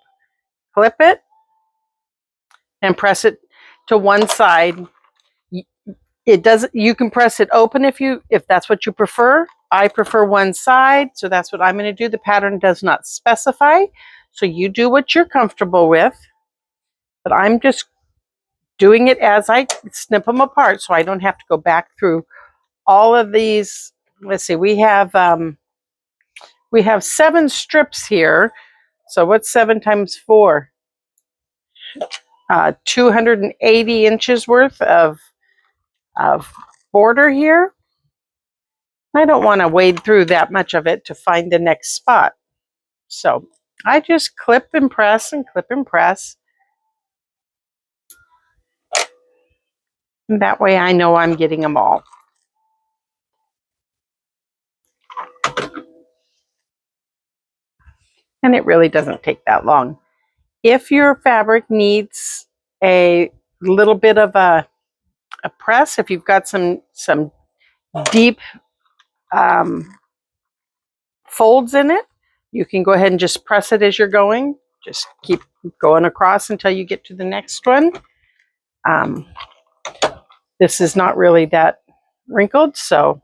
Clip it and press it to one side. It does. You can press it open if that's what you prefer. I prefer one side, so that's what I'm going to do. The pattern does not specify, so you do what you're comfortable with. But I'm just doing it as I snip them apart, so I don't have to go back through all of these. Let's see, we have 7 strips here. So what's 7 times 4? 280 inches worth of border here. I don't want to wade through that much of it to find the next spot. So I just clip and press and clip and press. And that way I know I'm getting them all. And it really doesn't take that long. If your fabric needs a little bit of a press, if you've got some deep folds in it, you can go ahead and just press it as you're going. Just keep going across until you get to the next one. This is not really that wrinkled, so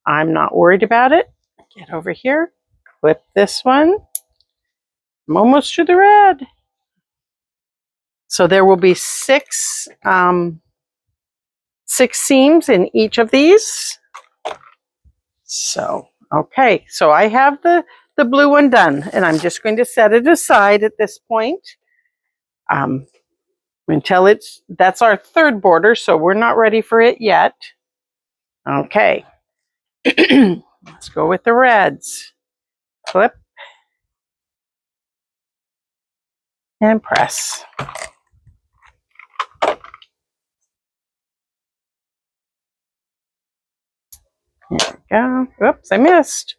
I'm not worried about it. Get over here, clip this one. I'm almost to the red. So there will be 6 seams in each of these. So, okay, so I have the blue one done, and I'm just going to set it aside at this point until that's our 3rd border, so we're not ready for it yet. Okay, let's go with the reds. Clip and press. There we go. Oops, I missed.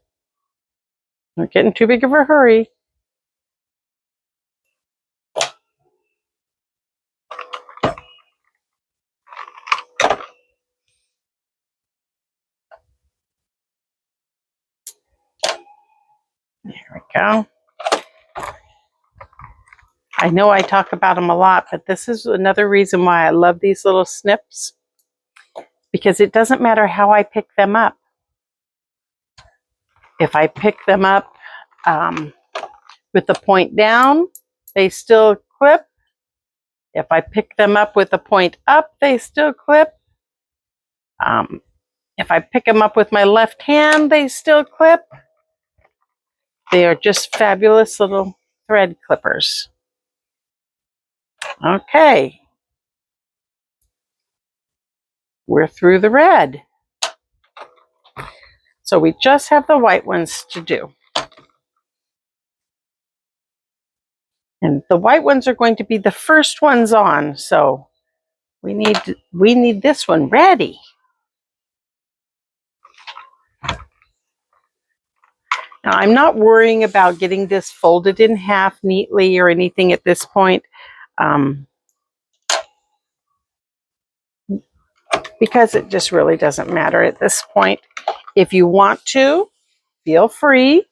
Not getting too big of a hurry. There we go. I know I talk about them a lot, but this is another reason why I love these little snips, because it doesn't matter how I pick them up. If I pick them up with the point down, they still clip. If I pick them up with the point up, they still clip. If I pick them up with my left hand, they still clip. They are just fabulous little thread clippers. Okay. we're through the red. So we just have the white ones to do. And the white ones are going to be the first ones on, so we need this one ready. Now, I'm not worrying about getting this folded in half neatly or anything at this point, because it just really doesn't matter at this point. If you want to, feel free.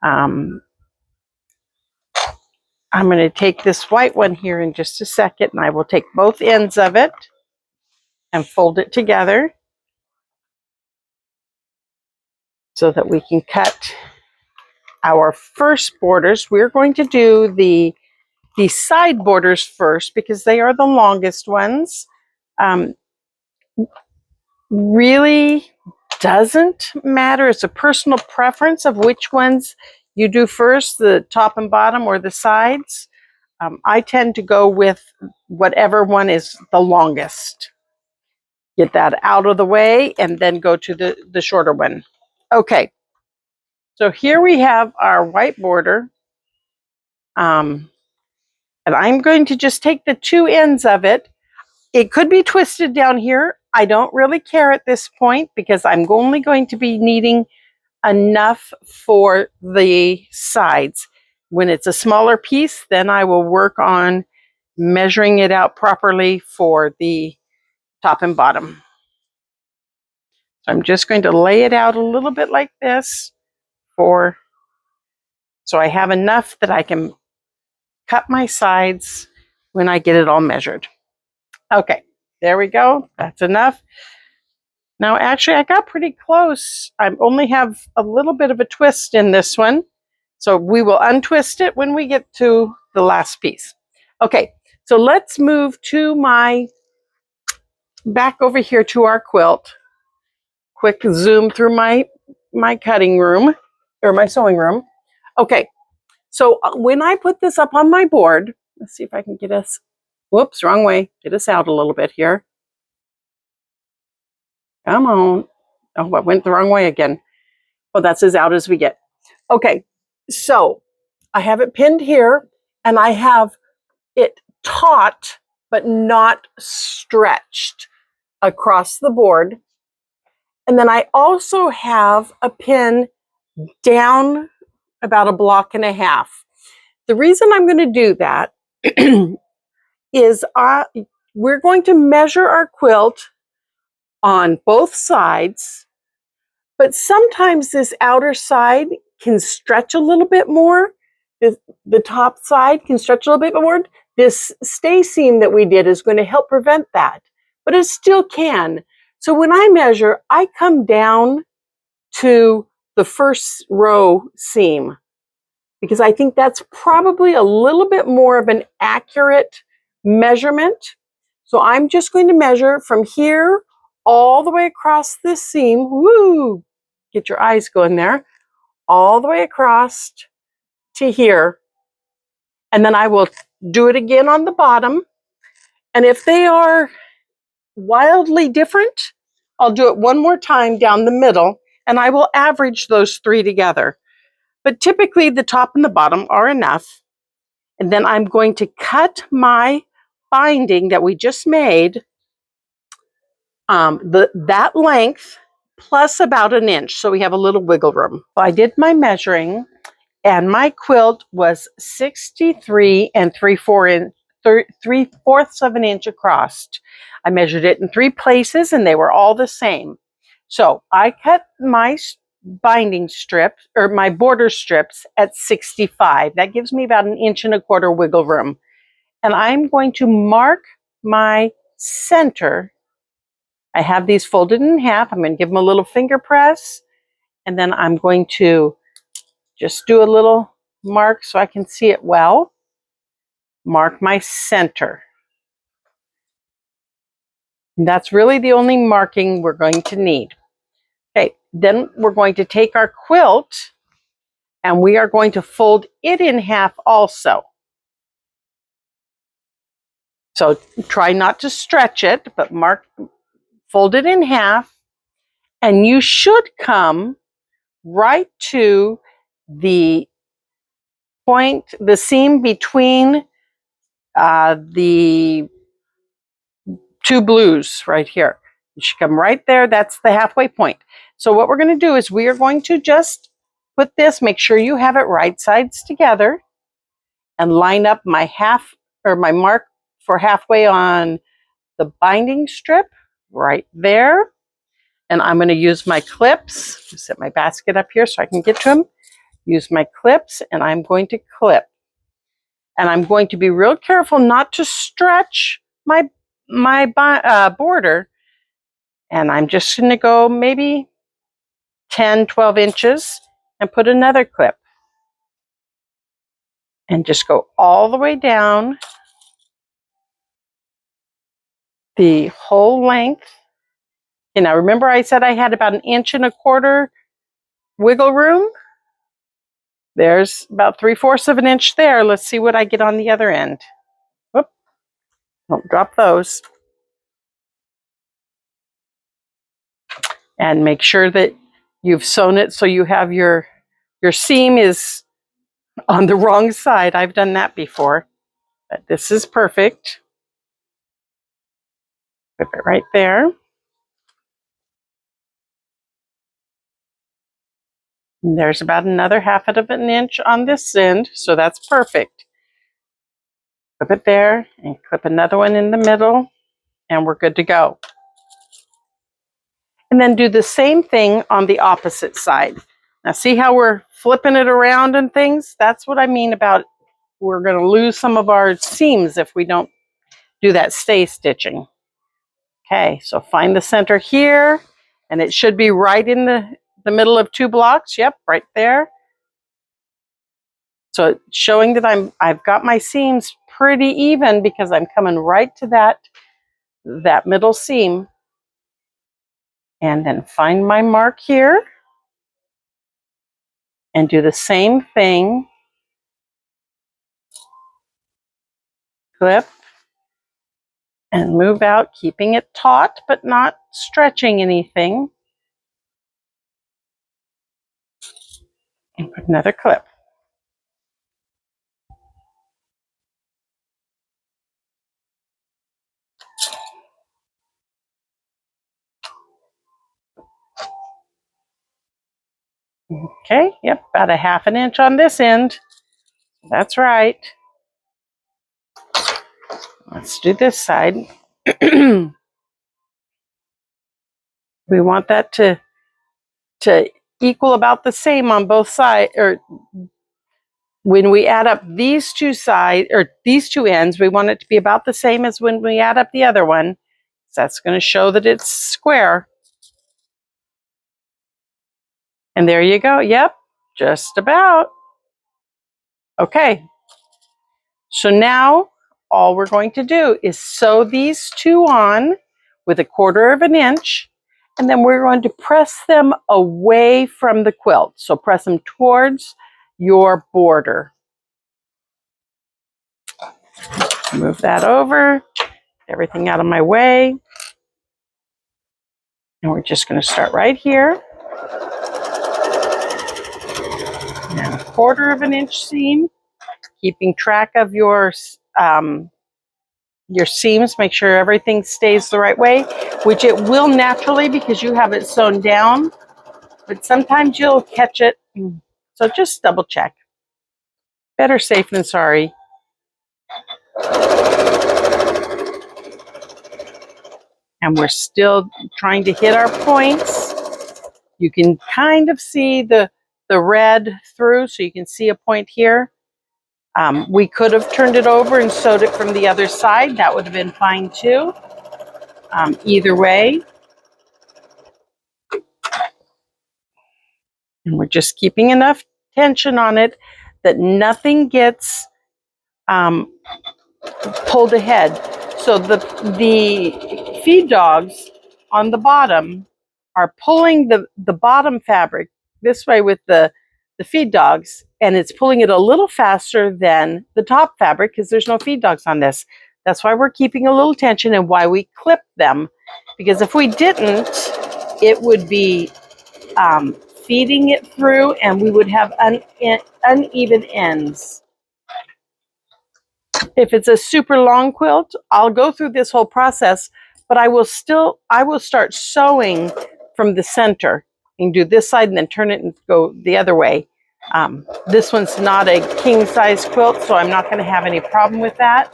I'm going to take this white one here in just a second, and I will take both ends of it and fold it together so that we can cut our first borders. We're going to do the side borders first because they are the longest ones. Really doesn't matter. It's a personal preference of which ones you do first, the top and bottom or the sides. I tend to go with whatever one is the longest. Get that out of the way and then go to the shorter one. Okay, so here we have our white border. And I'm going to just take the two ends of it. It could be twisted down here. I don't really care at this point because I'm only going to be needing enough for the sides. When it's a smaller piece, then I will work on measuring it out properly for the top and bottom. So I'm just going to lay it out a little bit like this so I have enough that I can cut my sides when I get it all measured. Okay, there we go. That's enough. Now, actually, I got pretty close. I only have a little bit of a twist in this one. So we will untwist it when we get to the last piece. Okay, so let's move to back over here to our quilt. Quick zoom through my cutting room, or my sewing room. Okay, so when I put this up on my board, let's see if I can get us, whoops, wrong way. Get us out a little bit here. Come on. Oh, I went the wrong way again. Well, that's as out as we get. Okay, so I have it pinned here, and I have it taut, but not stretched across the board. And then I also have a pin down about a block and a half. The reason I'm going to do that is we're going to measure our quilt on both sides, but sometimes this outer side can stretch a little bit more. The top side can stretch a little bit more. This stay seam that we did is going to help prevent that, but it still can. So when I measure, I come down to the first row seam because I think that's probably a little bit more of an accurate measurement. So I'm just going to measure from here all the way across this seam. Woo! Get your eyes going there. All the way across to here. And then I will do it again on the bottom. And if they are wildly different, I'll do it one more time down the middle, and I will average those three together. But typically the top and the bottom are enough. And then I'm going to cut my binding that we just made, that length plus about an inch, so we have a little wiggle room. I did my measuring, and my quilt was 63 3/4 of an inch across. I measured it in 3 places, and they were all the same. So I cut my binding strips, or my border strips, at 65. That gives me about 1.25 inch wiggle room. And I'm going to mark my center. I have these folded in half. I'm going to give them a little finger press, and then I'm going to just do a little mark so I can see it well. Mark my center. And that's really the only marking we're going to need. Okay, then we're going to take our quilt and we are going to fold it in half also. So try not to stretch it, but mark fold it in half, and you should come right to the point, the seam between the two blues right here. You should come right there. That's the halfway point. So what we're going to do is we are going to just put this, make sure you have it right sides together, and line up my my mark for halfway on the binding strip right there. And I'm going to use my clips. Set my basket up here so I can get to them. Use my clips, and I'm going to clip. And I'm going to be real careful not to stretch my border. And I'm just going to go maybe 10, 12 inches and put another clip. And just go all the way down the whole length. And now remember I said I had about 1.25 inches wiggle room? There's about 3/4 of an inch there. Let's see what I get on the other end. Whoop. Don't drop those. And make sure that you've sewn it so you have your seam is on the wrong side. I've done that before, but this is perfect. Put it right there. And there's about another 1/2 of an inch on this end, so that's perfect. Clip it there and clip another one in the middle, and we're good to go. And then do the same thing on the opposite side. Now see how we're flipping it around and things? That's what I mean about we're going to lose some of our seams if we don't do that stay stitching. Okay, so find the center here, and it should be right in the middle of 2 blocks. Yep, right there. So showing that I've got my seams pretty even because I'm coming right to that middle seam. And then find my mark here and do the same thing. Clip and move out, keeping it taut but not stretching anything. And put another clip. Okay, yep, about 1/2 inch on this end. That's right. Let's do this side. We want that to equal about the same on both sides, or when we add up these two sides, or these two ends, we want it to be about the same as when we add up the other one. So that's going to show that it's square. And there you go. Yep, just about. Okay. So now all we're going to do is sew these two on with 1/4 of an inch, and then we're going to press them away from the quilt. So press them towards your border. Move that over, everything out of my way. And we're just going to start right here. And 1/4 of an inch seam, keeping track of your seams. Make sure everything stays the right way, which it will naturally because you have it sewn down, but sometimes you'll catch it. So just double check. Better safe than sorry. And we're still trying to hit our points. You can kind of see the red through, so you can see a point here. We could have turned it over and sewed it from the other side. That would have been fine too. Either way. And we're just keeping enough tension on it that nothing gets pulled ahead. So the feed dogs on the bottom are pulling the bottom fabric this way with the feed dogs, and it's pulling it a little faster than the top fabric because there's no feed dogs on this. That's why we're keeping a little tension and why we clip them. because if we didn't, it would be feeding it through and we would have uneven ends. If it's a super long quilt, I'll go through this whole process, but I will start sewing from the center and do this side and then turn it and go the other way. This one's not a king size quilt, so I'm not going to have any problem with that.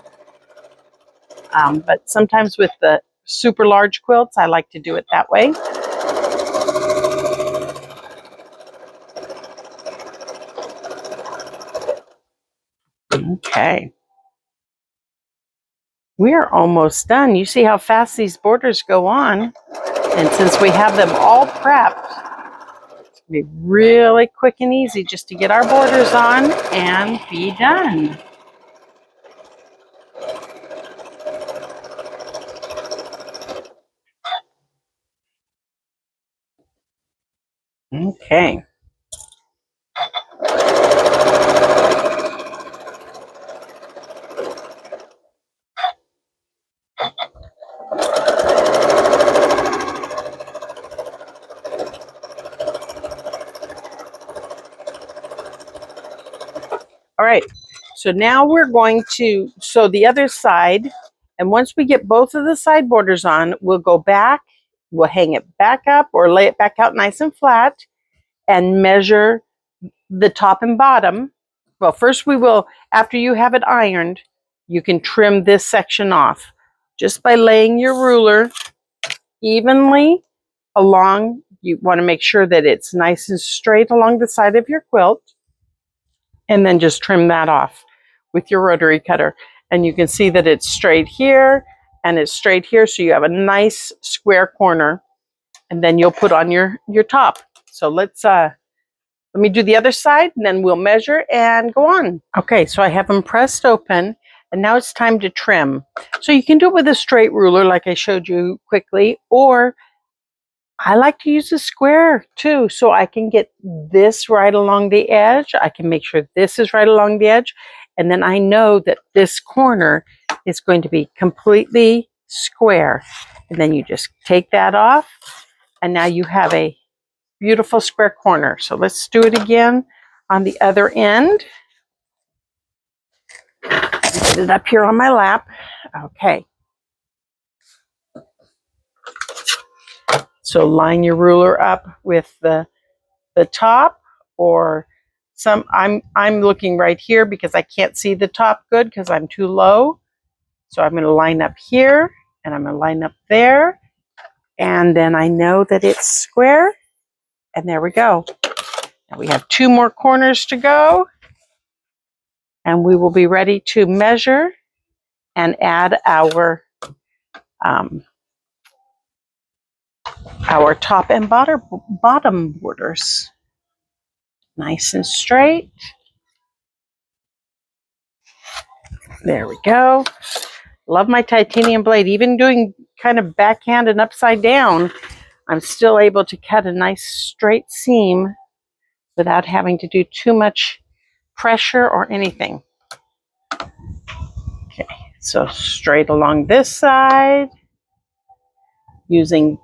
But sometimes with the super large quilts, I like to do it that way. Okay. We are almost done. You see how fast these borders go on. And since we have them all prepped, it's going to be really quick and easy just to get our borders on and be done. Okay. All right, so now we're going to sew the other side, and once we get both of the side borders on, we'll go back, we'll hang it back up or lay it back out nice and flat and measure the top and bottom. Well, first we will, after you have it ironed, you can trim this section off just by laying your ruler evenly along. You want to make sure that it's nice and straight along the side of your quilt, and then just trim that off with your rotary cutter. And you can see that it's straight here and it's straight here, so you have a nice square corner, and then you'll put on your top. So let me do the other side and then we'll measure and go on. Okay, so I have them pressed open and now it's time to trim. So you can do it with a straight ruler like I showed you quickly, or I like to use a square too, so I can get this right along the edge. I can make sure this is right along the edge, and then I know that this corner is going to be completely square. And then you just take that off, and now you have a beautiful square corner. So let's do it again on the other end. Get it up here on my lap. Okay. So line your ruler up with the top, or I'm looking right here because I can't see the top good because I'm too low. So I'm going to line up here and I'm going to line up there, and then I know that it's square, and there we go. Now we have 2 more corners to go, and we will be ready to measure and add our top and bottom borders. Nice and straight. There we go. Love my titanium blade. Even doing kind of backhand and upside down, I'm still able to cut a nice straight seam without having to do too much pressure or anything. Okay, so straight along this side, using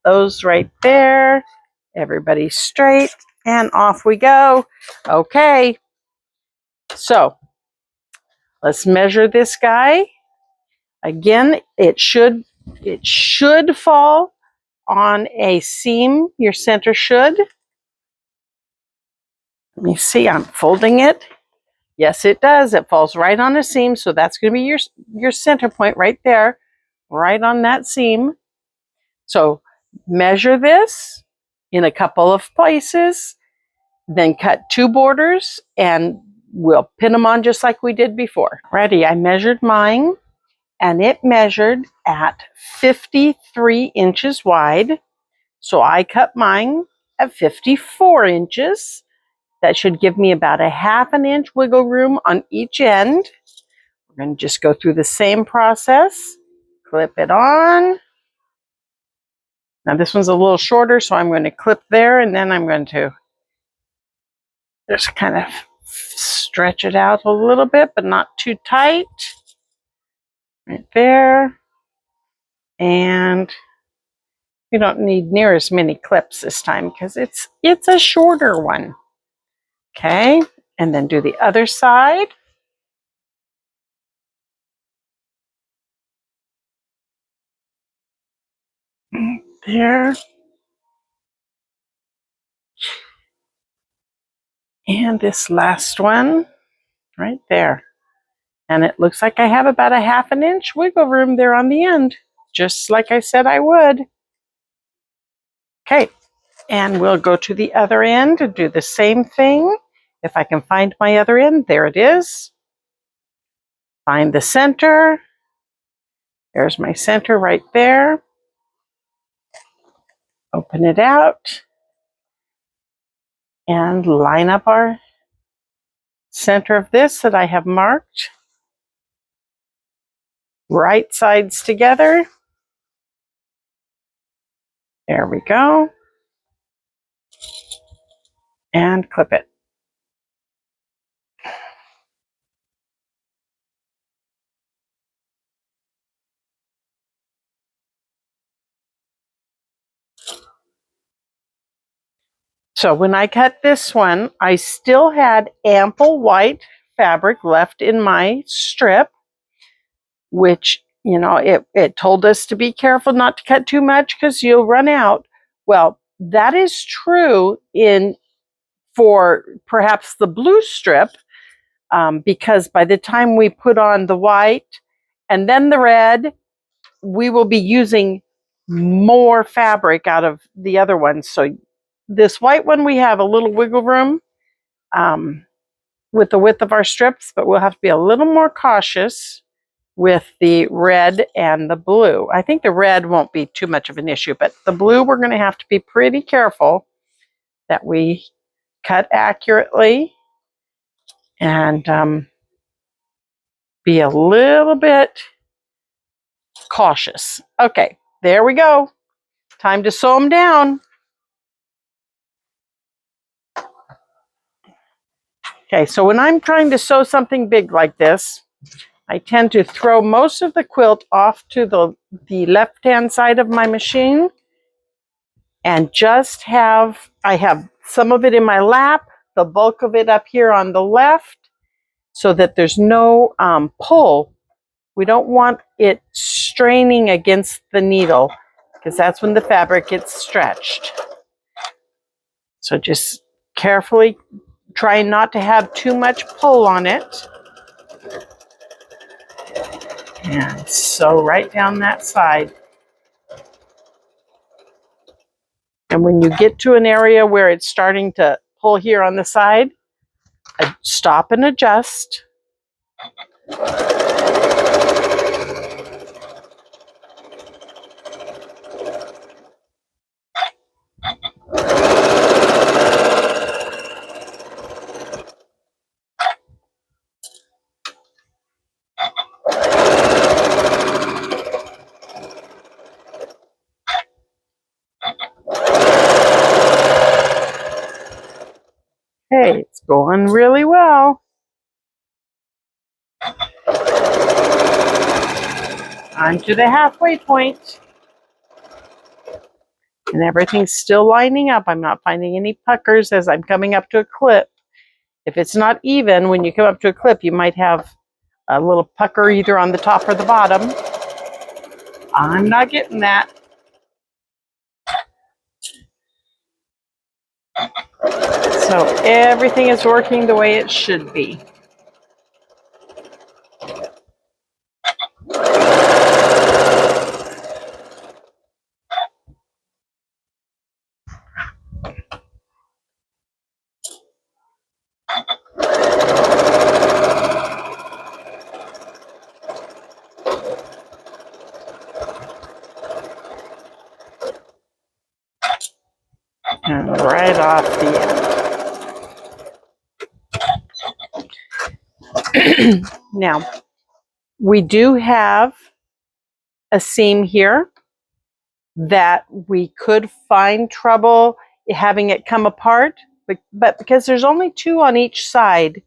those right there. Everybody straight, and off we go. Okay, so let's measure this guy. Again, it should fall on a seam. Your center should. Let me see, I'm folding it. Yes, it does. It falls right on a seam, so that's going to be your center point right there, right on that seam. So measure this in a couple of places, then cut 2 borders, and we'll pin them on just like we did before. Ready, I measured mine, and it measured at 53 inches wide. So I cut mine at 54 inches. That should give me about a ½ an inch wiggle room on each end. We're going to just go through the same process. Clip it on. Now this one's a little shorter, so I'm going to clip there, and then I'm going to just kind of stretch it out a little bit, but not too tight. Right there. And We don't need near as many clips this time because it's a shorter one. Okay, and then do the other side. There. And this last one right there. And it looks like I have about a 1/2 inch wiggle room there on the end, just like I said I would. Okay, and we'll go to the other end and do the same thing. If I can find my other end, there it is. Find the center. There's my center right there. Open it out and line up our center of this that I have marked. Right sides together. There we go. And clip it. So when I cut this one, I still had ample white fabric left in my strip, which, you know, it told us to be careful not to cut too much because you'll run out. Well, that is true for perhaps the blue strip, because by the time we put on the white and then the red, we will be using more fabric out of the other ones. So this white one, we have a little wiggle room with the width of our strips, but we'll have to be a little more cautious with the red and the blue. I think the red won't be too much of an issue, but the blue, we're going to have to be pretty careful that we cut accurately and be a little bit cautious. Okay, there we go. Time to sew them down. Okay, so when I'm trying to sew something big like this, I tend to throw most of the quilt off to the left-hand side of my machine and just I have some of it in my lap, the bulk of it up here on the left, so that there's no pull. We don't want it straining against the needle because that's when the fabric gets stretched. So just carefully try not to have too much pull on it. And sew right down that side. And when you get to an area where it's starting to pull here on the side, stop and adjust. Hey, it's going really well. I'm to the halfway point. And everything's still lining up. I'm not finding any puckers as I'm coming up to a clip. If it's not even, when you come up to a clip, you might have a little pucker either on the top or the bottom. I'm not getting that. So everything is working the way it should be. And right off the end. Now, we do have a seam here that we could find trouble having it come apart, but because there's only 2 on each side,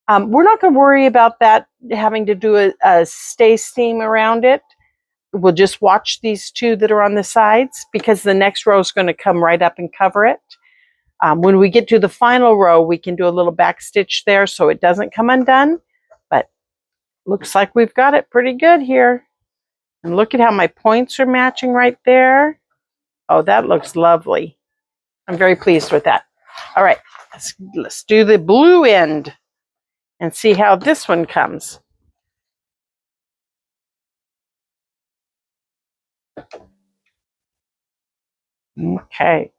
we're not going to worry about that having to do a stay seam around it. we'll just watch these two that are on the sides, because the next row is going to come right up and cover it. When we get to the final row, we can do a little back stitch there so it doesn't come undone. But looks like we've got it pretty good here. And look at how my points are matching right there. Oh, that looks lovely. I'm very pleased with that. All right, let's do the blue end and see how this one comes. Okay.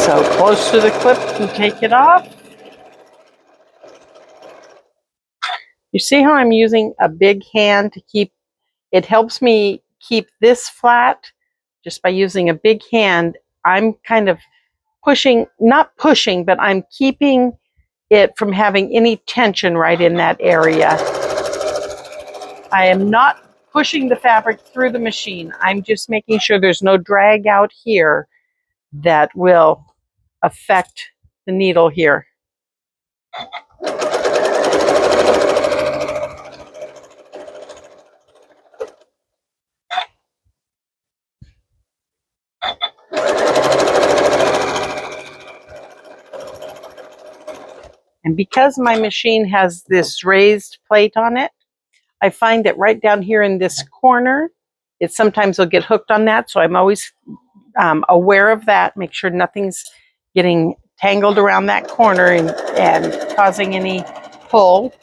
So close to the clip and take it off. You see how I'm using a big hand to keep, it helps me keep this flat just by using a big hand. I'm kind of pushing, not pushing, but I'm keeping it from having any tension right in that area. I am not pushing the fabric through the machine. I'm just making sure there's no drag out here that will affect the needle here. And because my machine has this raised plate on it, I find that right down here in this corner, it sometimes will get hooked on that. So I'm always aware of that. Make sure nothing's getting tangled around that corner and causing any pull.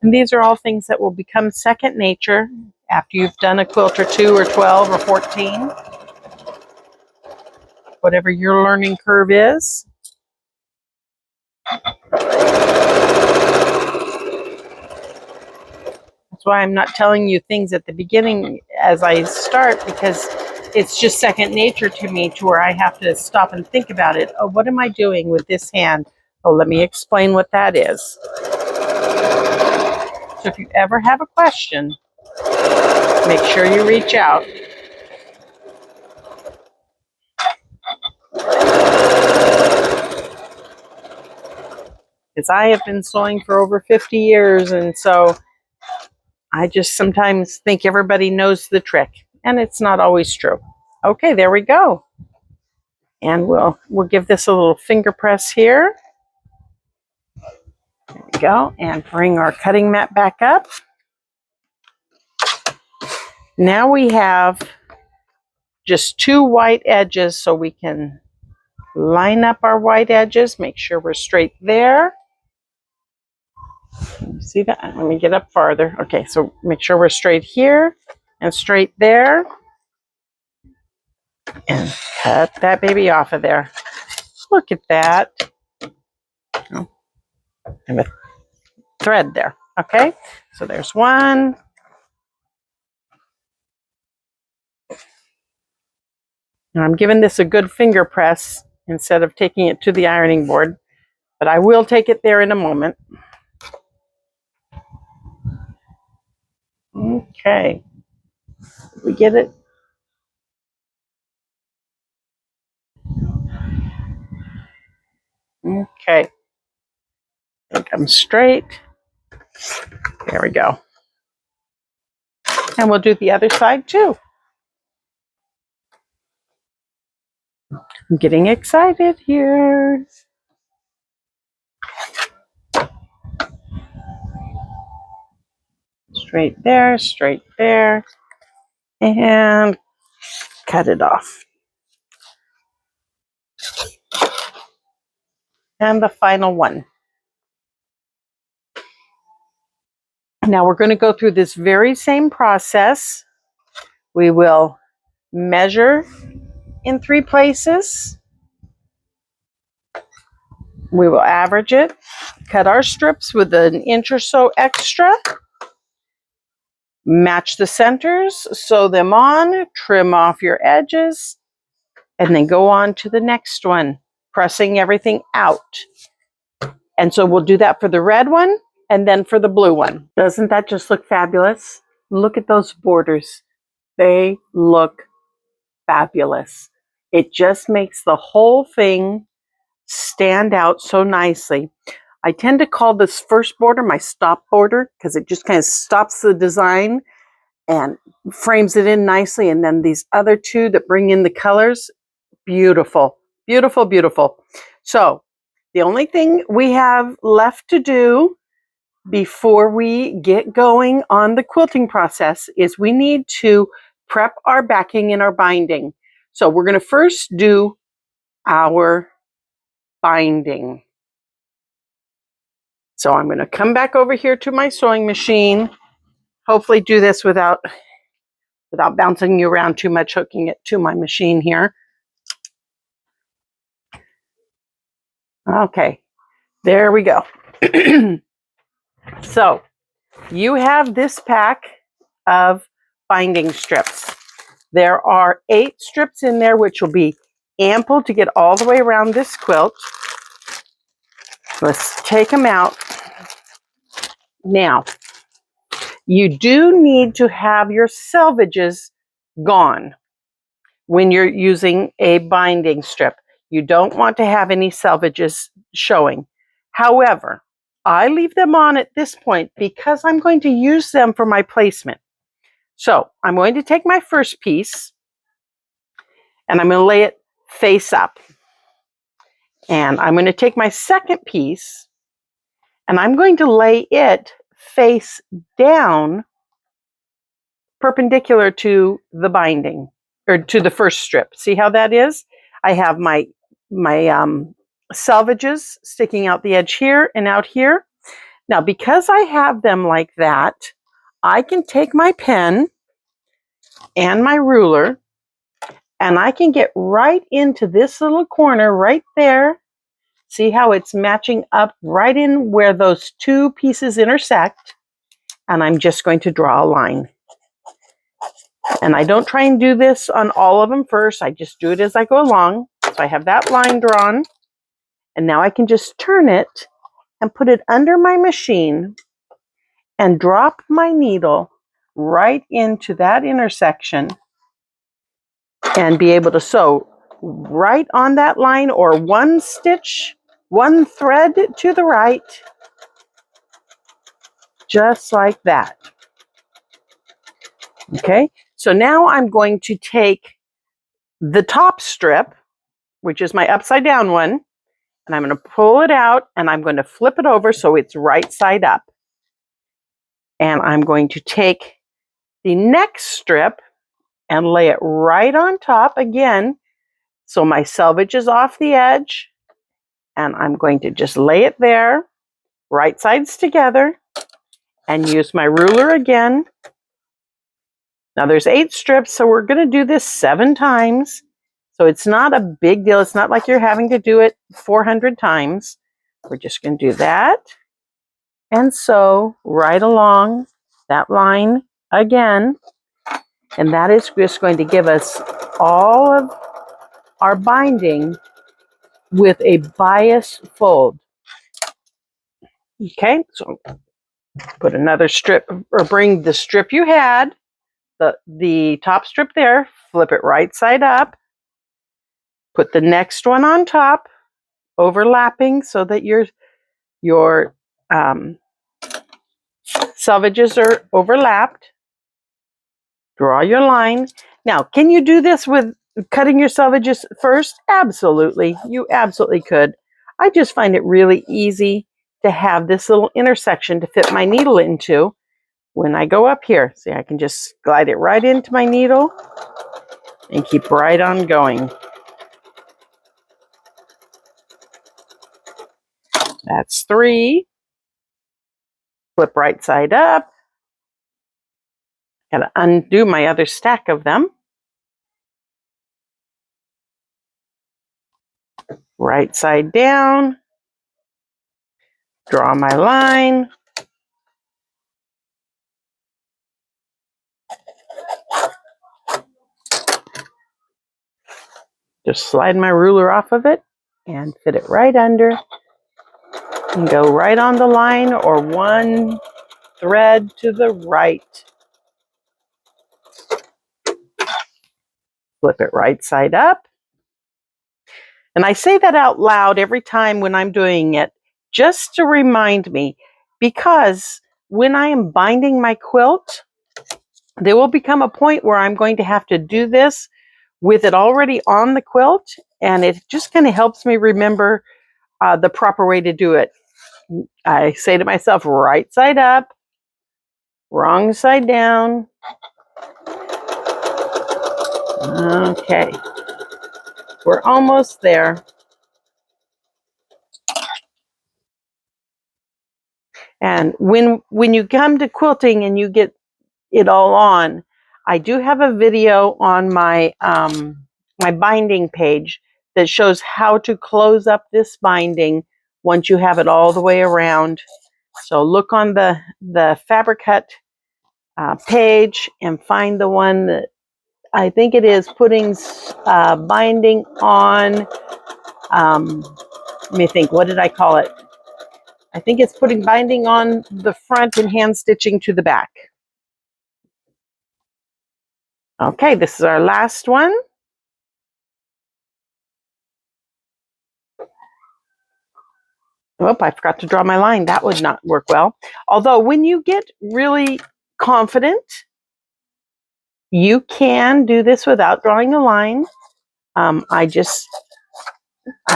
And these are all things that will become second nature after you've done a quilt or 2 or 12 or 14. Whatever your learning curve is. That's why I'm not telling you things at the beginning as I start, because it's just second nature to me, to where I have to stop and think about it. Oh, what am I doing with this hand? Oh, let me explain what that is. So if you ever have a question, make sure you reach out. Because I have been sewing for over 50 years, and so I just sometimes think everybody knows the trick, and it's not always true. Okay, there we go. And we'll give this a little finger press here. There we go, and bring our cutting mat back up. Now we have just 2 white edges, so we can line up our white edges, make sure we're straight there. You see that? Let me get up farther. Okay, so make sure we're straight here and straight there. And cut that baby off of there. Look at that. Oh, and a thread there. Okay, so there's one. Now I'm giving this a good finger press instead of taking it to the ironing board, but I will take it there in a moment. Okay, we get it. Okay, it comes straight. There we go. And we'll do the other side too. I'm getting excited here. Straight there, and cut it off. And the final one. Now we're going to go through this very same process. We will measure in 3 places. We will average it, cut our strips with an inch or so extra, match the centers, sew them on, trim off your edges, and then go on to the next one, pressing everything out. And so we'll do that for the red one, And then for the blue one. Doesn't that just look fabulous? Look at those borders. They look fabulous. It just makes the whole thing stand out so nicely. I tend to call this first border my stop border because it just kind of stops the design and frames it in nicely. And then these other two that bring in the colors, beautiful, beautiful, beautiful. So the only thing we have left to do before we get going on the quilting process is we need to prep our backing and our binding. So we're going to first do our binding. So I'm going to come back over here to my sewing machine. Hopefully do this without bouncing you around too much, hooking it to my machine here. Okay, there we go. So you have this pack of binding strips. There are 8 strips in there, which will be ample to get all the way around this quilt. Let's take them out. Now, you do need to have your selvages gone when you're using a binding strip. You don't want to have any selvages showing. However, I leave them on at this point because I'm going to use them for my placement. So I'm going to take my first piece and I'm going to lay it face up. And I'm going to take my second piece and I'm going to lay it face down, perpendicular to the binding, or to the first strip. See how that is? I have my selvages sticking out the edge here and out here. Now, because I have them like that, I can take my pen and my ruler and I can get right into this little corner right there. See how it's matching up right in where those two pieces intersect? And I'm just going to draw a line. And I don't try and do this on all of them first. I just do it as I go along. So I have that line drawn. And now I can just turn it and put it under my machine and drop my needle right into that intersection and be able to sew right on that line, or one stitch, one thread to the right, just like that. Okay, so now I'm going to take the top strip, which is my upside down one, and I'm going to pull it out and I'm going to flip it over so it's right side up. And I'm going to take the next strip and lay it right on top again. So my selvage is off the edge and I'm going to just lay it there, right sides together, and use my ruler again. Now there's 8 strips, so we're going to do this 7 times. So it's not a big deal. It's not like you're having to do it 400 times. We're just going to do that. And sew right along that line again. And that is just going to give us all of our binding with a bias fold. Okay, so put another strip, or bring the strip you had, the top strip there, flip it right side up, put the next one on top, overlapping so that your selvages are overlapped. Draw your line. Now, can you do this with cutting your selvages first? Absolutely. You absolutely could. I just find it really easy to have this little intersection to fit my needle into when I go up here. See, I can just glide it right into my needle and keep right on going. That's 3. Flip right side up. Gotta undo my other stack of them. Right side down. Draw my line. Just slide my ruler off of it and fit it right under. And go right on the line or one thread to the right. Flip it right side up. And I say that out loud every time when I'm doing it, just to remind me, because when I am binding my quilt, there will become a point where I'm going to have to do this with it already on the quilt, and it just kind of helps me remember the proper way to do it. I say to myself, right side up, wrong side down. Okay, we're almost there. And when you come to quilting and you get it all on, I do have a video on my my binding page that shows how to close up this binding once you have it all the way around. So look on the Fabric Hut page and find the one that I think it is putting binding on. Let me think. What did I call it? I think it's putting binding on the front and hand stitching to the back. Okay, this is our last one. Oh, I forgot to draw my line. That would not work well. Although when you get really confident, you can do this without drawing a line. I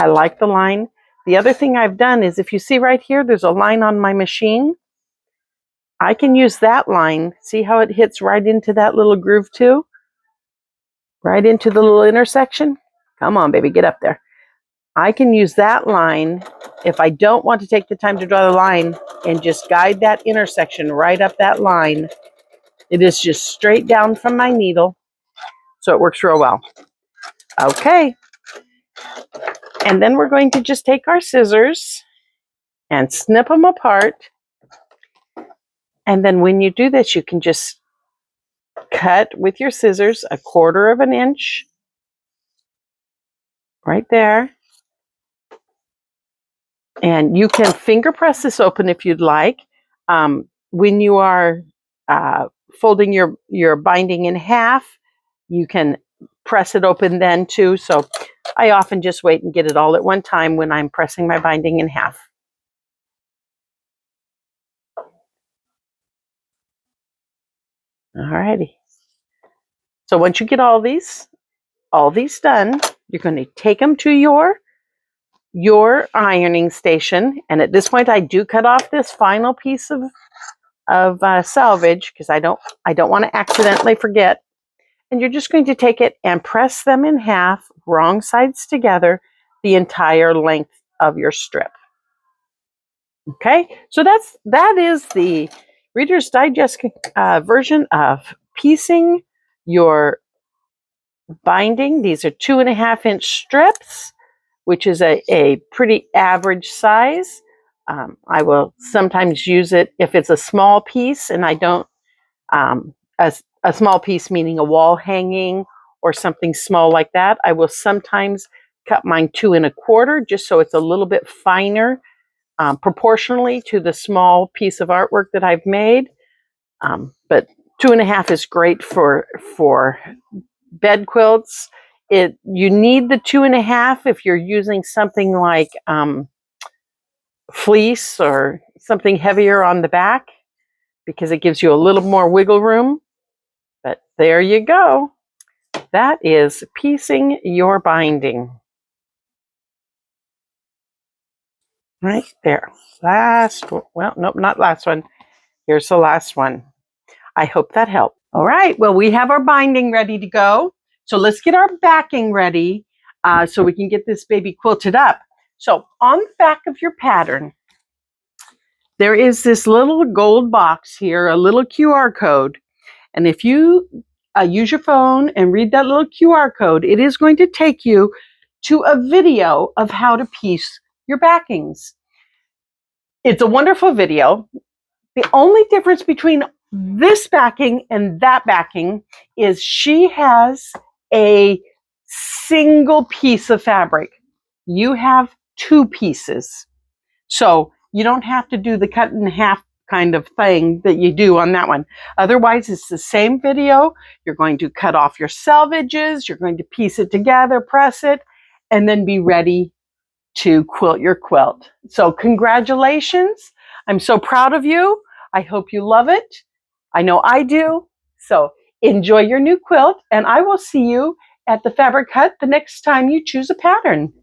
like the line. The other thing I've done is, if you see right here, there's a line on my machine. I can use that line. See how it hits right into that little groove too? Right into the little intersection? Come on, baby, get up there. I can use that line if I don't want to take the time to draw the line and just guide that intersection right up that line. It is just straight down from my needle, so it works real well. Okay, and then we're going to just take our scissors and snip them apart. And then when you do this, you can just cut with your scissors 1/4 of an inch right there. And you can finger press this open if you'd like. When you are folding your binding in half, you can press it open then too. So I often just wait and get it all at one time when I'm pressing my binding in half. Alrighty. So once you get all these done, you're going to take them to your ironing station. And at this point, I do cut off this final piece of selvage because I don't want to accidentally forget. And you're just going to take it and press them in half, wrong sides together, the entire length of your strip. Okay, so that is the Reader's Digest version of piecing your binding. These are 2.5-inch strips, which is a pretty average size. I will sometimes use it if it's a small piece and I don't, a small piece meaning a wall hanging or something small like that. I will sometimes cut mine 2 1/4 just so it's a little bit finer proportionally to the small piece of artwork that I've made. But 2.5 is great for bed quilts. You need the 2.5 if you're using something like fleece or something heavier on the back, because it gives you a little more wiggle room. But there you go. That is piecing your binding. Right there. Last one. Well, nope, not last one. Here's the last one. I hope that helped. All right. Well, we have our binding ready to go. So let's get our backing ready so we can get this baby quilted up. So on the back of your pattern, there is this little gold box here, a little QR code. And if you use your phone and read that little QR code, it is going to take you to a video of how to piece your backings. It's a wonderful video. The only difference between this backing and that backing is she has a single piece of fabric. You have 2 pieces. So You don't have to do the cut in half kind of thing that you do on that one. Otherwise, it's the same video. You're going to cut off your selvages, you're going to piece it together, press it, and then be ready to quilt your quilt. So congratulations. I'm so proud of you. I hope you love it. I know I do. So enjoy your new quilt, and I will see you at the Fabric Hut the next time you choose a pattern.